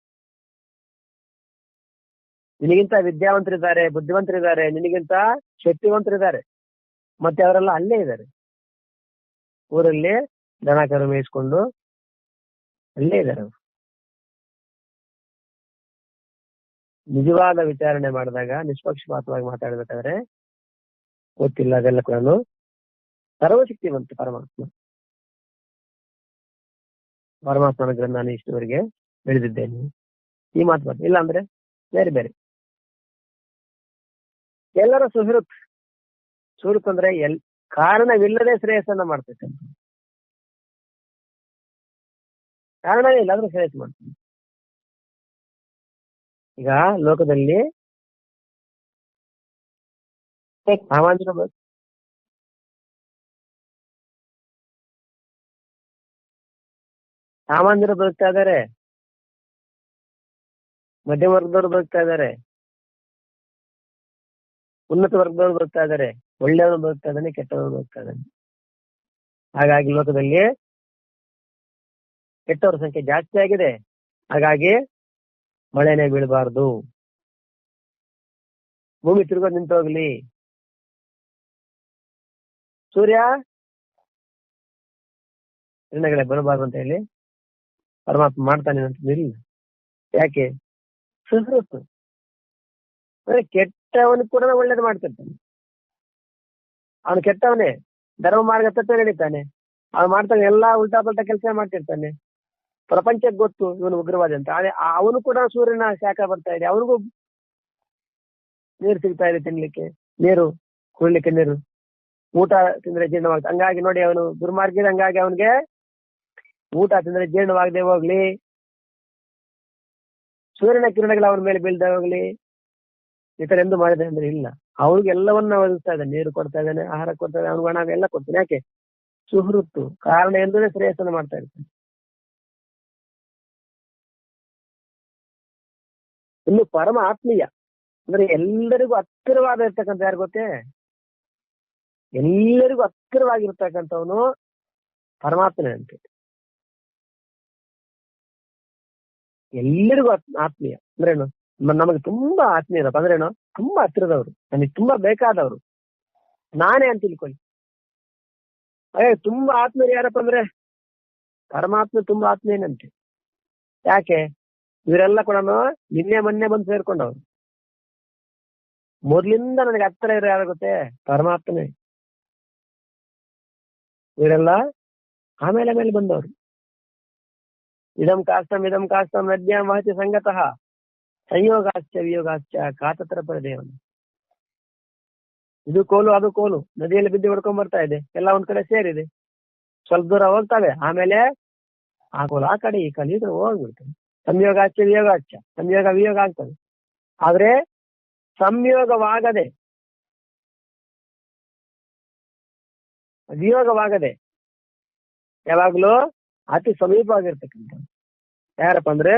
ನಿನಗಿಂತ ವಿದ್ಯಾವಂತರಿದ್ದಾರೆ, ಬುದ್ಧಿವಂತರಿದ್ದಾರೆ, ನಿನಗಿಂತ ಶಕ್ತಿವಂತರಿದ್ದಾರೆ, ಮತ್ತೆ ಅವರೆಲ್ಲ ಅಲ್ಲೇ ಇದ್ದಾರೆ. ಊರಲ್ಲಿ ದನ ಕರು ಮೇಯಿಸ್ಕೊಂಡು ಅಲ್ಲೇ ಇದ್ದಾರೆ ಅವರು. ನಿಜವಾದ ವಿಚಾರಣೆ ಮಾಡಿದಾಗ, ನಿಷ್ಪಕ್ಷಪಾತವಾಗಿ ಮಾತಾಡ್ಬೇಕಾದ್ರೆ ಗೊತ್ತಿಲ್ಲ, ಅದೆಲ್ಲ ಕೂಡ ಸರ್ವಶಕ್ತಿವಂತ ಪರಮಾತ್ಮನ ಗ್ರಂಥ ನಾನು ಇಷ್ಟವರೆಗೆ ಬೆಳೆದಿದ್ದೇನೆ. ಈ ಮಾತು ಬರ್ತದೆ. ಇಲ್ಲ ಅಂದ್ರೆ ಬೇರೆ ಬೇರೆ ಎಲ್ಲರ ಸುಹೃತ್ ಅಂದ್ರೆ ಕಾರಣವಿಲ್ಲದೆ ಶ್ರೇಯಸ್ಸನ್ನ ಮಾಡ್ತಕ್ಕಂಥ, ಕಾರಣ ಇಲ್ಲ ಆದ್ರೂ ಶ್ರೇಯಸ್ ಮಾಡ್ತೀನಿ. ಈಗ ಲೋಕದಲ್ಲಿ ಸಾಮಾನ್ಯರು ಬದುಕ್ತಾ ಇದ್ದಾರೆ, ಮಧ್ಯಮ ವರ್ಗದವರು ಬದುಕ್ತಾ ಇದ್ದಾರೆ, ಉನ್ನತ ವರ್ಗದವರು ಬದುಕ್ತಾ ಇದ್ದಾರೆ, ಒಳ್ಳೆಯವರು ಬದುಕ್ತಾ ಇದ್ದಾನೆ, ಕೆಟ್ಟವರು ಬದುಕ್ತಾ ಇದ್ದಾನೆ. ಹಾಗಾಗಿ ಲೋಕದಲ್ಲಿ ಕೆಟ್ಟವರ ಸಂಖ್ಯೆ ಜಾಸ್ತಿ ಆಗಿದೆ. ಹಾಗಾಗಿ ಮಳೆನೇ ಬೀಳಬಾರ್ದು, ಭೂಮಿ ತಿರುಗೋದು ನಿಂತೋಗ್ಲಿ, ಸೂರ್ಯ ಕಿರಣಗಳೇ ಬರಬಾರ್ದು ಅಂತ ಹೇಳಿ ಪರಮಾತ್ಮ ಮಾಡ್ತಾನೆ ಅಂತ ಇಲ್ಲ. ಯಾಕೆ? ಸುಹೃತ್ತು ಅಂದ್ರೆ ಕೆಟ್ಟವನು ಕೂಡ ಒಳ್ಳೇದು ಮಾಡ್ತಿರ್ತಾನೆ. ಅವನು ಕೆಟ್ಟವನೇ, ಧರ್ಮ ಮಾರ್ಗ ತತ್ವ ನಡೀತಾನೆ, ಅವನು ಮಾಡ್ತಾನೆ ಎಲ್ಲಾ ಉಲ್ಟಾ ಪಲ್ಟಾ ಕೆಲಸ ಮಾಡ್ತಿರ್ತಾನೆ. ಪ್ರಪಂಚಕ್ಕೆ ಗೊತ್ತು ಇವನು ಉಗ್ರವಾದಿ ಅಂತ. ಅದೇ ಅವನು ಕೂಡ ಸೂರ್ಯನ ಶಾಖ ಬರ್ತಾ ಇದೆ, ಅವನಿಗೂ ನೀರು ಸಿಗ್ತಾ ಇದೆ, ತಿನ್ಲಿಕ್ಕೆ ನೀರು, ಕುಡ್ಲಿಕ್ಕೆ ನೀರು, ಊಟ ತಿಂದ್ರೆ ಜೀರ್ಣವಾಗ್ತದೆ. ಹಂಗಾಗಿ ನೋಡಿ ಅವನು ದುರ್ಮಾರ್ಗ, ಹಂಗಾಗಿ ಅವನಿಗೆ ಊಟ ತಿಂದ್ರೆ ಜೀರ್ಣವಾಗದೆ ಹೋಗ್ಲಿ, ಸೂರ್ಯನ ಕಿರಣಗಳು ಅವನ ಮೇಲೆ ಬೀಳ್ದೆ ಹೋಗ್ಲಿ, ಈ ತರ ಎಂದು ಮಾಡಿದೆ ಅಂದ್ರೆ ಇಲ್ಲ. ಅವ್ರಿಗೆ ಎಲ್ಲವನ್ನ ಒದಗಿಸ್ತಾ ಇದ್ದಾನೆ, ನೀರು ಕೊಡ್ತಾ ಇದ್ದಾನೆ, ಆಹಾರ ಕೊಡ್ತಾ ಇದ್ದಾನೆ, ಅವ್ನಿಗೆ ಹಣ ಎಲ್ಲ ಕೊಡ್ತಾನೆ. ಯಾಕೆ? ಸುಹೃತ್ತು, ಕಾರಣ ಎಂದ್ರೆ ಶ್ರೇಯಸ್ಸನ್ನು ಮಾಡ್ತಾ ಇರ್ತಾನೆ. ಇನ್ನು ಪರಮ ಆತ್ಮೀಯ ಅಂದ್ರೆ ಎಲ್ಲರಿಗೂ ಹತ್ತಿರವಾದ ಇರ್ತಕ್ಕಂಥ ಯಾರು ಗೊತ್ತೇ? ಎಲ್ಲರಿಗೂ ಹತ್ತಿರವಾಗಿರ್ತಕ್ಕಂಥವನು ಪರಮಾತ್ಮನೇ ಅಂತೆ. ಎಲ್ಲರಿಗೂ ಆತ್ಮೀಯ ಅಂದ್ರೇನು? ನಮಗೆ ತುಂಬಾ ಆತ್ಮೀಯರಪ್ಪ ಅಂದ್ರೇನು? ತುಂಬಾ ಹತ್ತಿರದವರು, ನನಗೆ ತುಂಬಾ ಬೇಕಾದವರು, ನಾನೇ ಅಂತ ತಿಳ್ಕೊಳ್ಳಿ. ತುಂಬಾ ಆತ್ಮೀಯರು ಯಾರಪ್ಪ ಅಂದ್ರೆ ಪರಮಾತ್ಮ ತುಂಬಾ ಆತ್ಮೀಯನಂತೆ. ಯಾಕೆ? ಇವರೆಲ್ಲ ಕೂಡ ನಿನ್ನೆ ಮೊನ್ನೆ ಬಂದು ಸೇರ್ಕೊಂಡವ್ರು. ಮೊದ್ಲಿಂದ ನನಗೆ ಹತ್ತಿರ ಇರೋ ಯಾರಾಗುತ್ತೆ? ಪರಮಾತ್ಮನೇ. ಇವರೆಲ್ಲ ಆಮೇಲೆ ಮೇಲೆ ಬಂದವರು. ಇದಂ ಕಾಷ್ಟಂ ನದ್ಯಾಂ ವಹತಿ ಸಂಗತಃ ಸಂಯೋಗಾಶ್ಚ ವಿಯೋಗಾಶ್ಚ ಕಾತತ್ರ ಪರದೇವನ. ಇದು ಕೋಲು ಅದು ಕೋಲು, ನದಿಯಲ್ಲಿ ಬಿದ್ದು ಹೊಡ್ಕೊಂಡ್ ಬರ್ತಾ ಇದೆ, ಎಲ್ಲ ಒಂದ್ ಕಡೆ ಸೇರಿದೆ, ಸ್ವಲ್ಪ ದೂರ ಹೋಗ್ತವೆ, ಆಮೇಲೆ ಆ ಕೋಲು ಆ ಕಡೆ ಈ ಕಡೆ ಈ ಕಡೆ ಹೋಗ್ಬಿಡ್ತವೆ. ಸಂಯೋಗಾಶ್ಚ ವಿಯೋಗಾಶ್ಚ, ಸಂಯೋಗ ವಿಯೋಗ ಆಗ್ತದೆ. ಆದ್ರೆ ಸಂಯೋಗವಾಗದೆ ವಿಯೋಗವಾಗದೆ ಯಾವಾಗ್ಲೂ ಅತಿ ಸಮೀಪವಾಗಿರ್ತಕ್ಕಂಥ ಯಾರಪ್ಪ ಅಂದ್ರೆ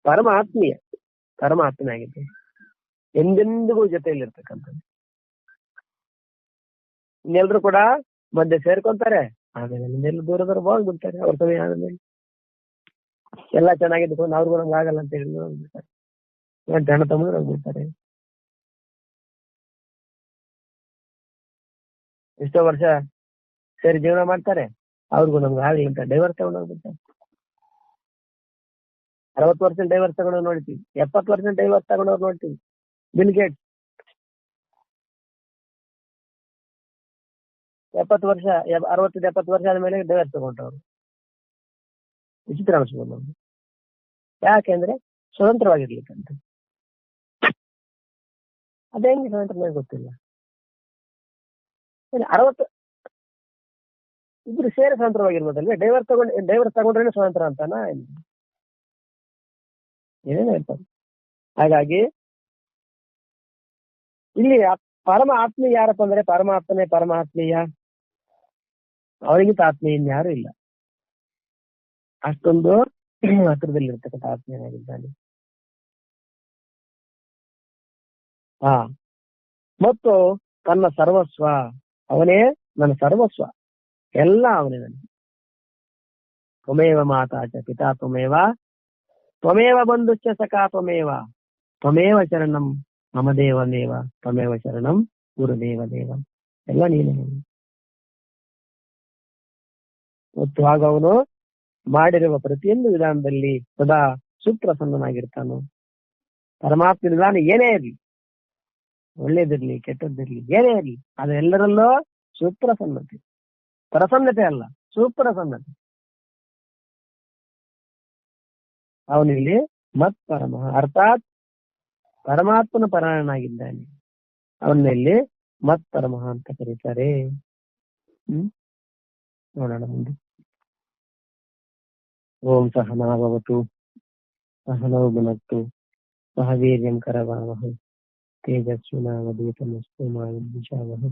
ಪರಮಾತ್ಮೀಯ, ಪರಮಾತ್ಮನೇ ಆಗಿದೆ, ಎಂದೆಂದಿಗೂ ಜೊತೆಯಲ್ಲಿರ್ತಕ್ಕಂಥದ್ದು. ಇನ್ನೆಲ್ರು ಕೂಡ ಮಧ್ಯೆ ಸೇರ್ಕೊಂತಾರೆ, ಆಮೇಲೆ ಇನ್ನೆಲ್ಲ ದೂರ ದೂರ ಹೋಗ್ಬಿಡ್ತಾರೆ. ಅವ್ರ ಸಮಯ ಆದ್ಮೇಲೆ ಎಲ್ಲ ಚೆನ್ನಾಗಿದ್ದುಕೊಂಡು ಅವ್ರಿಗೂ ನಮ್ಗೆ ಆಗಲ್ಲ ಅಂತ ಹೇಳಿ ಹೋಗ್ಬಿಡ್ತಾರೆ, ಜನ ತಮ್ಮಂದ್ರೆ ಹೋಗ್ಬಿಡ್ತಾರೆ. ಎಷ್ಟೋ ವರ್ಷ ಸೇರಿ ಜೀವನ ಮಾಡ್ತಾರೆ, ಅವ್ರಿಗೂ ನಮ್ಗೆ ಆಗಲಿ ಅಂತ ಡೈವರ್ಸ್ ತಗೊಂಡು ಹೋಗ್ಬಿಡ್ತಾರೆ. 60% ಡೈವರ್ಸ್ ತಗೊಂಡವ್ರು ನೋಡ್ತೀವಿ, 70% ಡೈವರ್ಸ್ ತಗೊಂಡವ್ರು ನೋಡ್ತೀವಿ. ಬಿಲ್ ಗೇಟ್ಸ್ 60 ವರ್ಷ ಆದ್ಮೇಲೆ ಡೈವರ್ಸ್ ತಗೊಂಡವ್ರು. ವಿಚಿತ್ರ ಅನಿಸ್ಬೋದು ನಮ್ಗೆ. ಯಾಕೆಂದ್ರೆ ಸ್ವತಂತ್ರವಾಗಿರ್ಲಿಕ್ಕಂತ. ಅದೇ ಹೆಂಗೆ ಸ್ವತಂತ್ರ ಗೊತ್ತಿಲ್ಲ. 60 ಇಬ್ರು ಸೇರಿ ಸ್ವತಂತ್ರವಾಗಿರ್ಬೋದಲ್ವೇ? ಡೈವರ್ಸ್ ತಗೊಂಡ್ರೇನೆ ಸ್ವತಂತ್ರ ಅಂತಾನ? ಏನೇನು ಹೇಳ್ತಾರೆ. ಹಾಗಾಗಿ ಇಲ್ಲಿ ಪರಮ ಆತ್ಮೀಯ ಯಾರಪ್ಪ ಅಂದ್ರೆ ಪರಮಾತ್ಮನೇ ಪರಮಾತ್ಮೀಯ, ಅವರಿಗಿಂತ ಆತ್ಮೀಯ ಇನ್ಯಾರು ಇಲ್ಲ. ಅಷ್ಟೊಂದು ಹತ್ತಿರದಲ್ಲಿರ್ತಕ್ಕಂಥ ಆತ್ಮೀಯನಾಗಿದ್ದಾನೆ. ಮತ್ತು ತನ್ನ ಸರ್ವಸ್ವ, ಅವನೇ ನನ್ನ ಸರ್ವಸ್ವ, ಎಲ್ಲ ಅವನೇ ನನಗೆ. ತ್ವಮೇವ ಮಾತಾ ಚ ಪಿತಾ ತ್ವಮೇವ, ತ್ವಮೇವ ಬಂಧುಶ್ಚ ಸಖಾ ತ್ವಮೇವ, ತ್ವಮೇವ ಶರಣಂ ಮಮ ದೇವಮೇವ, ತ್ವಮೇವ ಶರಣಂ ಗುರುದೇವ ದೇವ. ಎಲ್ಲ ನೀನೇ. ಮತ್ತು ಆಗ ಅವನು ಮಾಡಿರುವ ಪ್ರತಿಯೊಂದು ವಿಧಾನದಲ್ಲಿ ಸದಾ ಸುಪ್ರಸನ್ನನಾಗಿರ್ತಾನು. ಪರಮಾತ್ಮ ವಿಧಾನ ಏನೇ ಇರಲಿ, ಒಳ್ಳೇದಿರ್ಲಿ ಕೆಟ್ಟದ್ದಿರ್ಲಿ, ಏನೇ ಇರಲಿ, ಅದೆಲ್ಲರಲ್ಲೂ ಸುಪ್ರಸನ್ನತೆ. ಪ್ರಸನ್ನತೆ ಅಲ್ಲ, ಸುಪ್ರಸನ್ನತೆ. ಅವನಿಲ್ಲಿ ಮತ್ ಪರಮ ಅರ್ಥಾತ್ ಪರಮಾತ್ಮನ ಪರಾಯಣನಾಗಿದ್ದಾನೆ. ಅವನಲ್ಲಿ ಮತ್ ಪರಮಃ ಅಂತ ಕರೀತಾರೆ. ನೋಡೋಣ ಮುಂದೆ. ಓಂ ಸಹನಾಭವತು ಸಹನೌ ಭುನಕ್ತು ಸಹ ವೀರ್ಯಂ ಕರವಾವಹೈ ತೇಜಸ್ವಿನಾವಧೂತಮಸ್ತು ಮಾ ವಿದ್ವಿಷಾವಹೈ.